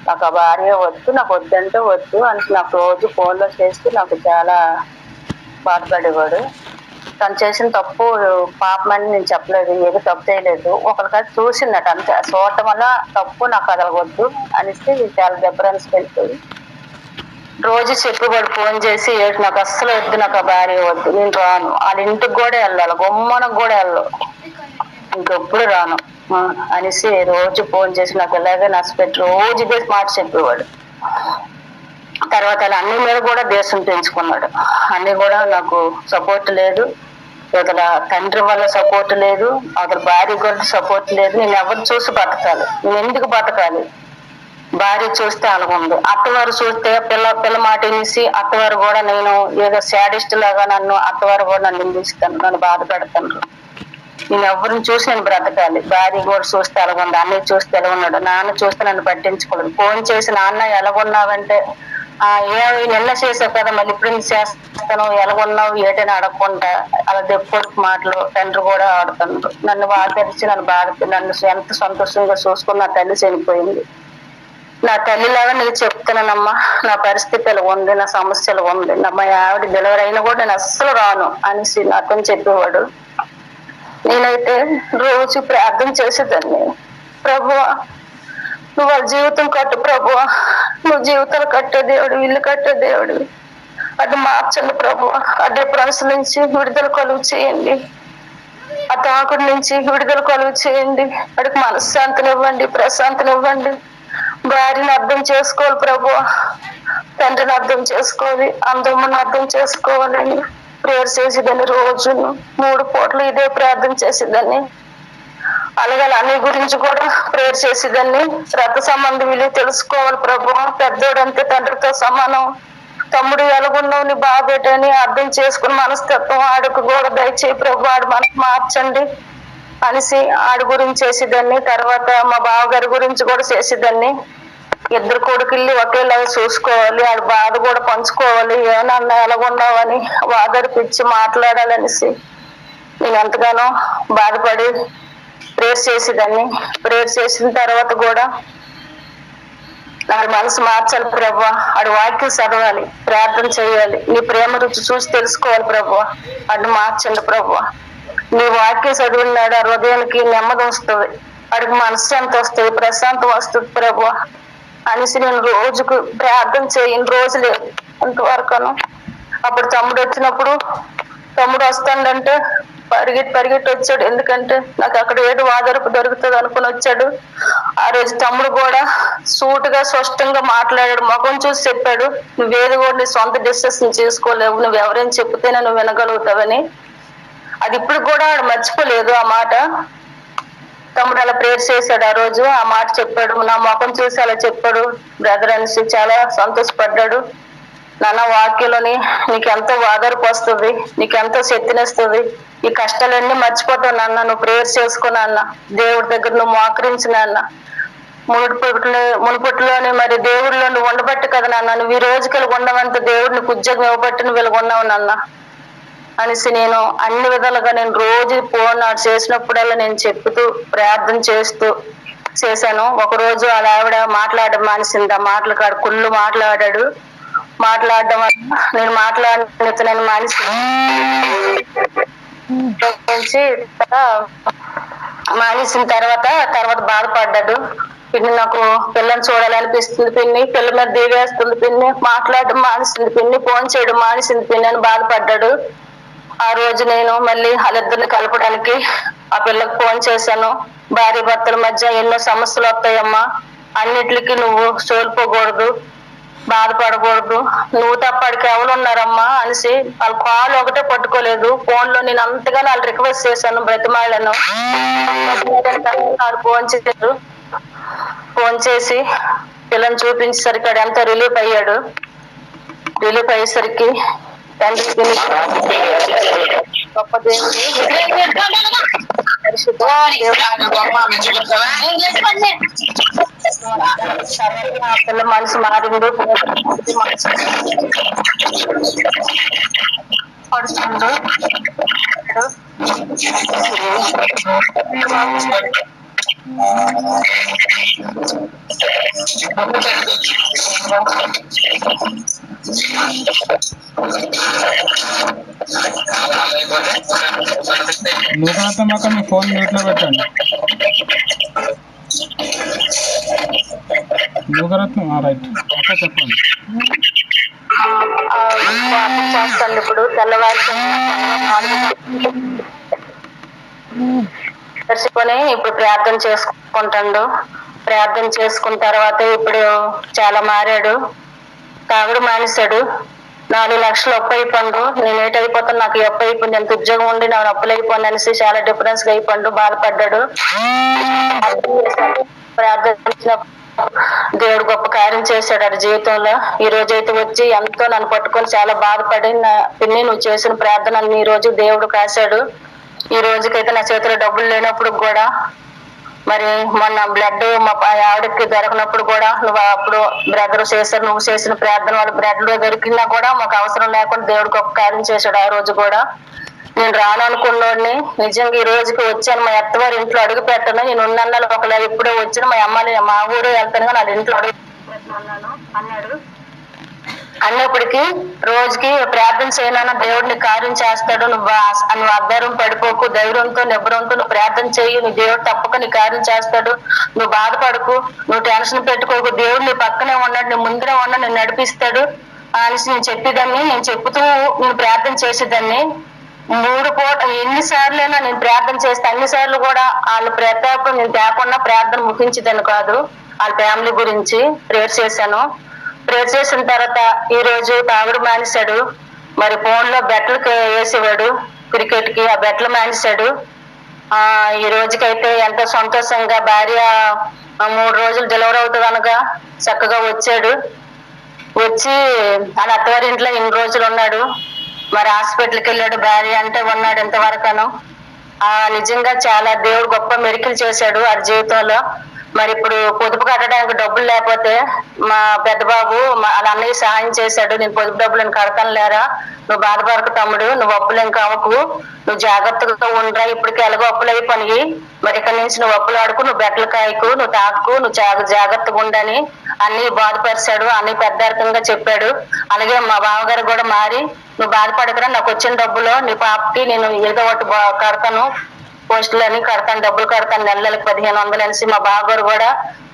నాకు ఆ భార్య వద్దు, నాకు వద్దంటే వద్దు అని నాకు రోజు ఫోన్లో చేసి నాకు చాలా బాధపడేవాడు. తను చేసిన తప్పు పాపమని నేను చెప్పలేదు, ఏది తప్పు చేయలేదు, ఒకరికాదు చూసిందట అంతే. చూడటం వల్ల తప్పు నాకు అదలవద్దు అనేసి చాలా డిఫరెన్స్ వెళ్ళిపోయి రోజు చెప్పేవాడు ఫోన్ చేసి, నాకు అస్సలు వద్దు, నాకు ఆ భార్య వద్దు, నేను రాను, వాళ్ళ ఇంటికి కూడా వెళ్ళాలి, గుమ్మనకు కూడా వెళ్ళాలి, ఇంకెప్పుడు రాను అనేసి రోజు ఫోన్ చేసి నాకు ఇలాగే నష్టపెట్టి రోజు ఇదే మాట చెప్పేవాడు. తర్వాత అలా అన్ని మీద కూడా దేశం పెంచుకున్నాడు. అన్ని కూడా నాకు సపోర్ట్ లేదు, అసలు తండ్రి వల్ల సపోర్ట్ లేదు, అసలు భార్య కూడా సపోర్ట్ లేదు. నేను ఎవరు చూసి బతకాలి, నేను ఎందుకు బతకాలి? భార్య చూస్తే అలాగుంది, అత్తవారు చూస్తే పిల్ల మాట వినేసి అత్తవారు కూడా నేను ఏదో శాడిస్ట్ లాగా నన్ను అత్తవారు కూడా నన్ను నిందిస్తాను, నన్ను బాధ పెడతాను. నేను ఎవరిని చూసి నేను బ్రతకాలి. భార్య కూడా చూస్తే ఎలాగుంది, అన్నయ్య చూస్తే ఎలాగున్నాడు, నాన్న చూస్తే నన్ను పట్టించుకోలేదు. ఫోన్ చేసి నాన్న ఎలాగున్నావంటే నిన్న చేసావు కదా మళ్ళీ ఇప్పుడు చేస్తాను, ఎలాగున్నావు ఏటని అడగకుండా అలా దెప్పుడు మాటలు. తండ్రి కూడా ఆడుతున్నాడు, నన్ను ఆదరించి నన్ను నన్ను ఎంత సంతోషంగా చూసుకుని నా తల్లి చనిపోయింది. నా తల్లిలాగా నేను చెప్తున్నానమ్మా, నా పరిస్థితి ఎలా ఉంది, నా సమస్యలు ఉంది, మా ఆవిడ డెలివరీ అయినా కూడా నేను అస్సలు రాను అనేసి నాతో చెప్పేవాడు. నేనైతే రోజు ప్రార్థన చేసేదాన్ని, ప్రభువా నువ్వు వాళ్ళ జీవితం కట్టు, ప్రభువా నువ్వు జీవితాలు కట్టే దేవుడు, ఇల్లు కట్టే దేవుడు, అది మార్చండి ప్రభువా, ఆ డిఫరెన్స్ నుంచి విడుదల కలుగు చేయండి, ఆ తాకుడి నుంచి విడుదల కలుగు చేయండి, వాడికి మనశ్శాంతిని ఇవ్వండి, ప్రశాంతిని ఇవ్వండి. భార్యని అర్థం చేసుకోవాలి ప్రభు, తండ్రిని అర్థం చేసుకోవాలి, అందమ్మని అర్థం చేసుకోవాలని ప్రేయర్ చేసేదాన్ని. రోజు 3 పూటలు ఇదే ప్రార్థన చేసేదాన్ని. అలాగే అన్ని గురించి కూడా ప్రేయర్ చేసేదాన్ని. రక్త సంబంధం విలువ తెలుసుకోవాలి ప్రభు. పెద్దోడు అంతే తండ్రితో సమానం. తమ్ముడు ఎలాగున్నావు, నీ బాబేటని అర్థం చేసుకుని మనస్తత్వం ఆడుకు కూడా దయచేయి ప్రభు, ఆడు మనసు మార్చండి అనేసి ఆడి గురించి చేసేదాన్ని. తర్వాత మా బావగారి గురించి కూడా చేసేదాన్ని. 2 కొడుకుల్ని ఒకేలాగా చూసుకోవాలి, ఆడి బాధ కూడా పంచుకోవాలి, ఏమన్నా ఎలాగున్నావని వాదరిపిచ్చి మాట్లాడాలనేసి నేను ఎంతగానో బాధపడి ప్రేయర్ చేసేదాన్ని. ప్రేయర్ చేసిన తర్వాత కూడా నా మనసు మార్చాలి ప్రభు, ఆడి వాక్యం చదవాలి, ప్రార్థన చేయాలి, నీ ప్రేమ రుచి చూసి తెలుసుకోవాలి ప్రభు, అటు మార్చండి ప్రభు. నీ వాక్యం చదివినాడు ఆ హృదయానికి నెమ్మది వస్తుంది, వాడికి మనశ్శాంతి వస్తుంది, ప్రశాంతం వస్తుంది ప్రభు అనేసి నేను రోజుకు ప్రార్థన చేయని రోజులే అంతవరకును. అప్పుడు తమ్ముడు వచ్చినప్పుడు, తమ్ముడు వస్తాడంటే పరిగెట్టి వచ్చాడు. ఎందుకంటే నాకు అక్కడ ఏదో ఆధారపు దొరుకుతుంది అనుకుని వచ్చాడు. ఆ రోజు తమ్ముడు కూడా సూటుగా స్పష్టంగా మాట్లాడాడు, ముఖం చూసి చెప్పాడు, నువ్వేది కూడా నీ సొంత డిసిషన్ చేసుకోలేవు, నువ్వు ఎవరైనా చెప్తేనే నువ్వు వినగలుగుతావని. అది ఇప్పుడు కూడా మర్చిపోలేదు ఆ మాట. తమ్ముడు అలా ప్రేయర్ చేశాడు, ఆ రోజు ఆ మాట చెప్పాడు, నా ముఖం చూసి అలా చెప్పాడు బ్రదర్ అనేసి చాలా సంతోషపడ్డాడు. నాన్న వాక్యంలోని నీకెంతో ఆధారపు వస్తుంది, నీకెంతో శక్తినిస్తుంది, ఈ కష్టాలన్నీ మర్చిపోతావు నాన్న, నువ్వు ప్రేయర్ చేసుకున్నా అన్న, దేవుడి దగ్గర నువ్వు మోకరించిన అన్న. మునుపట్లోని మరి దేవుడిలో నువ్వు ఉండబట్టి కదా నాన్న, నువ్వు ఈ రోజుకి ఉండవంత దేవుడిని ఉద్యోగం ఇవ్వబట్టి నువ్వు ఉన్నావు నాన్న అనేసి నేను అన్ని విధాలుగా నేను రోజు ఫోన్ చేసినప్పుడల్లా నేను చెప్తూ ప్రార్థన చేస్తూ చేశాను. ఒకరోజు అలా ఆవిడ మాట్లాడడం మానేసింది, ఆ మాటలు కాడు కుళ్ళు మాట్లాడాడు. మాట్లాడడం వల్ల నేను మాట్లాడిన మానేసి మానేసిన తర్వాత బాధపడ్డాడు. పిన్ని నాకు పిల్లని చూడాలనిపిస్తుంది, పిన్ని పిల్ల మీద దిగేస్తుంది, పిన్ని మాట్లాడడం మానేసింది, పిన్ని ఫోన్ చేయడం మానేసింది పిన్ని అని బాధపడ్డాడు. ఆ రోజు నేను మళ్ళీ వాళ్ళిద్దరిని కలపడానికి ఆ పిల్లకి ఫోన్ చేశాను. భార్య భర్తల మధ్య ఎన్నో సమస్యలు వస్తాయమ్మా, అన్నిటికీ నువ్వు సోల్పోకూడదు, బాధపడకూడదు, నువ్వు తప్పటికి ఎవరు ఉన్నారమ్మా అనేసి వాళ్ళ కాల్ ఒకటే పట్టుకోలేదు. ఫోన్ లో నేను అంతగానో వాళ్ళు రిక్వెస్ట్ చేశాను, బ్రతిమాలను. ఫోన్ చేశారు, ఫోన్ చేసి పిల్లని చూపించేసరికి వాడు ఎంతో రిలీఫ్ అయ్యాడు. రిలీఫ్ అయ్యేసరికి తండ్రి గొప్ప దేవుడు పిల్ల మనసు మారిండు, పడుతుండు. నూతనత్వం అక్క మీ ఫోన్ మ్యూట్లో పెట్టండి. నూతనత్వం రైట్ అక్క చెప్పండి. చేస్తాను ఇప్పుడు తెల్లవారి దర్శకుని ఇప్పుడు ప్రార్థన చేసుకుంటాడు. ప్రార్థన చేసుకున్న తర్వాత ఇప్పుడు చాలా మారాడు, తాగుడు మానేశాడు. 4 లక్షలు అప్పు అయిపోండు, నేను ఏటి అయిపోతాను, నాకు అప్పు అయిపోయింది, ఎంత ఉద్యోగం ఉండి నాకు అప్పులు అయిపోయింది అనేసి చాలా డిఫరెన్స్ గా అయిపోండు, బాధపడ్డాడు. ప్రార్థన దేవుడు గొప్ప కార్యం చేశాడు అది జీవితంలో. ఈ రోజు అయితే వచ్చి ఎంతో నన్ను పట్టుకొని చాలా బాధపడి, పిన్ని నువ్వు చేసిన ప్రార్థన ఈ రోజు దేవుడు కాశాడు. ఈ రోజుకైతే నా చేతిలో డబ్బులు లేనప్పుడు కూడా, మరి మొన్న బ్లడ్ మా ఆవిడకి దొరకనప్పుడు కూడా నువ్వు అప్పుడు బ్రదర్ చేశారు, నువ్వు చేసిన ప్రార్థన వాళ్ళు బ్లడ్ లో దొరికినా కూడా మాకు అవసరం లేకుండా దేవుడు గొప్ప కార్యం చేశాడు. ఆ రోజు కూడా నేను రాను అనుకున్నోడిని నిజంగా ఈ రోజుకి వచ్చాను. మా అత్తవారి ఇంట్లో అడుగు పెట్టను, నేను ఉన్నన్నాళ్ళు ఒకలా ఎప్పుడో వచ్చిన మా అమ్మాయి మా ఊరు వెళ్తాను నా ఇంట్లో అడుగు అన్నాడు. అన్నప్పటికీ రోజుకి ప్రార్థన చేయనన్నా దేవుడిని కార్యం చేస్తాడు, నువ్వు అద్దారం పడిపోకు, ధైర్యంతో నిబ్బరంతో నువ్వు ప్రార్థన చెయ్యి, నీ దేవుడు తప్పక నీ కార్యం చేస్తాడు, నువ్వు బాధపడకు, నువ్వు టెన్షన్ పెట్టుకోకు, దేవుడు నీ పక్కనే ఉన్నాడు, నీ ముందరే ఉన్నాడు, నేను నడిపిస్తాడు అనేసి నేను చెప్పేదాన్ని. నేను చెప్తూ నేను ప్రార్థన చేసేదాన్ని. 3 పూట ఎన్నిసార్లు నేను ప్రార్థన చేస్తే అన్నిసార్లు కూడా వాళ్ళు ప్రతాపం నేను తేకుండా ప్రార్థన ముగించేదాన్ని కాదు. వాళ్ళ ఫ్యామిలీ గురించి ప్రేయర్ చేశాను. ప్రేయర్ చేసిన తర్వాత ఈ రోజు తాగుడు మానేశాడు. మరి ఫోన్ లో బెట్లకు వేసేవాడు, క్రికెట్ కి ఆ బెట్లు మానేశాడు. ఈ రోజుకైతే ఎంతో సంతోషంగా భార్య 3 రోజులు డెలివరీ అవుతుంది అనగా చక్కగా వచ్చాడు. వచ్చి వాళ్ళ అత్తవారింట్లో ఇన్ని రోజులు ఉన్నాడు. మరి హాస్పిటల్కి వెళ్ళాడు. భార్య అంటే ఉన్నాడు ఇంతవరకును. నిజంగా చాలా దేవుడు గొప్ప మెరికలు చేశాడు ఆ జీవితంలో. మరి ఇప్పుడు పొదుపు కట్టడానికి డబ్బులు లేకపోతే మా పెద్ద బాబు వాళ్ళ అన్నయ్య సహాయం చేశాడు. నేను పొదుపు డబ్బులను కడతాను లేరా, నువ్వు బాధపడకు తమ్ముడు, నువ్వు అప్పులు ఇంకా అవ్వకు, నువ్వు జాగ్రత్తగా ఉండరా, ఇప్పటికి ఎలాగో అప్పులు అయిపోయి, మరి ఇక్కడ నుంచి నువ్వు అప్పులు ఆడుకు, నువ్వు బెట్టలు కాయకు, నువ్వు తాకు, నువ్వు జాగ్రత్తగా ఉండని అన్ని బాధపరిచాడు. అన్ని పెద్దార్థంగా చెప్పాడు. అలాగే మా బావగారు కూడా మారి, నువ్వు బాధపడకరా, నాకు వచ్చిన డబ్బులో నీ పాపకి నేను ఏదో ఒకటి కడతాను, పోస్టులని కడతాను, డబ్బులు కడతాను, నెలలకు 1500 అనేసి మా బావగారు కూడా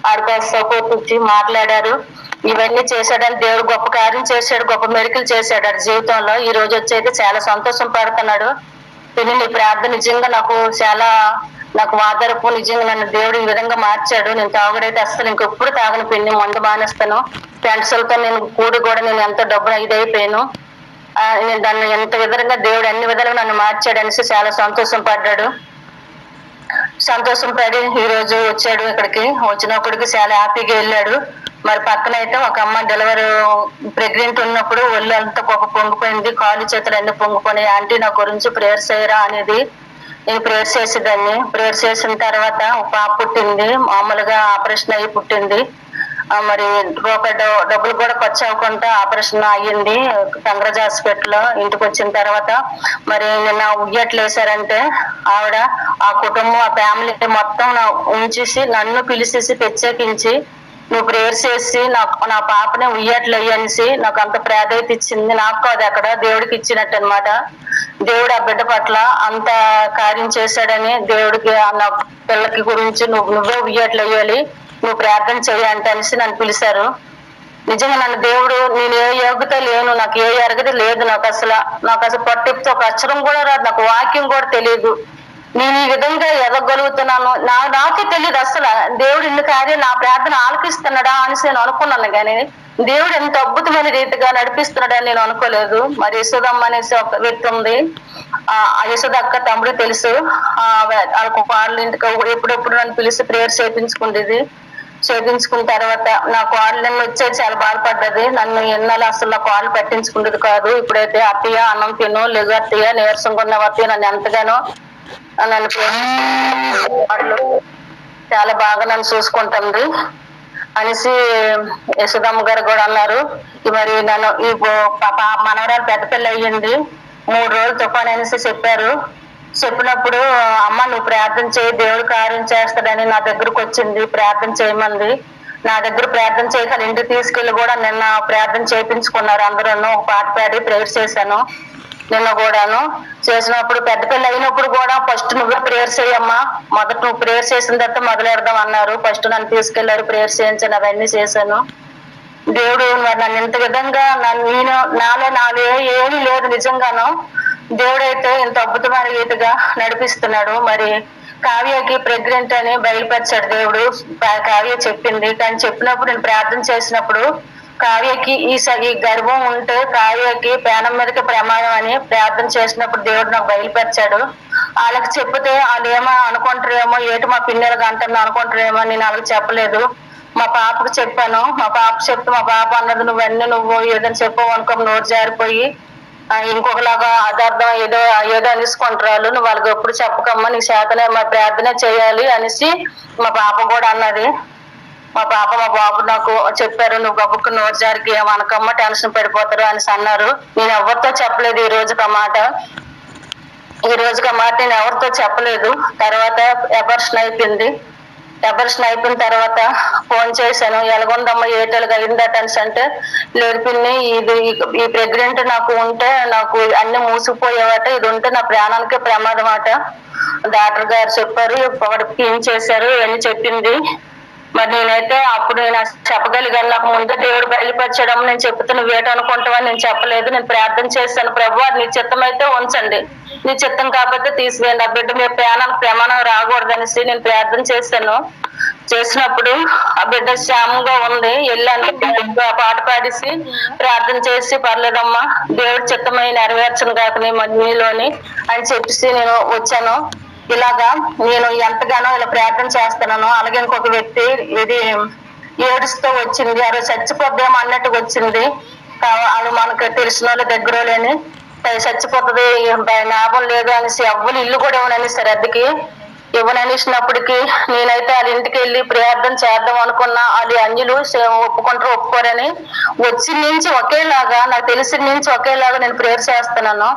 ఆడికి సపోర్ట్ ఇచ్చి మాట్లాడారు. ఇవన్నీ చేశాడని దేవుడు గొప్ప కార్యం చేశాడు, గొప్ప మెరికలు చేశాడు ఆ జీవితంలో. ఈ రోజు వచ్చి చాలా సంతోషం పడుతున్నాడు. తిని నీ ప్రార్థన నిజంగా నాకు ఆధారపు నిజంగా నన్ను దేవుడు ఈ విధంగా మార్చాడు. నేను తాగుడైతే అసలు ఇంకెప్పుడు తాగని పిన్ని మందు మానేస్తాను. ఫ్రెండ్స్లతో నేను కూడి కూడా నేను ఎంతో డబ్బులు ఇదైపోయాను. నేను దాన్ని ఎంత విధంగా దేవుడు అన్ని విధాలుగా నన్ను మార్చాడు అనేసి చాలా సంతోషం పడ్డాడు. సంతోషం పడి ఈ రోజు వచ్చాడు. ఇక్కడికి వచ్చినప్పటికి చాలా హ్యాపీగా వెళ్ళాడు. మరి పక్కన అయితే ఒక అమ్మ డెలివరీ ప్రెగ్నెంట్ ఉన్నప్పుడు ఒళ్ళు అంతా పొంగిపోయింది, కాళ్ళు చేతులు అన్ని పొంగిపోయినాయి. ఆంటీ నా గురించి ప్రేయర్ చేయరా అనేది నేను ప్రేయర్ చేసేదాన్ని. ప్రేయర్ చేసిన తర్వాత ఒక పాప పుట్టింది, మామూలుగా ఆపరేషన్ అయ్యి పుట్టింది. మరి రూపాయి డబ్బులు కూడా ఖర్చు అవ్వకుండా ఆపరేషన్ అయ్యింది కంగ్రాజ్ హాస్పిటల్లో. ఇంటికి వచ్చిన తర్వాత మరి నిన్న ఉయ్యట్లు వేశారంటే ఆవిడ ఆ కుటుంబం ఆ ఫ్యామిలీ మొత్తం ఉంచేసి నన్ను పిలిచేసి ప్రత్యేకించి నువ్వు ప్రేయర్ చేసి నా పాపని ఉయ్యట్లు అయ్యనేసి నాకు అంత ప్రాధాన్యత ఇచ్చింది. నాకు కాదు, అక్కడ దేవుడికి ఇచ్చినట్టు అనమాట. దేవుడు ఆ బిడ్డ పట్ల అంత కార్యం చేశాడని దేవుడికి నా పిల్లకి గురించి నువ్వే ఉయ్యట్లు అయ్యాలి, నువ్వు ప్రార్థన చేయాలంటే అనేసి నన్ను పిలిచారు. నిజంగా నన్ను దేవుడు, నేను ఏ యోగ్యత లేను, నాకు ఏ ఎరగది లేదు, నాకు అసలు పట్టిప్తే ఒక అక్షరం కూడా రాదు, నాకు వాక్యం కూడా తెలియదు. నేను ఈ విధంగా ఎదగలుగుతున్నాను నాకే తెలియదు అసలు. దేవుడు ఇన్ని కార్యాలు నా ప్రార్థన ఆలకిస్తున్నాడా అనేసి నేను అనుకున్నాను, కానీ దేవుడు ఎంత అద్భుతమైన రీతిగా నడిపిస్తున్నాడని నేను అనుకోలేదు. మరి యశోదమ్మ అనేసి ఒక వ్యక్తి ఉంది, ఆ యశోద అక్క తమ్ముడు తెలుసు. వాళ్ళకు వాళ్ళ ఇంటికి ఎప్పుడెప్పుడు నన్ను పిలిచి ప్రేయర్ చేయించుకున్న తర్వాత నాకు వాళ్ళు వచ్చేది చాలా బాధపడ్డది. నన్ను ఎన్నాళ్ళు అసలు నాకు వాళ్ళు పట్టించుకునేది కాదు. ఇప్పుడైతే అత్తయ్య అన్నం తిను, లేదు అత్తయ్య నీరసంగా ఉన్న అత్తయ్య నన్ను ఎంతగానో నన్ను వాళ్ళు చాలా బాగా నన్ను చూసుకుంటుంది అనేసి యశోదమ్మ గారు కూడా అన్నారు. మరి నన్ను ఈ మనవరాలు పెద్ద పిల్ల అయ్యింది, 3 రోజులు తుఫాన్ అనేసి చెప్పారు. చెప్పినప్పుడు అమ్మ నువ్వు ప్రార్థన చేయి, దేవుడు కార్యం చేస్తాడని నా దగ్గరకు వచ్చింది. ప్రార్థన చేయమంది. నా దగ్గర ప్రార్థన చేయగల ఇంటికి తీసుకెళ్లి కూడా నిన్న ప్రార్థన చేయించుకున్నారు అందరూ. ఒక పాట పాడి ప్రేయర్ చేశాను నిన్న కూడాను. చేసినప్పుడు పెద్ద పిల్ల అయినప్పుడు కూడా ఫస్ట్ నువ్వే ప్రేయర్ చేయమ్మా, మొదట నువ్వు ప్రేయర్ చేసిన తర్వాత మొదలెడదాం అన్నారు. ఫస్ట్ నన్ను తీసుకెళ్లారు, ప్రేయర్ చేయించాను, అవన్నీ చేశాను. దేవుడు మరి నన్ను ఇంత విధంగా నాలో ఏమీ లేదు నిజంగాను. దేవుడైతే ఇంత అద్భుతమైన రీతిగా నడిపిస్తున్నాడు. మరి కావ్యకి ప్రెగ్నెంట్ అని బయలుపరిచాడు దేవుడు. కావ్య చెప్పింది, కానీ చెప్పినప్పుడు నేను ప్రార్థన చేసినప్పుడు కావ్యకి ఈ గర్భం ఉంటే కావ్యకి ప్రాణం మీదకి ప్రమాదం అని ప్రార్థన చేసినప్పుడు దేవుడు నాకు బయలుపరిచాడు. వాళ్ళకి చెప్తే వాళ్ళు ఏమో అనుకుంటారేమో, ఏటి మా పిల్లలకి అంటాను అనుకుంటారేమో, నేను వాళ్ళకి చెప్పలేదు. మా పాపకు చెప్పాను. మా పాప చెప్తే మా పాప అన్నది నువ్వు ఏదైనా చెప్పవు అనుకో, నోరు జారిపోయి ఇంకొకలాగా అదార్థం ఏదో అనేసుకుంటారు, నువ్వు వాళ్ళకి ఎప్పుడు చెప్పకమ్మా, నీ చేతనే మా ప్రార్థన చేయాలి అనేసి మా పాప కూడా అన్నది. మా బాబు నాకు చెప్పారు, నువ్వు గబుక్కు నోరు జారికి ఏమనకమ్మ, టెన్షన్ పడిపోతారు అనేసి అన్నారు. నేను ఎవరితో చెప్పలేదు ఈ రోజుకి ఆ మాట నేను ఎవరితో చెప్పలేదు. తర్వాత అబార్షన్ అయిపోయిన తర్వాత ఫోన్ చేశాను, ఎలాగుందమ్మా ఏటలుగా అయిందట అనేసి అంటే, లేదు పిన్ని ఈ ప్రెగ్నెంట్ నాకు ఉంటే నాకు అన్ని మూసిపోయేవాట, ఇది ఉంటే నా ప్రాణానికి ప్రమాదం అట. డాక్టర్ గారు చెప్పారు, వాడికి ఏం చేశారు అని చెప్పింది. మరి నేనైతే అప్పుడు నేను చెప్పగలిగాను. నాకు ముందు దేవుడు బయలుపరచడం, నేను చెప్తే నువ్వు ఏటనుకుంటావని నేను చెప్పలేదు. నేను ప్రార్థన చేశాను, ప్రభు నీ చిత్తం అయితే ఉంచండి, నీ చిత్తం కాకపోతే తీసివేయండి, ఆ బిడ్డ మీ ప్రాణానికి ప్రమాణం రాకూడదనేసి నేను ప్రార్థన చేశాను. చేసినప్పుడు ఆ బిడ్డ శ్యామంగా ఉంది. వెళ్ళాను, పాట పాడేసి ప్రార్థన చేసి, పర్లేదమ్మా దేవుడి చిత్తమై నెరవేర్చను కాక నీ మధ్యలోని అని చెప్పేసి నేను వచ్చాను. ఇలాగా నేను ఎంతగానో ఇలా ప్రార్థన చేస్తున్నాను. అలాగే ఇంకొక వ్యక్తి ఇది ఏడుస్తూ వచ్చింది, ఆ రోజు చచ్చిపోద్దాం అన్నట్టుగా వచ్చింది. వాళ్ళు మనకు తెలిసిన వాళ్ళు దగ్గర లేని చచ్చిపోతుంది లాభం లేదు అనేసి ఎవ్వరు ఇల్లు కూడా ఇవ్వననేసారు, అద్దెకి ఇవ్వననేసినప్పటికీ నేనైతే వాళ్ళ ఇంటికి వెళ్ళి ప్రార్థన చేద్దాం అనుకున్నా. వాళ్ళు అన్యులు ఒప్పుకుంటారు ఒప్పుకోరని వచ్చి నుంచి ఒకేలాగా, నాకు తెలిసిన నుంచి ఒకేలాగా నేను ప్రేయర్ చేస్తున్నాను.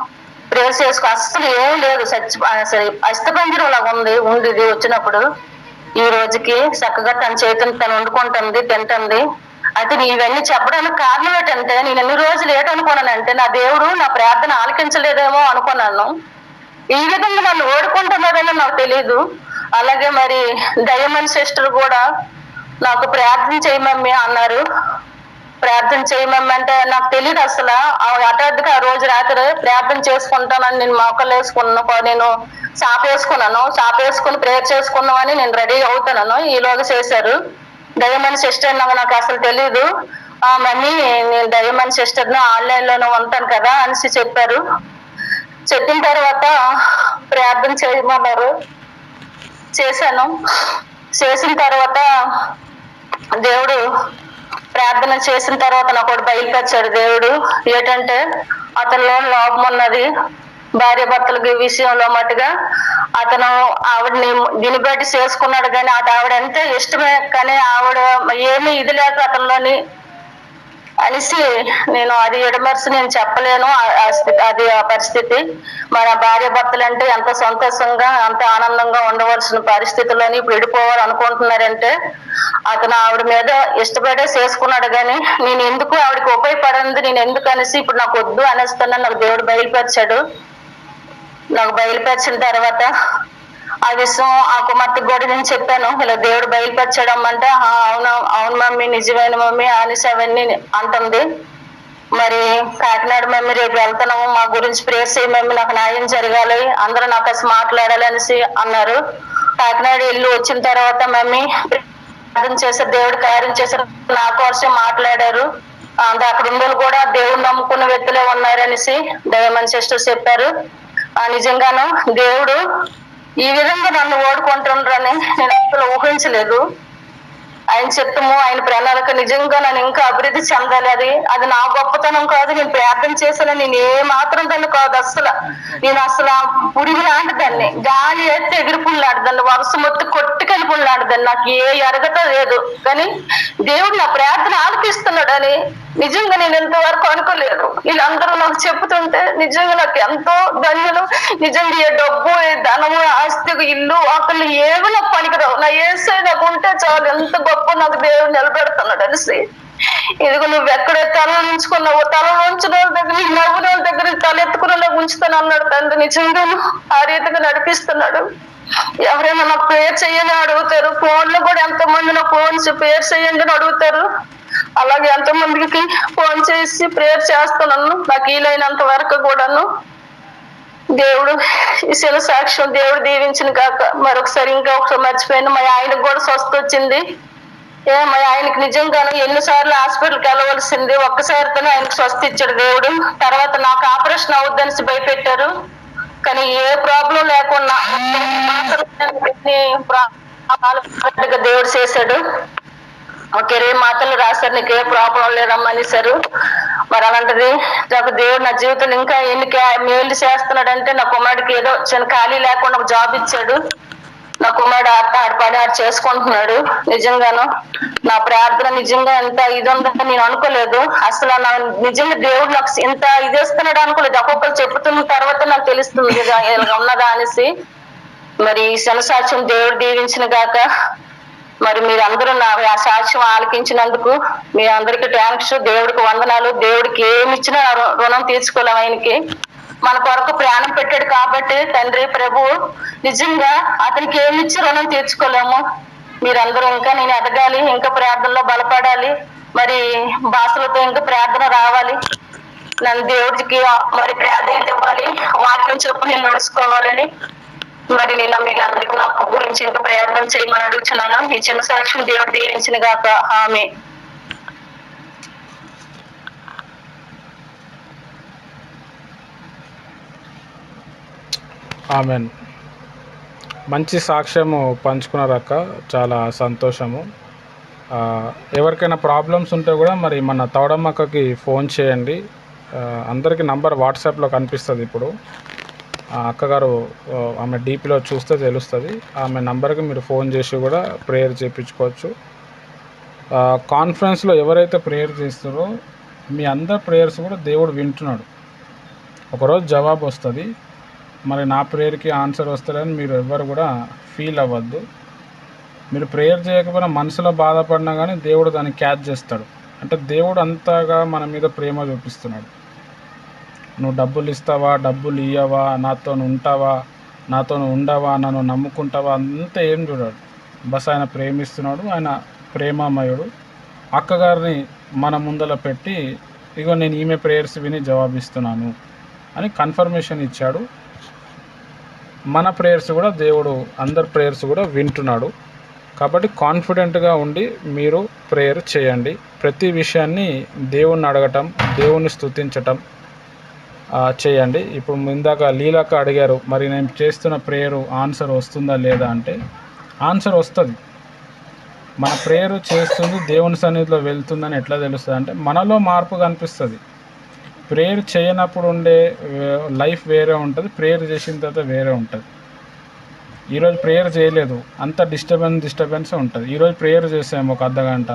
ప్రేయర్ చేసుకో అస్సలు ఏం లేదు, అస్థిపంజరం లాగా ఉండేది వచ్చినప్పుడు. ఈ రోజుకి చక్కగా తన చేతిని తను వండుకుంటుంది, తింటుంది. అయితే ఇవన్నీ చెప్పడానికి కారణం ఏంటంటే, నేను ఎన్ని రోజులు ఏటనుకున్నానంటే నా దేవుడు నా ప్రార్థన ఆలకించలేదేమో అనుకున్నాను. ఈ విధంగా నన్ను ఓడుకుంటున్నారని నాకు తెలీదు. అలాగే మరి డైమండ్ సిస్టర్ కూడా నాకు ప్రార్థన చేయమమ్మీ అన్నారు. ప్రార్థన చేయమమ్మీ అంటే నాకు తెలియదు అసలు. హఠాత్తుగా ఆ రోజు రాత్రి ప్రార్థన చేసుకుంటానని నేను మోకాలు వేసుకున్నాను, నేను చాపేసుకుని ప్రేయర్ చేసుకున్నామని నేను రెడీ అవుతున్నాను. ఈలోగా చేశారు. డైమండ్ సిస్టర్ నాకు అసలు తెలీదు. మమ్మీ నేను డైమండ్ సిస్టర్ ఆన్లైన్ లోనే ఉంటాను కదా అనేసి చెప్పారు. చెప్పిన తర్వాత ప్రార్థన చేయమన్నారు. చేశాను. చేసిన తర్వాత దేవుడు ప్రార్థన చేసిన తర్వాత నాకు ఒకటి బయలుపరిచాడు దేవుడు. ఏంటంటే అతనిలో లోపం ఉన్నది, భార్య భర్తలకి విషయంలో మట్టుగా అతను ఆవిడని దీన్ని బట్టి చేసుకున్నాడు. కానీ ఆవిడ అంటే ఇష్టమే, కానీ ఆవిడ ఏమీ ఇది లేక అతనిలోని అనేసి నేను అది ఎడమర్చి నేను చెప్పలేను. అది ఆ పరిస్థితి. మన భార్య భర్తలు అంటే ఎంత సంతోషంగా ఎంత ఆనందంగా ఉండవలసిన పరిస్థితుల్లోని ఇప్పుడు విడిపోవాలి అనుకుంటున్నారంటే అతను ఆవిడ మీద ఇష్టపడే చేసుకున్నాడు. కానీ నేను ఎందుకు ఆవిడకి ఉపయోగపడింది, నేను ఎందుకు అనేసి ఇప్పుడు నాకు వద్దు అనేస్తానని నాకు దేవుడు బయలుపరిచాడు. నాకు బయలుపరిచిన తర్వాత ఆ విషయం ఆ కుమార్తెకు కూడా నేను చెప్పాను, ఇలా దేవుడు బయలుపరచడమ్మంటే అవును మమ్మీ నిజమైన మమ్మీ అనేసి అవన్నీ అంటుంది. మరి కాకినాడ మమ్మీ రేపు వెళ్తున్నాము, మా గురించి ప్రేయర్ చేయ మమ్మీ, నాకు న్యాయం జరగాలి, అందరూ నాకు అసలు మాట్లాడాలి అనేసి అన్నారు. కాకినాడ వెళ్ళి వచ్చిన తర్వాత మమ్మీ ప్రార్థన చేశారు, దేవుడు కార్యం చేశారు, నా కోసం మాట్లాడారు. అక్కడ ఉండేలు కూడా దేవుడు నమ్ముకున్న వ్యక్తులే ఉన్నారనేసి డైమండ్ సిస్టర్ చెప్పారు. నిజంగాను దేవుడు ఈ విధంగా నన్ను ఓడుకుంటుండ్రని నేను అసలు ఊహించలేదు. ఆయన చిత్తము, ఆయన ప్రణాళిక నిజంగా నన్ను ఇంకా అభివృద్ధి చెందాలి. అది నా గొప్పతనం కాదు, నేను ప్రార్థన చేసిన నేను ఏ మాత్రం దాన్ని కాదు. నేను పురుగు లాంటి దాన్ని, గాలి ఎత్తే ఎగిరిపుల్లాంటిదాన్ని, వర్షం మొత్తం కొట్టుకెళ్ళిపుల్లాంటిదాన్ని, నాకు ఏ ఎరగత లేదు. కానీ దేవుడు నా ప్రార్థన ఆలకిస్తున్నాడని నిజంగా నేను ఎంతవరకు అనుకోలేదు. వీళ్ళందరూ నాకు చెప్తుంటే నిజంగా నాకు ఎంతో ధన్యులు. నిజంగా ఏ డబ్బు, ఏ ధనము, ఆస్తి, ఇల్లు, అక్కలు ఏవి నాకు పనికిరావు. నా ఏసై నాకు ఉంటే చాలు, ఎంత గొప్ప నాకు దేవుడు నిలబెడుతున్నాడు అనేసి. ఇదిగో నువ్వు ఎక్కడ తల ఉంచుకున్నావు, తల ఉంచిన వాళ్ళ దగ్గర, నవ్వుల వాళ్ళ దగ్గర తల ఎత్తుకునేలా ఉంచుతాను అన్నాడు తండ్రి. నిజంగాను ఆ రీతిగా నడిపిస్తున్నాడు. ఎవరైనా నాకు ప్రేయర్ చెయ్యని అడుగుతారు, ఫోన్లో కూడా ఎంతో మంది నాకు ఫోన్స్ ప్రేయర్ చెయ్యండి అని అడుగుతారు. అలాగే ఎంతో మందికి ఫోన్ చేసి ప్రేయర్ చేస్తున్నాను, నాకు వీలైనంత వరకు కూడాను. దేవుడు ఇసిన సాక్ష్యం దేవుడు దీవించిన కాక మరొకసారి ఒకసారి మర్చిపోయాను. మా ఆయనకు కూడా స్వస్థ వచ్చింది. మా ఆయనకి నిజంగాను ఎన్నిసార్లు హాస్పిటల్కి వెళ్ళవలసింది, ఒక్కసారితోనే ఆయనకు స్వస్థ ఇచ్చాడు దేవుడు. తర్వాత నాకు ఆపరేషన్ అవుద్దని భయపెట్టారు, కానీ ఏ ప్రాబ్లం లేకుండా దేవుడు చేశాడు. ఒక 20 మాటలు రాశారు, నీకు ఏ ప్రాబ్లం లేదమ్మా అనేసారు. మరి అలాంటిది నాకు దేవుడు నా జీవితం ఇంకా ఎన్ని మేలు చేస్తున్నాడంటే, నా కుమారుడికి ఏదో చిన్న ఖాళీ లేకుండా ఒక జాబ్ ఇచ్చాడు. నా కుమారుడు పని చేసుకుంటున్నాడు. నిజంగాను నా ప్రార్థన నిజంగా ఎంత ఇది ఉందని నేను అనుకోలేదు. అసలు నా నిజంగా దేవుడు నాకు ఇంత ఇది ఇస్తున్నాడు అనుకోలేదు. ఒక్కొక్కరు చెప్తున్న తర్వాత నాకు తెలుస్తుంది ఇలా ఉన్నదా అనేసి. మరి ఈ శనసాక్ష్యం దేవుడు దీవించిన గాక. మరి మీరందరూ నా సాక్ష్యం ఆలకించినందుకు మీ అందరికీ థ్యాంక్స్. దేవుడికి వందనాలు. దేవుడికి ఏమి ఇచ్చినా రుణం తీర్చుకోలేం. ఆయనకి మన కొరకు ప్రాణం పెట్టాడు కాబట్టి తండ్రి ప్రభు నిజంగా అతనికి ఏమి ఇచ్చి రుణం తీర్చుకోలేము. మీరందరూ ఇంకా నేను ఎదగాలి, ఇంకా ప్రార్థనలో బలపడాలి, మరి భాషలతో ఇంకా ప్రార్థన రావాలి, నన్ను దేవుడికి మరి ప్రాధాన్యత ఇవ్వాలి, వాక్యం చెప్పు నేను నడుచుకోవాలని మరి నేను మీకు అందరికీ నా గురించి ఇంకా ప్రయత్నం చేయమని అడుగుతున్నాను. మీ చిన్న సాక్ష్యం దేవుడు దీవించిన గాక. ఆమె ఆమెన్. మంచి సాక్ష్యము పంచుకున్నారక్క, చాలా సంతోషము. ఎవరికైనా ప్రాబ్లమ్స్ ఉంటే కూడా మరి మన తౌడమ్మక్కకి ఫోన్ చేయండి. అందరికీ నంబర్ వాట్సాప్లో కనిపిస్తుంది. ఇప్పుడు అక్కగారు ఆమె డీపీలో చూస్తే తెలుస్తుంది. ఆమె నంబర్కి మీరు ఫోన్ చేసి కూడా ప్రేయర్ చేయించుకోవచ్చు. కాన్ఫరెన్స్లో ఎవరైతే ప్రేయర్ చేస్తారో మీ అందరి ప్రేయర్స్ కూడా దేవుడు వింటున్నాడు. ఒకరోజు జవాబు వస్తుంది. మరి నా ప్రేయర్కి ఆన్సర్ వస్తుందని మీరు ఎవ్వరు కూడా ఫీల్ అవ్వద్దు. మీరు ప్రేయర్ చేయకపోయినా మనసులో బాధపడినా కానీ దేవుడు దాన్ని క్యాచ్ చేస్తాడు. అంటే దేవుడు అంతగా మన మీద ప్రేమ చూపిస్తున్నాడు. నువ్వు డబ్బులు ఇస్తావా, డబ్బులు ఇయ్యవా, నాతో ఉంటావా, నాతో ఉండవా, నన్ను నమ్ముకుంటావా, అంతా ఏం చూడాడు. బస్ ఆయన ప్రేమిస్తున్నాడు. ఆయన ప్రేమమయుడు. అక్కగారిని మన ముందర పెట్టి ఇగో నేను ఈమె ప్రేయర్స్ విని జవాబిస్తున్నాను అని కన్ఫర్మేషన్ ఇచ్చాడు. మన ప్రేయర్స్ కూడా దేవుడు అందరి ప్రేయర్స్ కూడా వింటున్నాడు. కాబట్టి కాన్ఫిడెంట్గా ఉండి మీరు ప్రేయర్ చేయండి. ప్రతి విషయాన్ని దేవుణ్ణి అడగటం, దేవుణ్ణి స్తుతించటం చేయండి. ఇప్పుడు ఇందాక లీలాక అడిగారు, మరి నేను చేస్తున్న ప్రేయరు ఆన్సర్ వస్తుందా లేదా అంటే ఆన్సర్ వస్తుంది. మన ప్రేయర్ చేస్తుంది, దేవుని సన్నిధిలో వెళ్తుందని ఎట్లా తెలుస్తుంది అంటే మనలో మార్పు కనిపిస్తుంది. ప్రేయర్ చేయనప్పుడు ఉండే లైఫ్ వేరే ఉంటుంది, ప్రేయర్ చేసిన తర్వాత వేరే ఉంటుంది. ఈరోజు ప్రేయర్ చేయలేదు, అంత డిస్టర్బెన్స్ ఉంటుంది. ఈరోజు ప్రేయర్ చేసాము ఒక అర్ధగంట.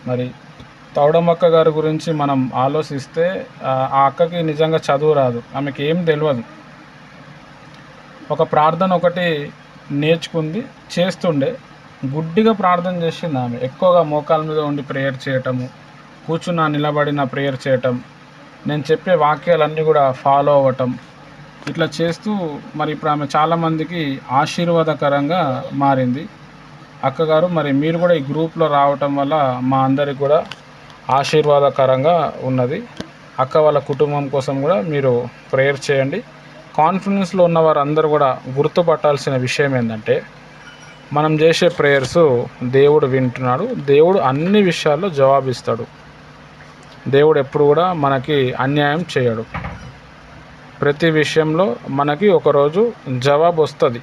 మరి తౌడమ్మక్క గారి గురించి మనం ఆలోచిస్తే ఆ అక్కకి నిజంగా చదువు రాదు, ఆమెకి ఏం తెలియదు. ఒక ప్రార్థన ఒకటి నేర్చుకుంది, చేస్తుండే, గుడ్డిగా ప్రార్థన చేసింది ఆమె. ఎక్కువగా మోకాల మీద ఉండి ప్రేయర్ చేయటము, కూర్చున్న నిలబడిన ప్రేయర్ చేయటం, నేను చెప్పే వాక్యాలన్నీ కూడా ఫాలో అవ్వటం, ఇట్లా చేస్తూ మరి ఇప్పుడు ఆమె చాలామందికి ఆశీర్వాదకరంగా మారింది. అక్కగారు మరి మీరు కూడా ఈ గ్రూప్లో రావటం వల్ల మా అందరికి కూడా ఆశీర్వాదకరంగా ఉన్నది. అక్క వాళ్ళ కుటుంబం కోసం కూడా మీరు ప్రేయర్ చేయండి. కాన్ఫిడెన్స్లో ఉన్న వారందరూ కూడా గుర్తుపట్టాల్సిన విషయం ఏంటంటే మనం చేసే ప్రేయర్స్ దేవుడు వింటున్నాడు. దేవుడు అన్ని విషయాల్లో జవాబిస్తాడు. దేవుడు ఎప్పుడు కూడా మనకి అన్యాయం చేయడు. ప్రతి విషయంలో మనకి ఒకరోజు జవాబు వస్తుంది.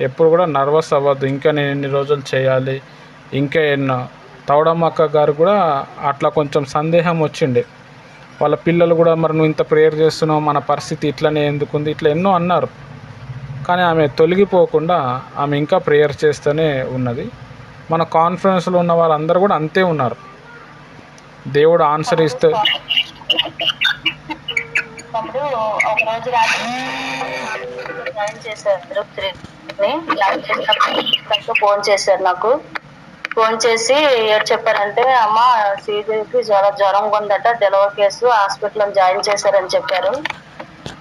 ఎప్పుడు కూడా నర్వస్ అవ్వద్దు, ఇంకా నేను ఎన్ని రోజులు చేయాలి, ఇంకా ఎన్నో. తౌడమ్మక్క గారు కూడా అట్లా కొంచెం సందేహం వచ్చిండే. వాళ్ళ పిల్లలు కూడా మరి నువ్వు ఇంత ప్రేయర్ చేస్తున్నావు, మన పరిస్థితి ఇట్లనే ఎందుకుంది, ఇట్లా ఎన్నో అన్నారు. కానీ ఆమె తొలగిపోకుండా ఆమె ఇంకా ప్రేయర్ చేస్తూనే ఉన్నది. మన కాన్ఫరెన్స్లో ఉన్న వాళ్ళందరూ కూడా అంతే ఉన్నారు. దేవుడు ఆన్సర్ ఇస్తే అప్పుడు ఒక రోజు రాత్రి జాయిన్ చేశారు. ఫోన్ చేశారు నాకు. ఫోన్ చేసి ఏం చెప్పారంటే, అమ్మ శ్రీదేవికి జ్వరం ఉందట, డెలివరీ కేసు, హాస్పిటల్లో జాయిన్ చేశారని చెప్పారు.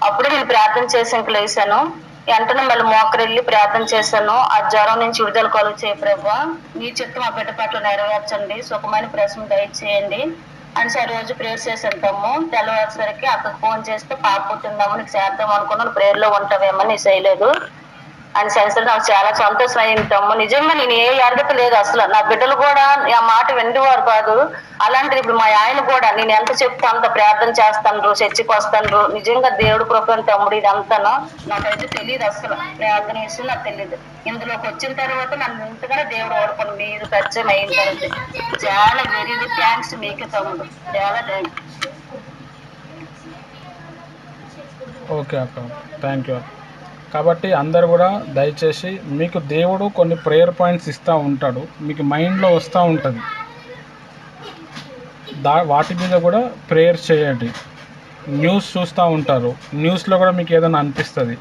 అప్పుడు నేను ప్రార్థన చేసి ఇంక లేసాను. వెంటనే మళ్ళీ మోకరెళ్ళి ప్రార్థన చేశాను. ఆ జ్వరం నుంచి విడుదల కలుగు చేయ ప్రభువా, మీ చిత్తం ఆ బిడ్డ పట్ల నెరవేర్చండి, సుఖమైన ప్రశ్న దయచేయండి అని ఆ రోజు ప్రేయర్ చేశాను తమ్ము. తెల్లవారేసరికి అక్కడికి ఫోన్ చేస్తే పాప పుట్టిందమ్మ, నీకు చేద్దాం అనుకున్నాను, ప్రేయర్లో ఉంటావేమో, నీ చేయలేదు అని సరే నాకు చాలా సంతోషం అయింది తమ్ము. నిజంగా నేను ఏ అర్హత లేదు అసలు. నా బిడ్డలు కూడా ఆ మాట వింటేవారు కాదు. అలాంటిది ఇప్పుడు మా ఆయన కూడా నేను ఎంత చెప్తే అంత ప్రార్థన చేస్తాను, చర్చికి వస్తాను. నిజంగా దేవుడు కృపను తమ్ముడు ఇదంతాను నాకైతే తెలియదు అసలు. ప్రార్థన విషయం నాకు తెలియదు. ఇందులోకి వచ్చిన తర్వాత నన్ను ఇంతగానే దేవుడు ఓడుకోండి, మీరు పరిచయం అయిన తర్వాత చాలా వెరీ థ్యాంక్స్ మీకే తమ్ముడు, చాలా థ్యాంక్స్. ఓకే అక్క, థ్యాంక్ యూ. కాబట్టి అందరు కూడా దయచేసి మీకు దేవుడు కొన్ని ప్రేయర్ పాయింట్స్ ఇస్తూ ఉంటాడు, మీకు మైండ్లో వస్తూ ఉంటుంది. వాటి మీద కూడా ప్రేయర్ చేయండి. న్యూస్ చూస్తూ ఉంటారు, న్యూస్లో కూడా మీకు ఏదైనా అనిపిస్తుంది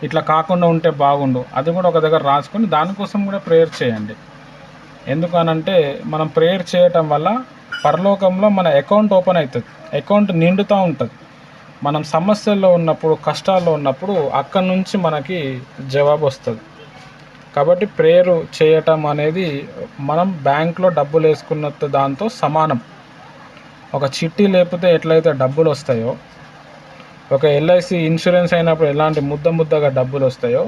ఇట్లా కాకుండా ఉంటే బాగుండు, అది కూడా ఒక దగ్గర రాసుకొని దానికోసం కూడా ప్రేయర్ చేయండి. ఎందుకనంటే మనం ప్రేయర్ చేయటం వల్ల పరలోకంలో మన అకౌంట్ ఓపెన్ అవుతుంది, అకౌంట్ నిండుతూ ఉంటుంది. మనం సమస్యల్లో ఉన్నప్పుడు, కష్టాల్లో ఉన్నప్పుడు అక్కడి నుంచి మనకి జవాబు వస్తుంది. కాబట్టి ప్రేయర్ చేయటం అనేది మనం బ్యాంక్లో డబ్బులు వేసుకున్న దాంతో సమానం. ఒక చిట్టి లేకపోతే ఎట్లయితే డబ్బులు వస్తాయో, ఒక ఎల్ఐసి ఇన్సూరెన్స్ అయినప్పుడు ఎలాంటి ముద్దగా డబ్బులు వస్తాయో,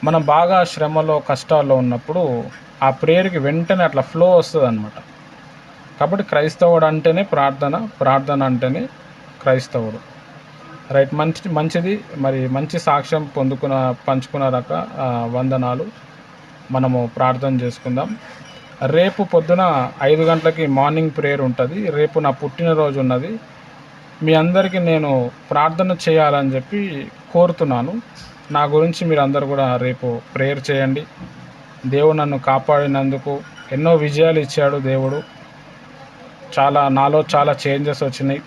మనం బాగా శ్రమలో కష్టాల్లో ఉన్నప్పుడు ఆ ప్రేయర్కి వెంటనే అట్లా ఫ్లో వస్తుంది అనమాట. కాబట్టి క్రైస్తవుడు అంటేనే ప్రార్థన, ప్రార్థన అంటేనే క్రైస్తవుడు. రైట్, మంచిది. మరి మంచి సాక్ష్యం పంచుకున్నారక, వందనాలు. మనము ప్రార్థన చేసుకుందాం. రేపు పొద్దున 5 గంటలకి మార్నింగ్ ప్రేయర్ ఉంటుంది. రేపు నా పుట్టినరోజు ఉన్నది. మీ అందరికీ నేను ప్రార్థన చేయాలని చెప్పి కోరుతున్నాను. నా గురించి మీరు అందరు కూడా రేపు ప్రేయర్ చేయండి. దేవుడు నన్ను కాపాడినందుకు ఎన్నో విజయాలు ఇచ్చాడు దేవుడు. నాలో చాలా చేంజెస్ వచ్చినాయి.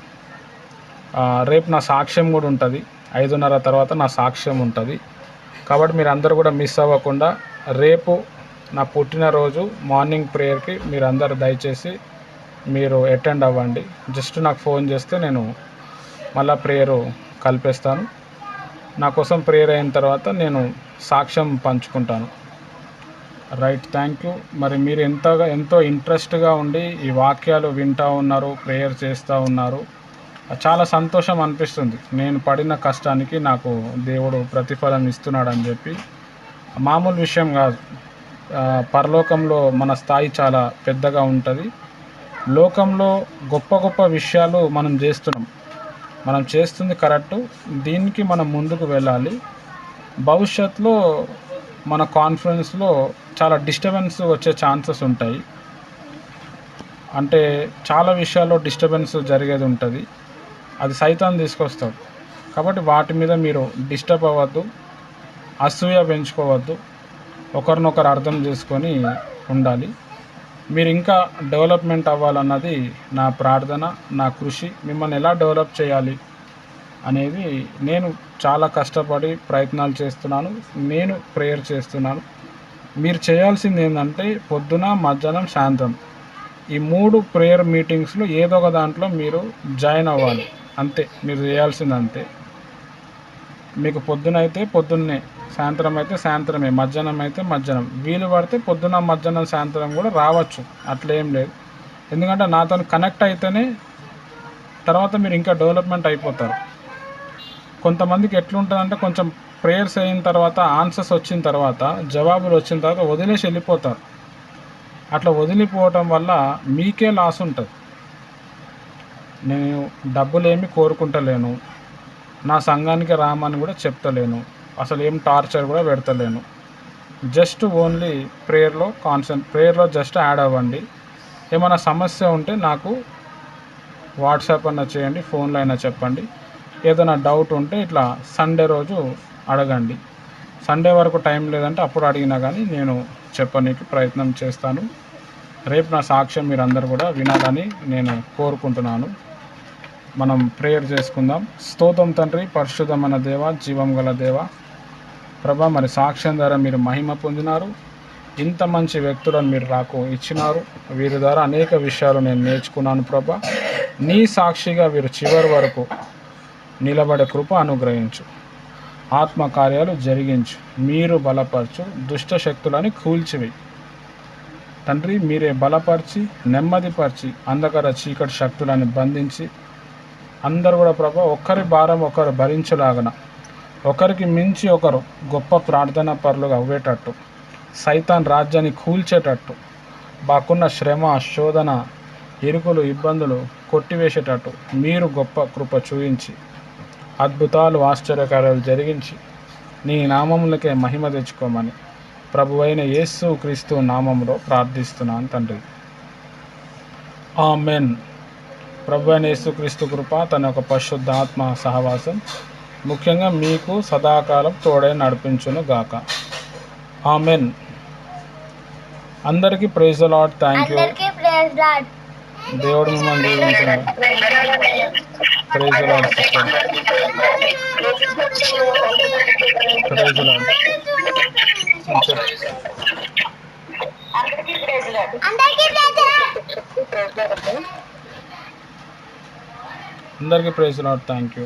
రేపు నా సాక్ష్యం కూడా ఉంటుంది. 5:30 తర్వాత నా సాక్ష్యం ఉంటుంది. కాబట్టి మీరు అందరూ కూడా మిస్ అవ్వకుండా రేపు నా పుట్టినరోజు మార్నింగ్ ప్రేయర్కి మీరు అందరు దయచేసి మీరు అటెండ్ అవ్వండి. జస్ట్ నాకు ఫోన్ చేస్తే నేను మళ్ళీ ప్రేయరు కలిపేస్తాను. నా కోసం ప్రేయర్ అయిన తర్వాత నేను సాక్ష్యం పంచుకుంటాను. Right, thank you. మరి మీరు ఎంతో ఇంట్రెస్ట్గా ఉండి ఈ వాక్యాలు వింటూ ఉన్నారు, ప్రేయర్ చేస్తూ ఉన్నారు. చాలా సంతోషం అనిపిస్తుంది. నేను పడిన కష్టానికి నాకు దేవుడు ప్రతిఫలం ఇస్తున్నాడని చెప్పి. మామూలు విషయం కాదు. పరలోకంలో మన స్థాయి చాలా పెద్దగా ఉంటుంది. లోకంలో గొప్ప గొప్ప విషయాలు మనం చేస్తున్నాం, మనం చేస్తుంది కరెక్టు. దీనికి మనం ముందుకు వెళ్ళాలి. భవిష్యత్తులో మన కాన్ఫరెన్స్లో చాలా డిస్టర్బెన్స్ వచ్చే ఛాన్సెస్ ఉంటాయి. అంటే చాలా విషయాల్లో డిస్టర్బెన్స్ జరిగేది ఉంటుంది. అది సైతాన్ తీసుకొస్తాడు. కాబట్టి వాటి మీద మీరు డిస్టర్బ్ అవ్వద్దు, అసూయ పెంచుకోవద్దు, ఒకరినొకరు అర్థం చేసుకొని ఉండాలి. మీరు ఇంకా డెవలప్మెంట్ అవ్వాలన్నది నా ప్రార్థన, నా కృషి. మిమ్మల్ని ఎలా డెవలప్ చేయాలి అనేది నేను చాలా కష్టపడి ప్రయత్నాలు చేస్తున్నాను. నేను ప్రేయర్ చేస్తున్నాను. మీరు చేయాల్సింది ఏంటంటే పొద్దున, మధ్యాహ్నం, సాయంత్రం ఈ 3 ప్రేయర్ మీటింగ్స్లో ఏదో ఒక దాంట్లో మీరు జాయిన్ అవ్వాలి. అంతే మీరు చేయాల్సింది. అంతే. మీకు పొద్దున అయితే పొద్దున్నే, సాయంత్రం అయితే సాయంత్రమే, మధ్యాహ్నం అయితే మధ్యాహ్నం. వీలు పడితే పొద్దున, మధ్యాహ్నం, సాయంత్రం కూడా రావచ్చు. అట్లేం లేదు. ఎందుకంటే నాతో కనెక్ట్ అయితేనే తర్వాత మీరు ఇంకా డెవలప్మెంట్ అయిపోతారు. కొంతమందికి ఎట్లుంటుందంటే కొంచెం ప్రేయర్స్ అయిన తర్వాత, ఆన్సర్స్ వచ్చిన తర్వాత, జవాబులు వచ్చిన తర్వాత వదిలేసి వెళ్ళిపోతారు. అట్లా వదిలిపోవటం వల్ల మీకే లాస్ ఉంటుంది. నేను డబ్బులేమి కోరుకుంటలేను, నా సంఘానికి రామని కూడా చెప్తలేను, అసలు ఏం టార్చర్ కూడా పెడతలేను. జస్ట్ ఓన్లీ ప్రేయర్లో జస్ట్ యాడ్ అవ్వండి. ఏమైనా సమస్య ఉంటే నాకు వాట్సాప్ అన్నా చేయండి, ఫోన్లో అయినా చెప్పండి. ఏదైనా డౌట్ ఉంటే ఇట్లా సండే రోజు అడగండి. సండే వరకు టైం లేదంటే అప్పుడు అడిగినా కానీ నేను చెప్పడానికి ప్రయత్నం చేస్తాను. రేపు నా సాక్ష్యం మీరు అందరు కూడా వినాలని నేను కోరుకుంటున్నాను. మనం ప్రేయర్ చేసుకుందాం. స్తోత్రం తండ్రి, పరిశుద్ధమైన దేవ, జీవం గల దేవ, ప్రభా, మరి సాక్ష్యం ద్వారా మీరు మహిమ పొందినారు. ఇంత మంచి వ్యక్తులను మీరు నాకు ఇచ్చినారు. వీరి ద్వారా అనేక విషయాలు నేను నేర్చుకున్నాను ప్రభా. నీ సాక్షిగా వీరు చివరి వరకు నిలబడే కృప అనుగ్రహించు. ఆత్మకార్యాలు జరిగించు. మీరు బలపరచు. దుష్ట శక్తులని కూల్చివి తండ్రి. మీరే బలపరిచి, నెమ్మదిపరిచి, అంధకార చీకటి శక్తులను బంధించి, అందరూ కూడా ప్రభా ఒకరి భారం ఒకరు భరించలాగన, ఒకరికి మించి ఒకరు గొప్ప ప్రార్థనా పరులుగా అవ్వేటట్టు, సైతాన్ రాజ్యాన్ని కూల్చేటట్టు, మాకున్న శ్రమ, శోధన, ఇరుకులు, ఇబ్బందులు కొట్టివేసేటట్టు మీరు గొప్ప కృప చూపించి, అద్భుతాలు, ఆశ్చర్యకార్యాలు జరిగించి, నీ నామములకే మహిమ తెచ్చుకోమని ప్రభువైన యేసు క్రీస్తు నామములో ప్రార్థిస్తున్నాను తండ్రి. ఆమెన్. ప్రభువైన యేసు క్రీస్తు కృప, తన యొక్క పరిశుద్ధ ఆత్మ సహవాసం ముఖ్యంగా మీకు సదాకాలం తోడే నడిపించును గాక. ఆమెన్. అందరికీ praise the Lord. Thank you. దేవుడు మిమ్మల్ని దీవించును. Praise the lord sister. Praise the Lord. అందరికీ praise the Lord. Thank you.